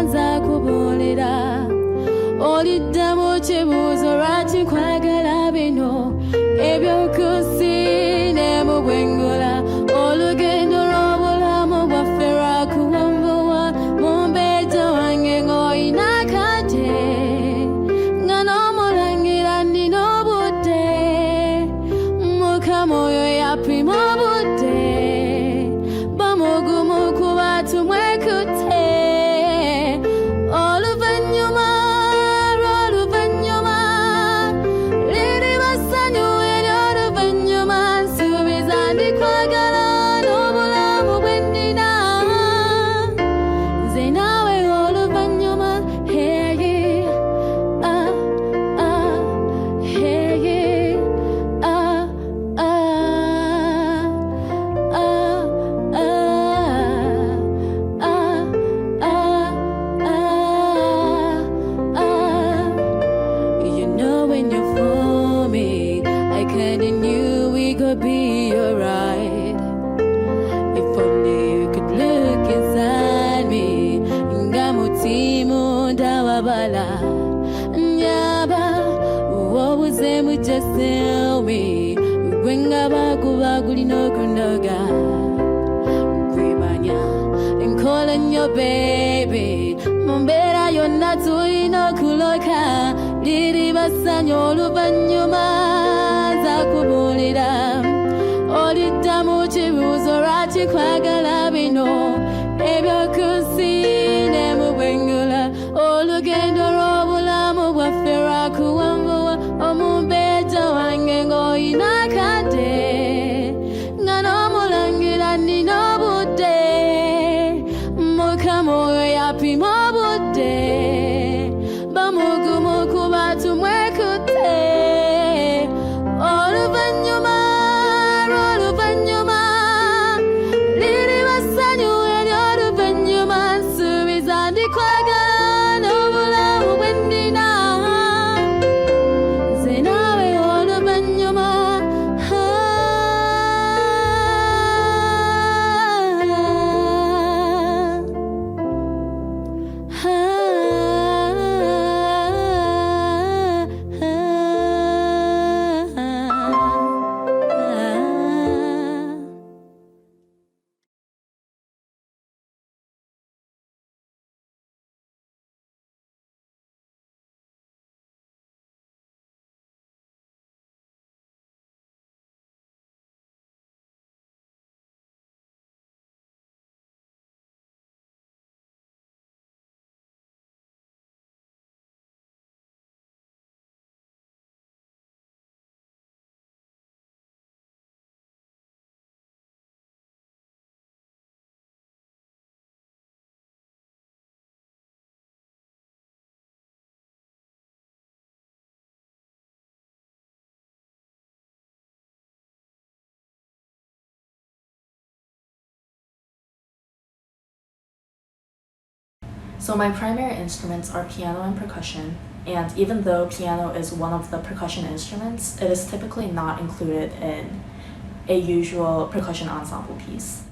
S10: nza kubuulira oliddamu kibuuzo lwaki nkwagala bino ebyokusi ne mu bwengula olugendo lw'obulamu bwaffe lwakuwambuwa mu mbeejo wange ng'oyina kate nga n'omulangira nnina obudde mukama oyo yapima obudde bamugumu kuba tumwekutte oluvannyuma lw'oluvannyuma liriba ssanyu ery'oluvannyuma nsuubiza ndikwagala n'obulamu bwe nnina nze naawe oluvannyuma heye heye you know when you're for me I kinda knew we could be alright if only you could look inside me nga mutimu ndawabala nyaba wobuzemu just tell me gwengaba kuba gulina okunoga kwemanya enkola nnyo baby mu mbeera yonna tulina okuloka liriba ssanyu oluvannyuma nza kubuulira oliddamu kibuuzo lwaki kwagala bino ebyokusi ne mu bwengula olugendo lw'obulamu bwaffe lwakuwambuwa omumbeejo wange ng'oyina kade nga n'omulangira nnina obudde mukama oyo yapima obudde bamugumu kuba tumwekutte oluvannyuma lw'oluvannyuma liriba ssanyu ery'oluvannyuma nsuubiza ndikwagala n'obulamu bwe nnina nze naawe oluvannyuma
S26: So my primary instruments are piano and percussion, and even though piano is one of the percussion instruments, it is typically not included in a usual percussion ensemble piece.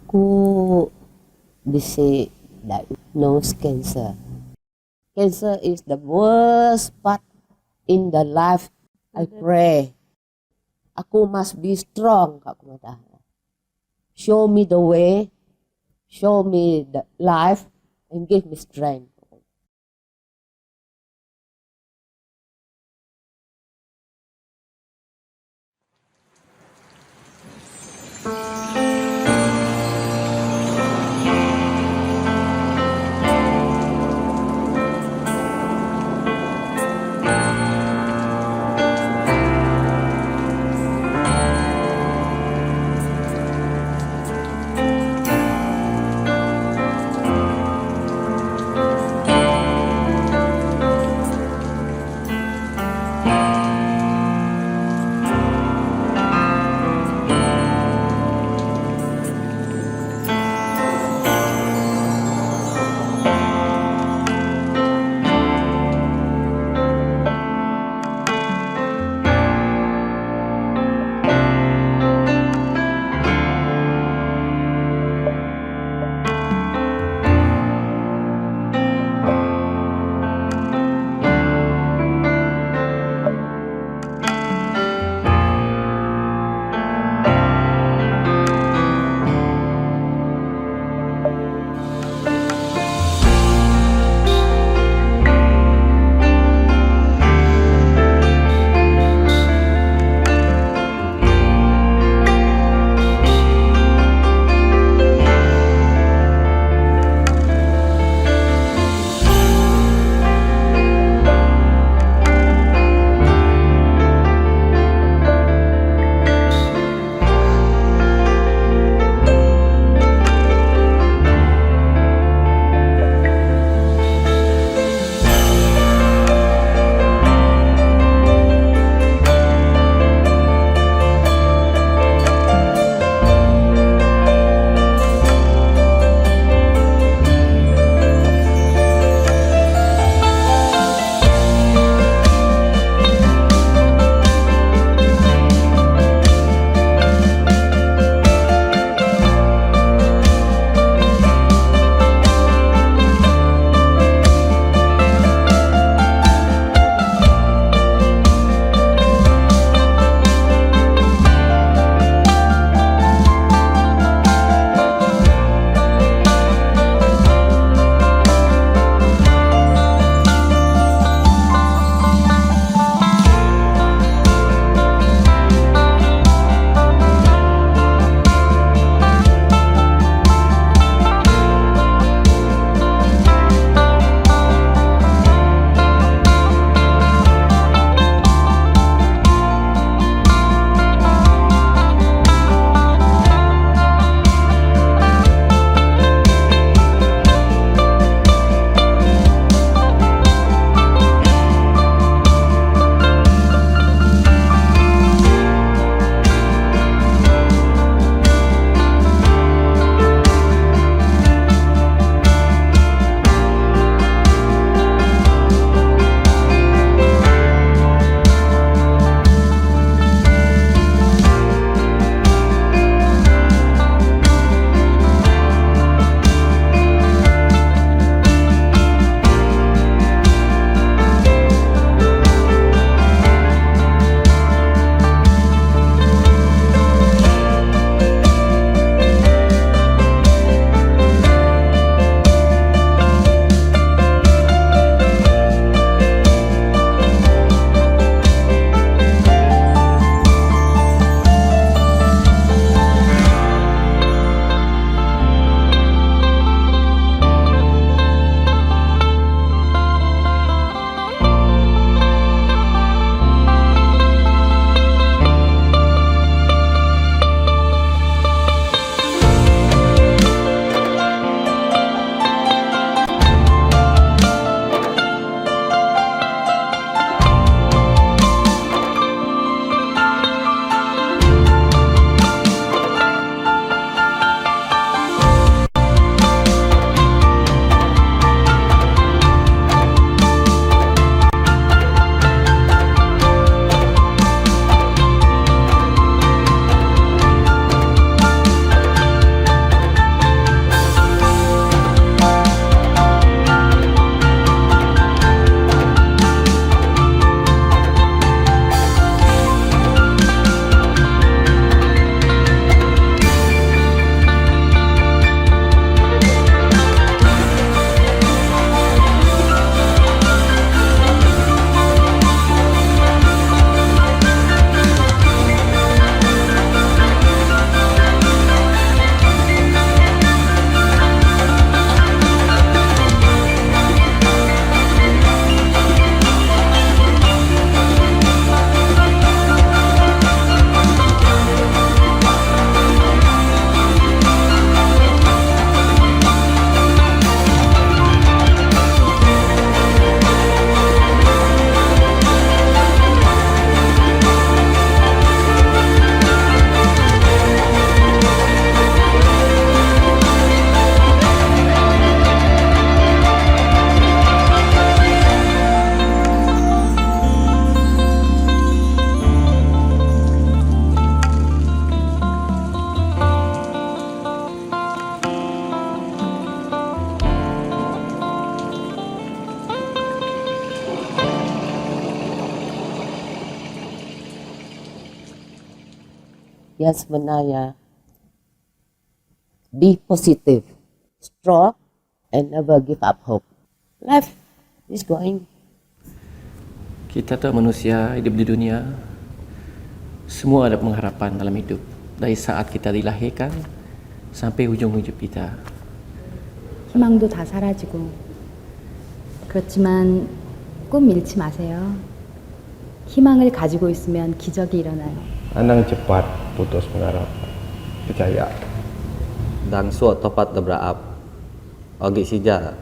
S15: Aku bisa diagnose cancer. Cancer is the worst part in the life. I pray. Aku must be strong. Aku kata. Show me the way. Show me the life and give me strength. Ya sebenarnya be positive, strong, and never give up hope. Life is going.
S16: Kita tuh manusia hidup di dunia, semua ada pengharapan dalam hidup. Dari saat kita dilahirkan sampai ujung hidup kita.
S17: 희망도 다 사라지고 그렇지만 꿈 잃지 마세요. 희망을 가지고 있으면 기적이 일어나요.
S11: Anang cepat putus pengharapan. Percaya.
S18: Dan suat topat terberap. Ogi sija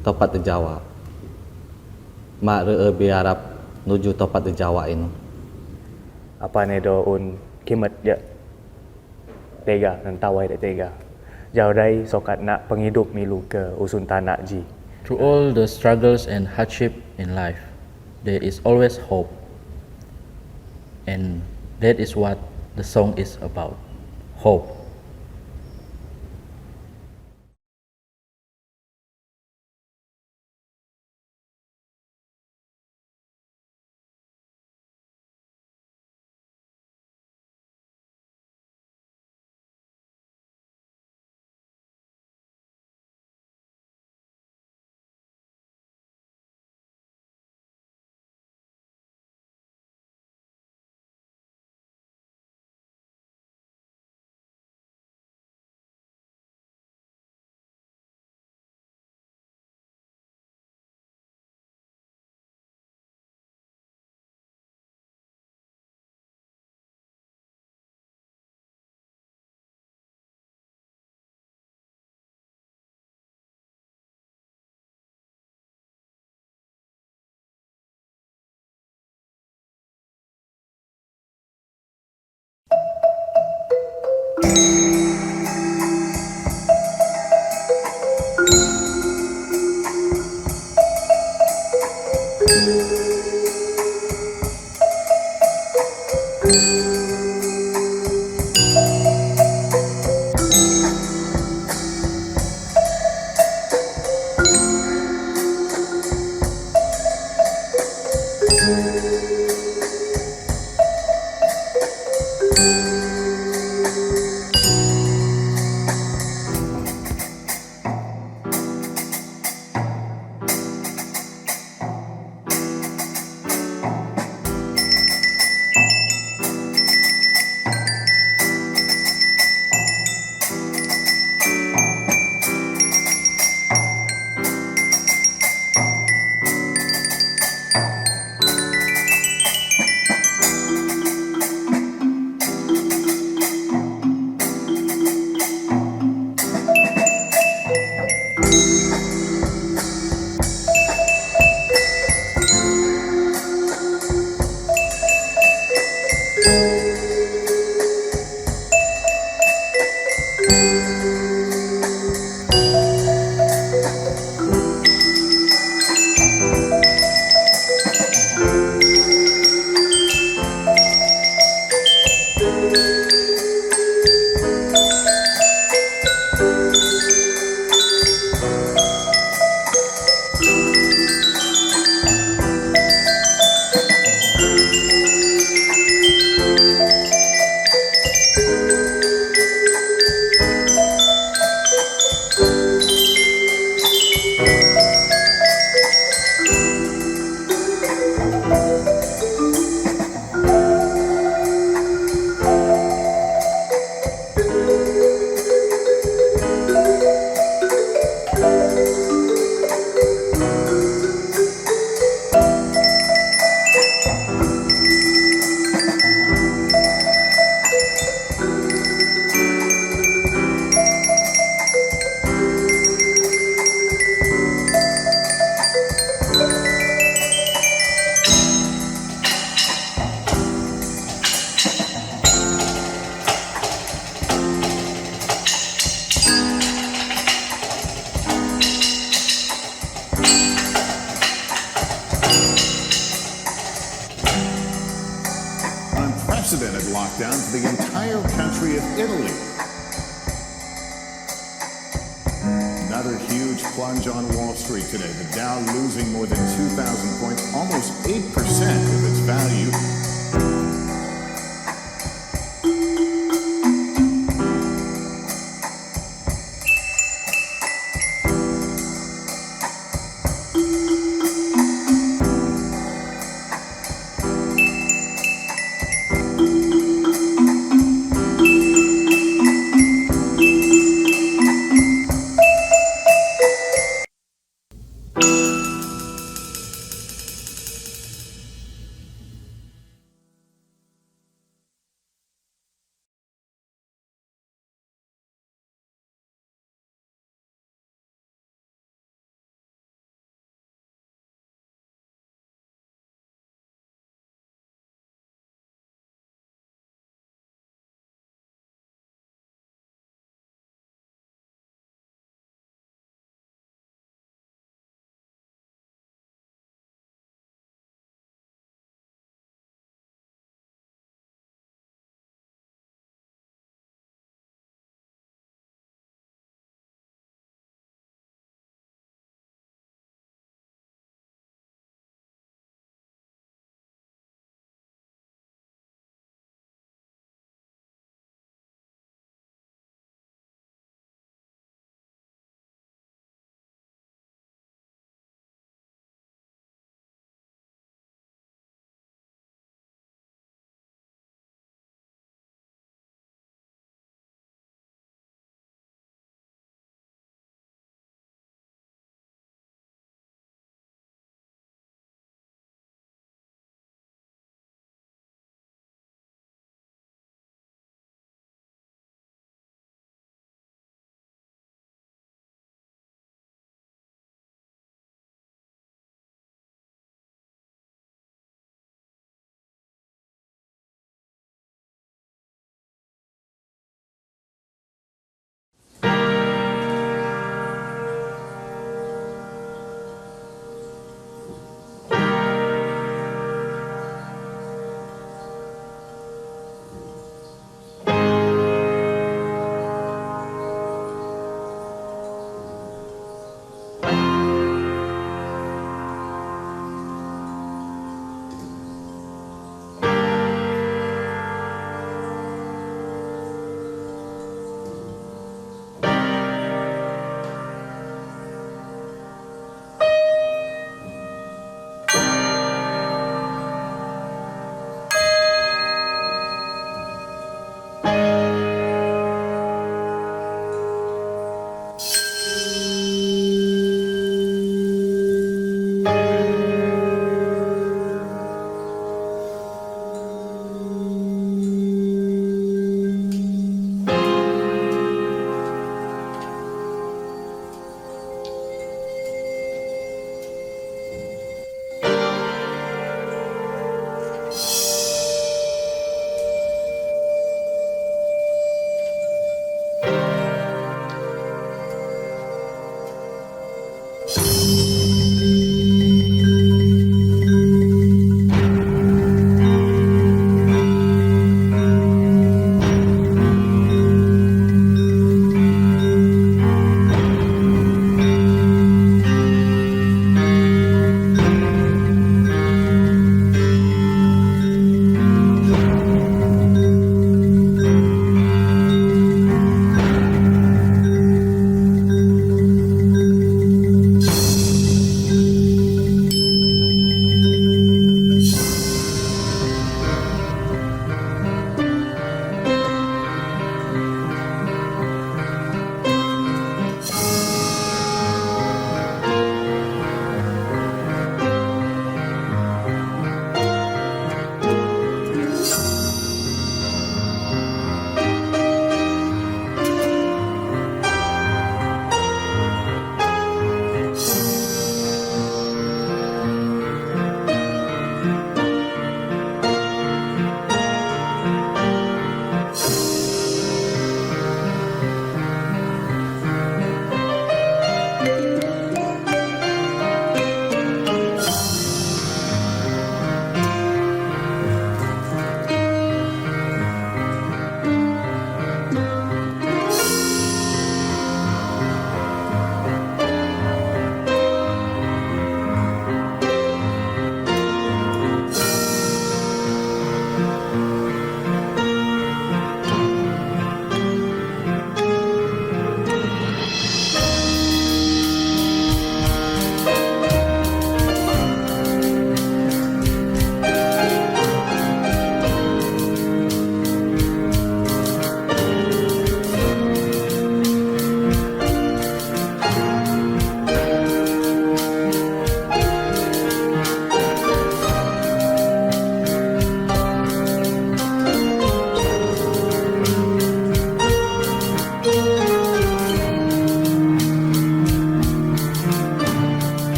S18: topat terjawab. Mak berharap nuju topat terjawab ini.
S11: Apa ne doun kimet dia. Tega dan tawai dia tega. Jauh dari sokat nak penghidup milu ke usun tanak ji.
S16: Through all the struggles and hardship in life, there is always hope. And that is what the song is about. Hope.
S19: unprecedented lockdown for the entire country of Italy. Another huge plunge on Wall Street today. The Dow losing more than 2,000 points, almost 8% of its value.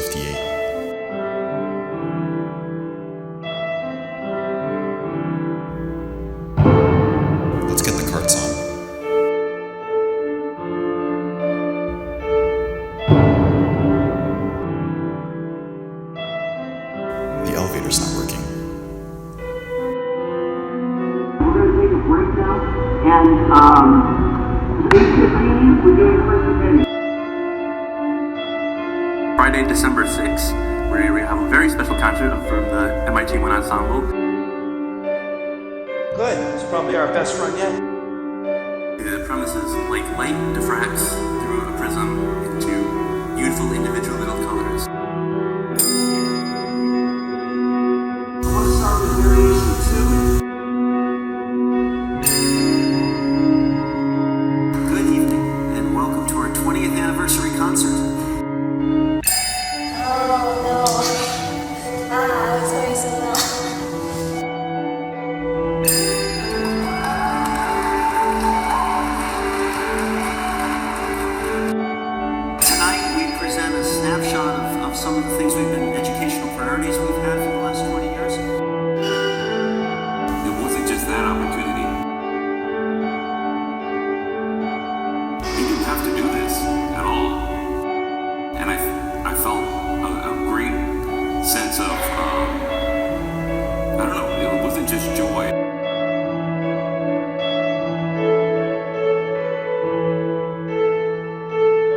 S9: 58. Let's get the carts on. The elevator's not working.
S20: We're going to take a break now, and 8:15, we're doing presentation.
S21: Friday, December 6th, we have a very special concert from the MIT Wind Ensemble.
S22: Good, it's probably our best run yet.
S21: The premise is like light diffracts through a prism into beautiful individual little colors.
S20: Let's start with variation 2.
S21: Good evening, and welcome to our 20th anniversary concert. Tonight we present a snapshot of some of the things educational priorities we've had for the last 20 years. It wasn't just that opportunity. We didn't have to do this at all. And I felt a great sense of, I don't know, it wasn't just joy.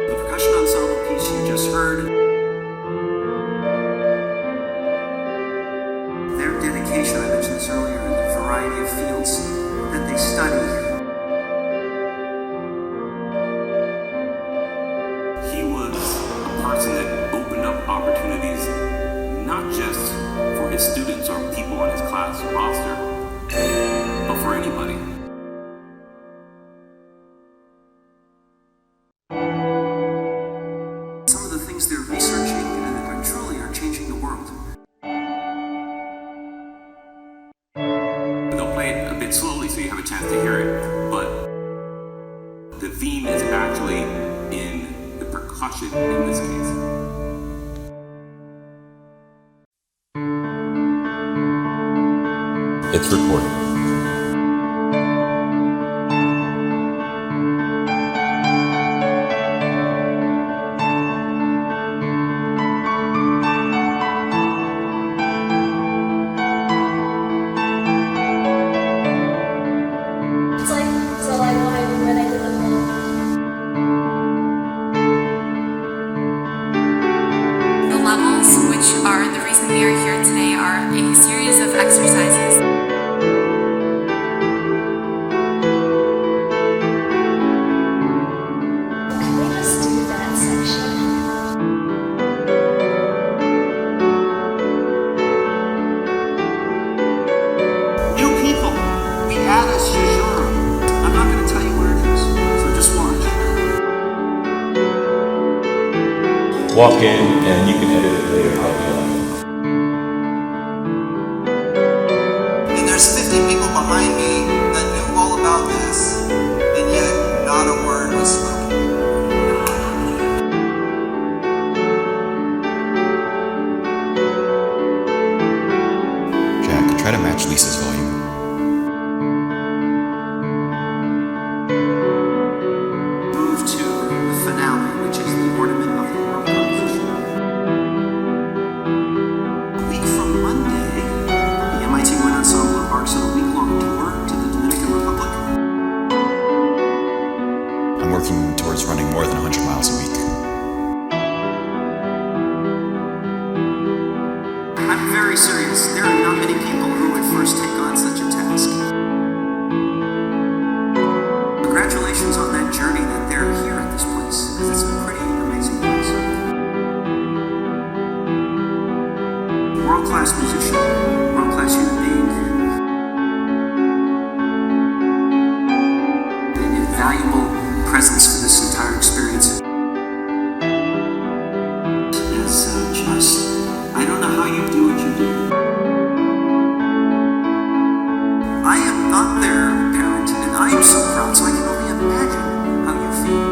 S21: The percussion ensemble piece you just heard, their dedication, I mentioned this earlier, in the variety of fields that they study. He was a person that opened up opportunities not just for his students or people on his class roster, but for anybody. Some of the things they're researching are truly changing the world. They'll play it a bit slowly so you have a chance to hear it, but the theme is actually in the percussion in this case.
S9: It's recording.
S23: It's like when I did the film.
S24: The levels, which are the reason we are here today, are a series of exercises.
S23: Can we just do that section?
S21: New people, we add a genre. I'm not going to tell you what it is, so just watch.
S9: Walk in and you can edit it later how you like.
S21: And there's 50 people behind me that knew all about this, and yet not a word was spoken.
S9: Jack, try to match Lisa's volume.
S21: Move to the finale, which is the ornament of the world composition. A week from Monday, the MIT Wind Ensemble embarks on a week-long tour to the Dominican Republic.
S9: I'm working towards running more than 100 miles a week.
S21: I'm very serious. There are not many people who would first take on such a task. Congratulations on that journey that they're here at this place, because it's a pretty amazing place. World-class musician, world-class human being, an invaluable presence for this entire experience. Is just, I don't know how you do what you do. I am not their parent, and I am so proud, so I can only imagine how you feel.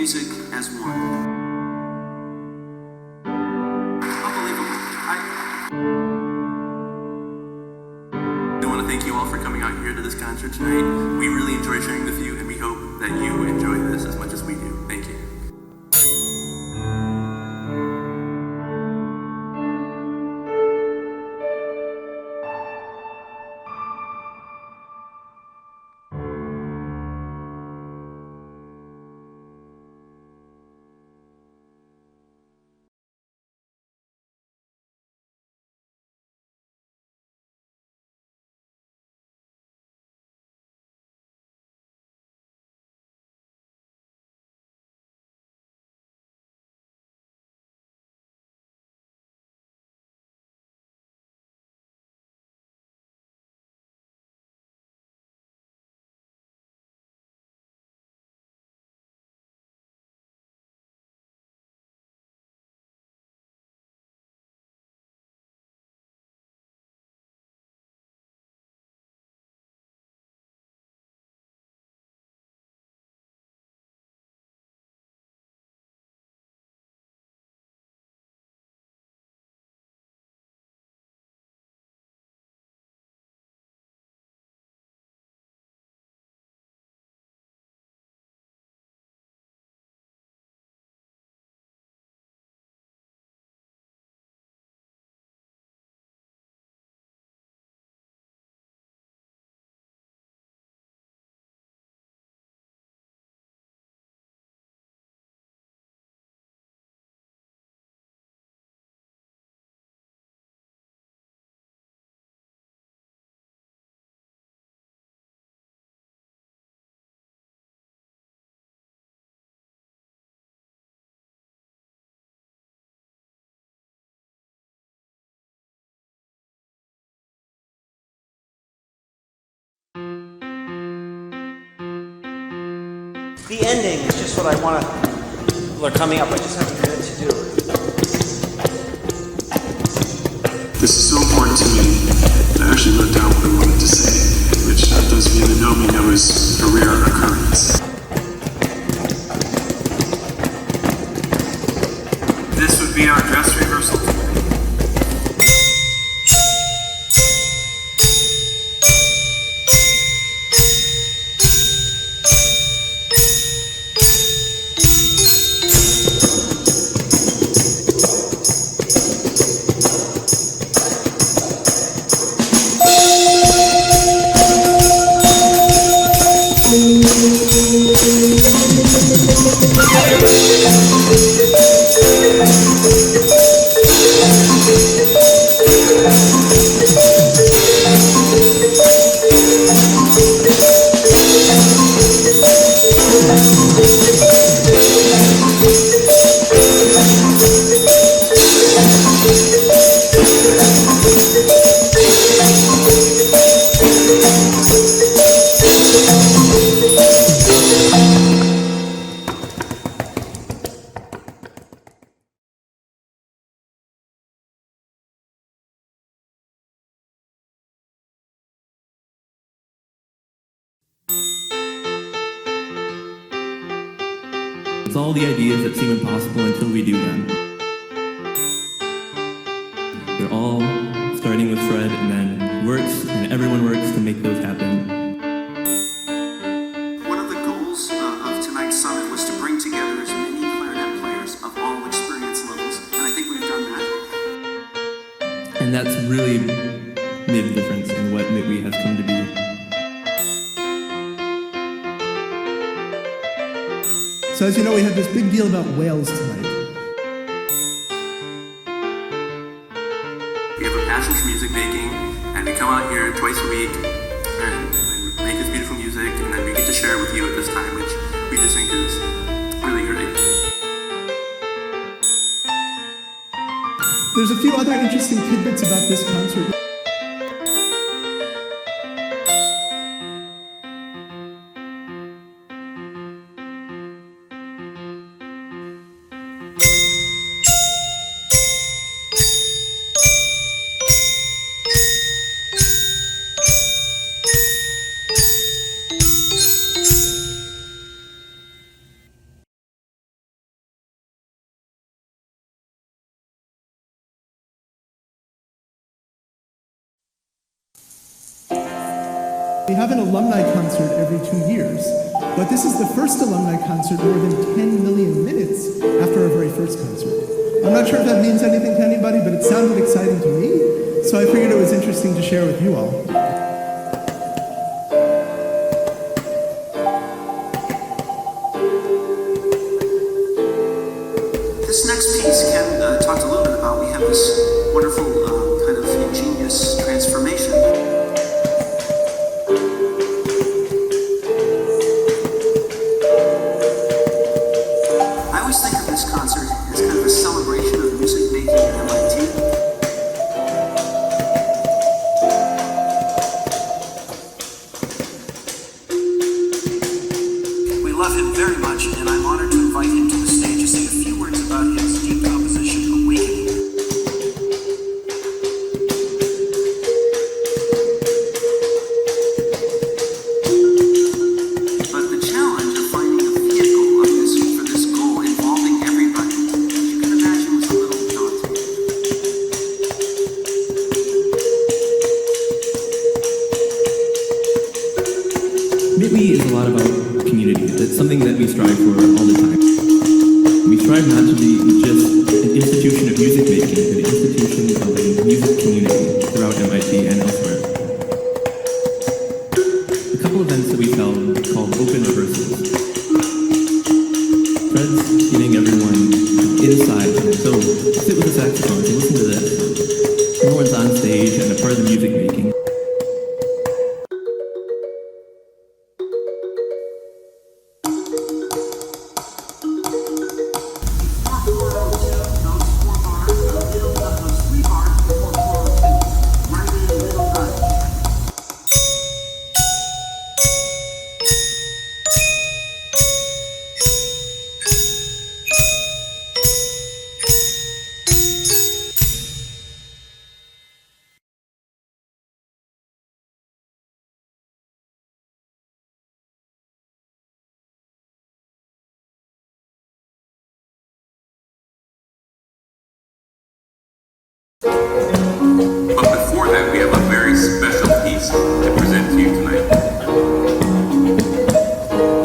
S21: music as one. Unbelievable. I want to thank you all for coming out here to this concert tonight. We really enjoy sharing with you, and we hope that you enjoy this as much as we do. Thank you.
S1: The ending is just what I want to. People are coming up. I just have a minute to do it.
S21: This is so important to me that I actually wrote down what I wanted to say, which those of you that know me know is a rare occurrence. This would be our dress rehearsal.
S3: It's all the ideas that seem impossible until we do them. They're all starting with Fred and then works, and everyone works to make those happen.
S21: One of the goals of tonight's summit was to bring together as many clarinet players of all experience levels, and I think we've done that.
S3: And that's really made a difference in what Mitwe has come to be.
S4: So as you know, we have this big deal about whales tonight.
S21: We have a passion for music making, and we come out here twice a week and make this beautiful music, and then we get to share it with you at this time, which we just think is really great.
S4: There's a few other interesting tidbits about this concert. We have an alumni concert every 2 years, but this is the first alumni concert more than 10 million minutes after our very first concert. I'm not sure if that means anything to anybody, but it sounded exciting to me, so I figured it was interesting to share with you all.
S1: This next piece Ken talked a little bit about. We have this wonderful kind of ingenious transformation. I always think of this concert as kind of a celebration of music making at MIT. We love him very much, and I'm honored to invite him to the stage to say a few words about his deep composition, Awakening. But the challenge of finding a vehicle for this goal involving everybody, as you can imagine, was a little daunting.
S3: Midway is a lot about community. That's something that we strive for all the time. We strive not to be just an institution of music making, but an institution of a music community throughout MIT and elsewhere. A couple events that we held called open rehearsals. Fred's getting everyone inside, so sit with the saxophones and listen to this. Everyone's on stage and a part of the music making.
S21: But before that, we have a very special piece to present to you tonight.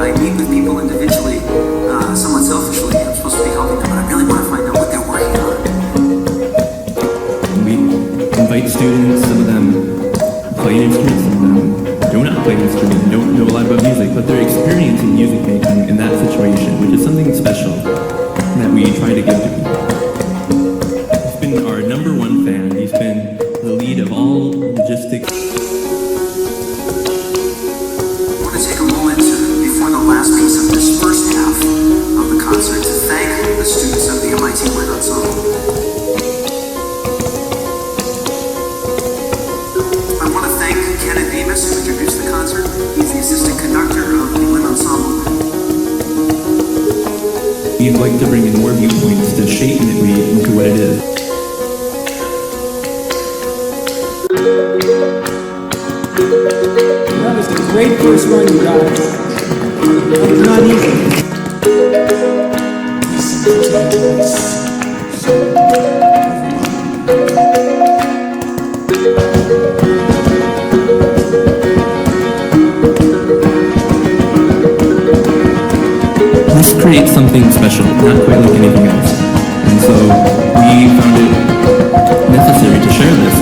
S1: I meet with people individually, somewhat selfishly. I'm supposed to be helping them, but I really want to find out what they're working on.
S3: We invite students, some of them play an instrument, some of them do not play an instrument, don't know a lot about music, but they're experiencing music making in that situation, which is something special that we try to give to people. He's been our #1 fan. He's been the lead of all logistics.
S1: I want to take a moment before the last piece of this first half of the concert to thank the students of the MIT Wind Ensemble. I want to thank Kenneth Amos, who introduced the concert. He's the assistant conductor of the Wind Ensemble.
S3: We'd like to bring in more viewpoints to shape Midway into what it is.
S5: That was a great first run, you guys. It's not easy.
S3: Let's create something special, not quite like anything else. And so we found it necessary to share this.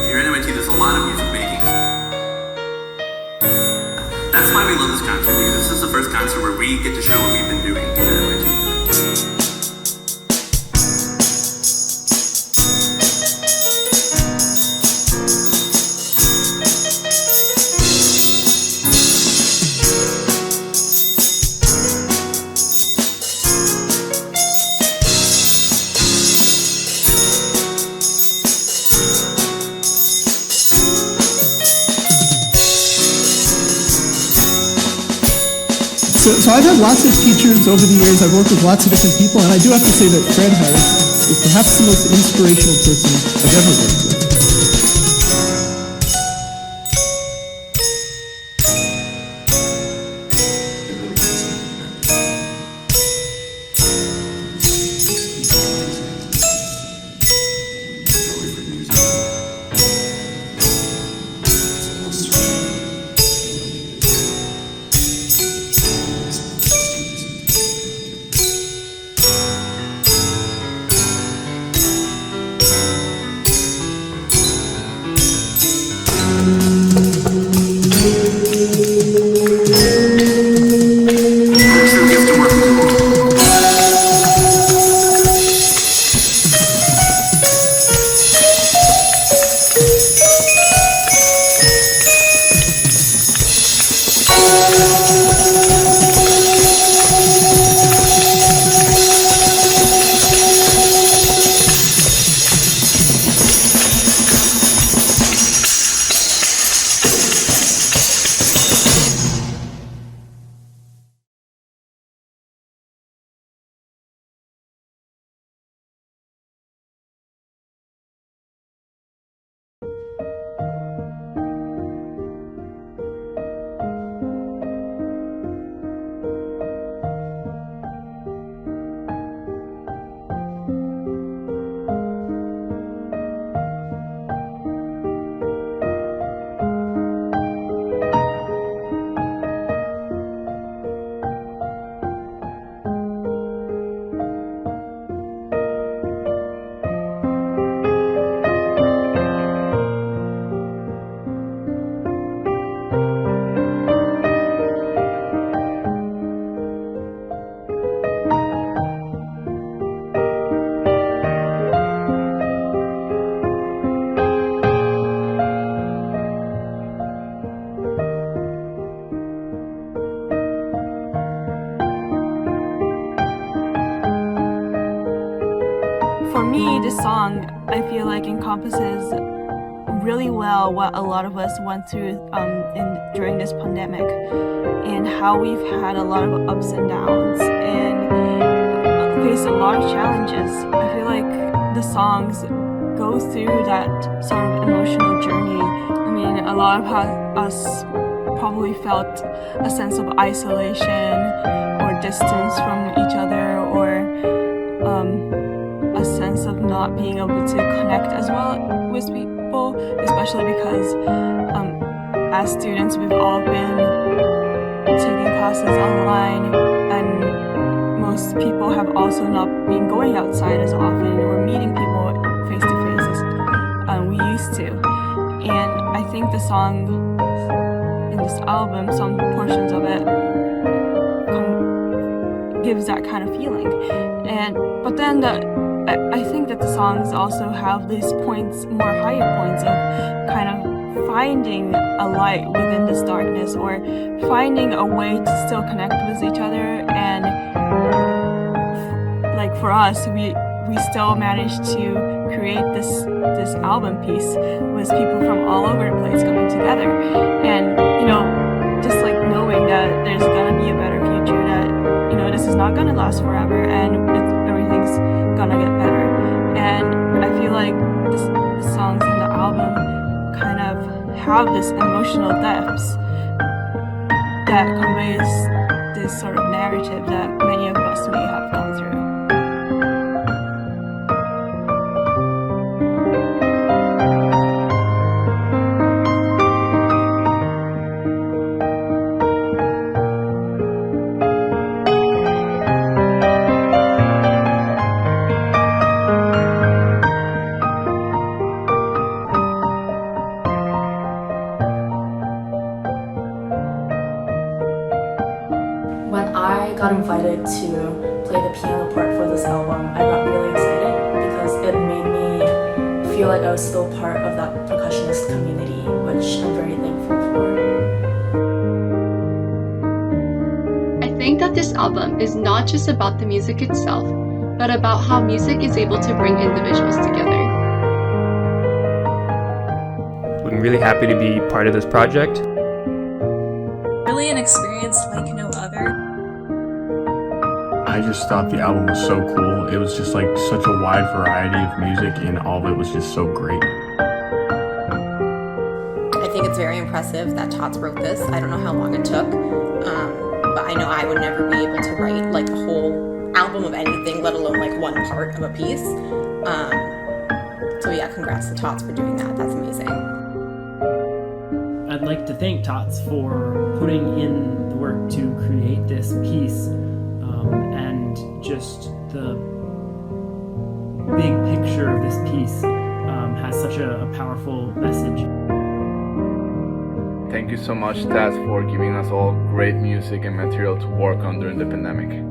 S1: Here at MIT, there's a lot of music making. That's why we love this concert, because this is the first concert where we get to show what we've been doing here at MIT.
S4: So I've had lots of teachers over the years. I've worked with lots of different people, and I do have to say that Fred Harris is perhaps the most inspirational person I've ever worked with.
S7: me, this song, I feel like encompasses really well what a lot of us went through during this pandemic, and how we've had a lot of ups and downs and faced a lot of challenges. I feel like the songs go through that sort of emotional journey. I mean, a lot of us probably felt a sense of isolation or distance from each other, or a sense of not being able to connect as well with people, especially because as students we've all been taking classes online, and most people have also not been going outside as often or meeting people face to face as we used to. And I think the song in this album, some portions of it, gives that kind of feeling. But then I think that the songs also have these points, more higher points of kind of finding a light within this darkness, or finding a way to still connect with each other. And like for us, we still managed to create this album piece with people from all over the place coming together, and just like knowing that there's gonna be a better future, that this is not gonna last forever, and everything's gonna get better. And I feel like the songs in the album kind of have this emotional depths that conveys this sort of narrative that many of us may have gone through.
S26: When I got invited to play the piano part for this album, I got really excited because it made me feel like I was still part of that percussionist community, which I'm very thankful for.
S2: I think that this album is not just about the music itself, but about how music is able to bring individuals together.
S6: I'm really happy to be part of this project.
S23: Really an experience like no other.
S8: I just thought the album was so cool. It was just like such a wide variety of music, and all of it was just so great.
S12: I think it's very impressive that Tots wrote this. I don't know how long it took, but I know I would never be able to write like a whole album of anything, let alone like one part of a piece. So yeah, congrats to Tots for doing that. That's amazing.
S5: I'd like to thank Tots for putting in the work to create this piece, and just the big picture of this piece has such a powerful message.
S13: Thank you so much, Taz, for giving us all great music and material to work on during the pandemic.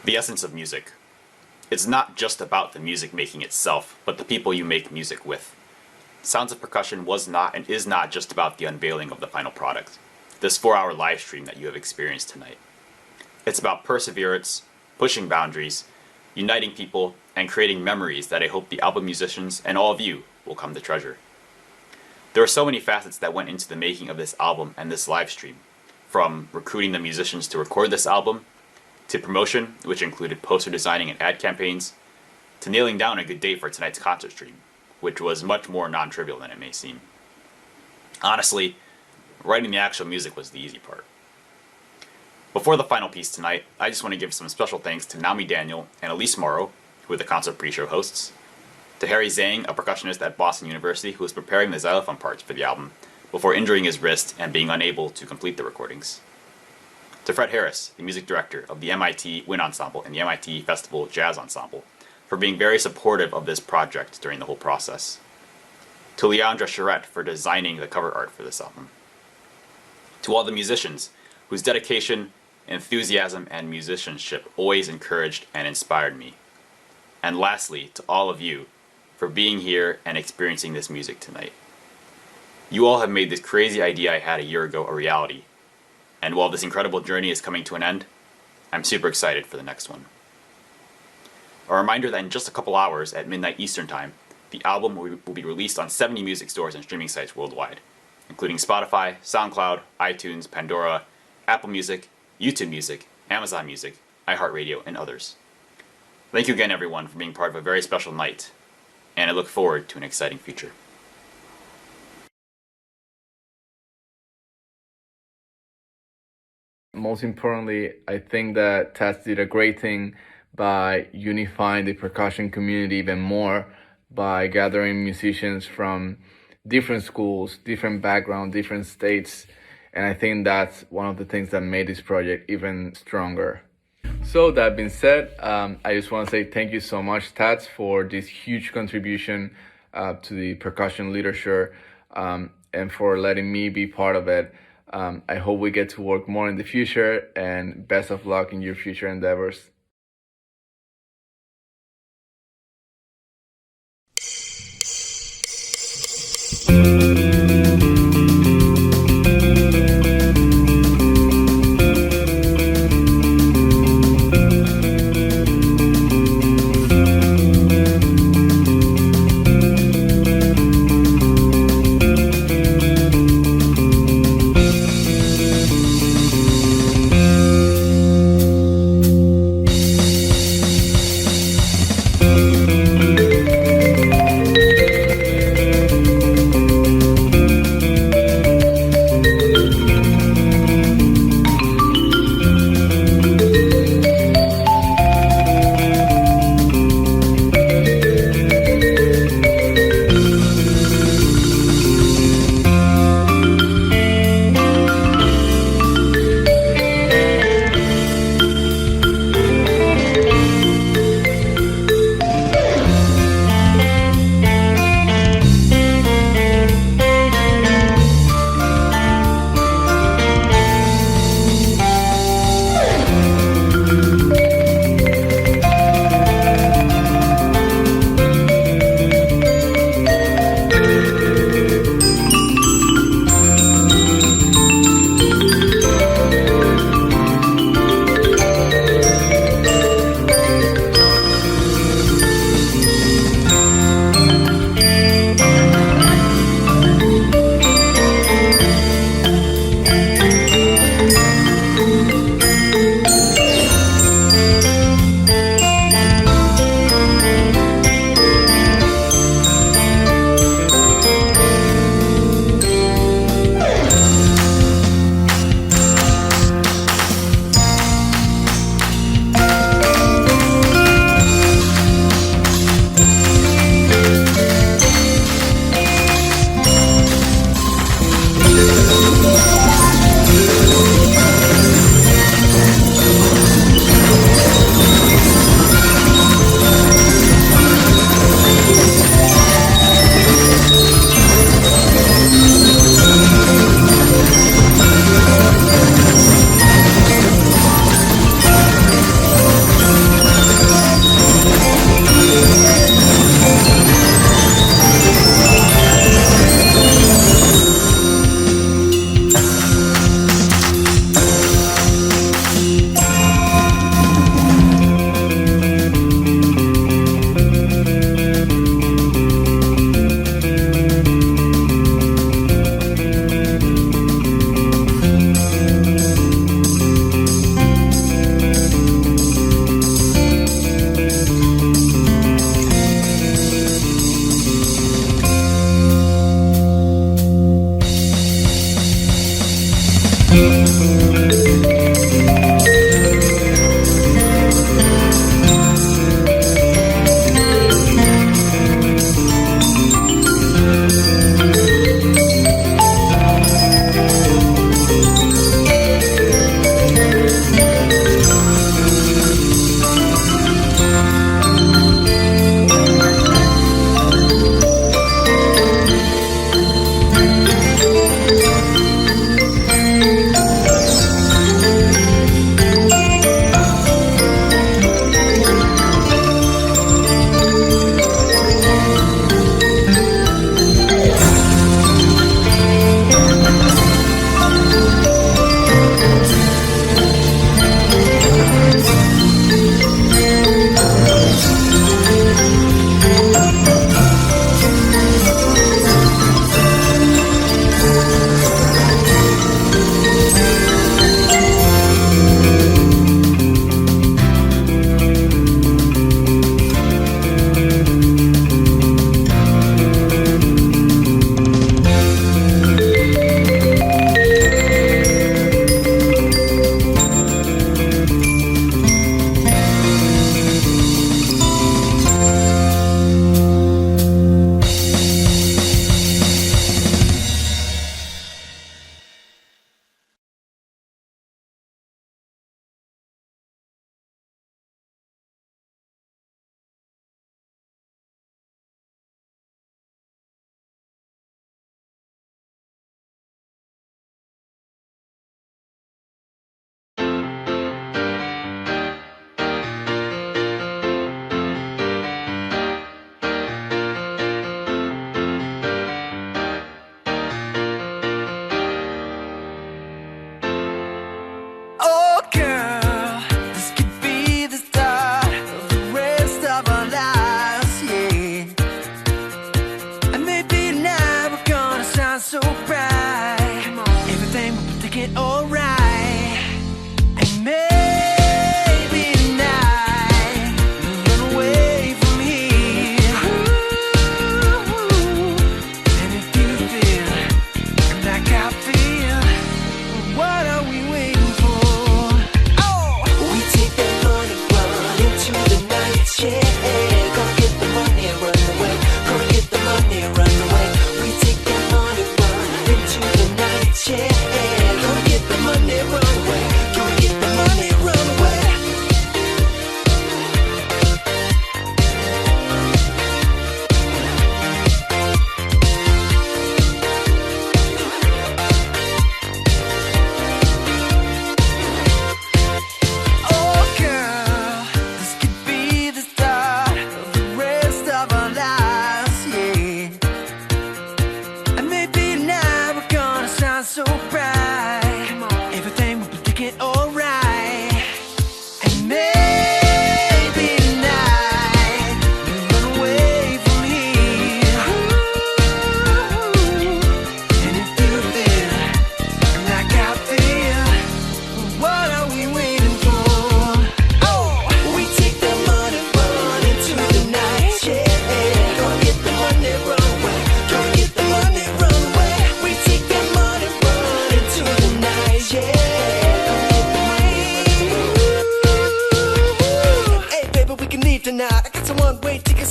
S10: The essence of music. It's not just about the music making itself, but the people you make music with. Sounds of Percussion was not and is not just about the unveiling of the final product, this 4-hour live stream that you have experienced tonight. It's about perseverance, pushing boundaries, uniting people, and creating memories that I hope the album musicians and all of you will come to treasure. There are so many facets that went into the making of this album and this live stream, from recruiting the musicians to record this album, to promotion, which included poster designing and ad campaigns, to nailing down a good date for tonight's concert stream, which was much more non-trivial than it may seem. Honestly, writing the actual music was the easy part. Before the final piece tonight, I just want to give some special thanks to Naomi Daniel and Elise Morrow, who are the concert pre-show hosts, to Harry Zhang, a percussionist at Boston University who was preparing the xylophone parts for the album before injuring his wrist and being unable to complete the recordings, to Fred Harris, the music director of the MIT Wind Ensemble and the MIT Festival Jazz Ensemble, for being very supportive of this project during the whole process, to Leandra Charette for designing the cover art for this album, to all the musicians whose dedication, enthusiasm, and musicianship always encouraged and inspired me, and lastly, to all of you for being here and experiencing this music tonight. You all have made this crazy idea I had a year ago a reality, and while this incredible journey is coming to an end, I'm super excited for the next one. A reminder that in just a couple hours at midnight Eastern Time, the album will be released on 70 music stores and streaming sites worldwide, including Spotify, SoundCloud, iTunes, Pandora, Apple Music, YouTube Music, Amazon Music, iHeartRadio, and others. Thank you again, everyone, for being part of a very special night, and I look forward to an exciting future.
S13: Most importantly, I think that Tats did a great thing by unifying the percussion community even more by gathering musicians from different schools, different backgrounds, different states. And I think that's one of the things that made this project even stronger. So that being said, I just want to say thank you so much, Tats, for this huge contribution to the percussion literature and for letting me be part of it. I hope we get to work more in the future, and best of luck in your future endeavors.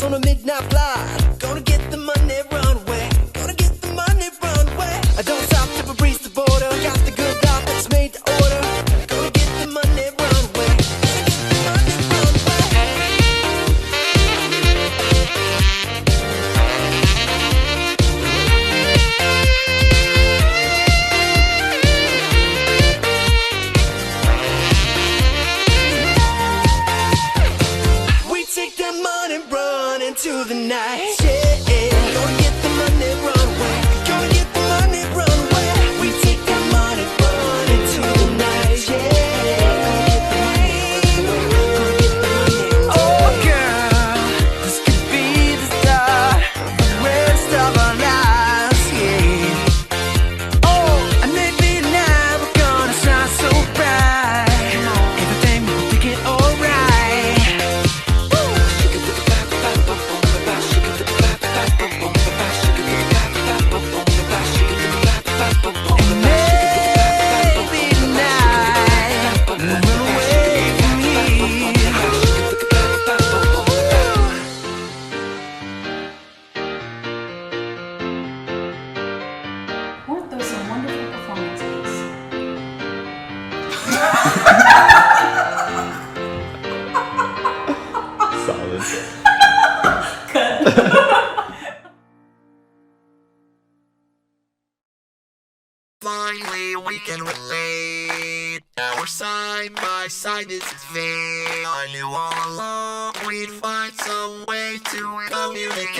S11: on a midnight flight. Gonna get the money, run away. Gonna get the money, run away. I don't stop till we breeze the border. Got the good life that's made to order. Gonna get the money, run away. Gonna get the money, run away. We take that money, run into the night. fate. Now we're side by side, this is fate. I knew all along we'd find some way to communicate.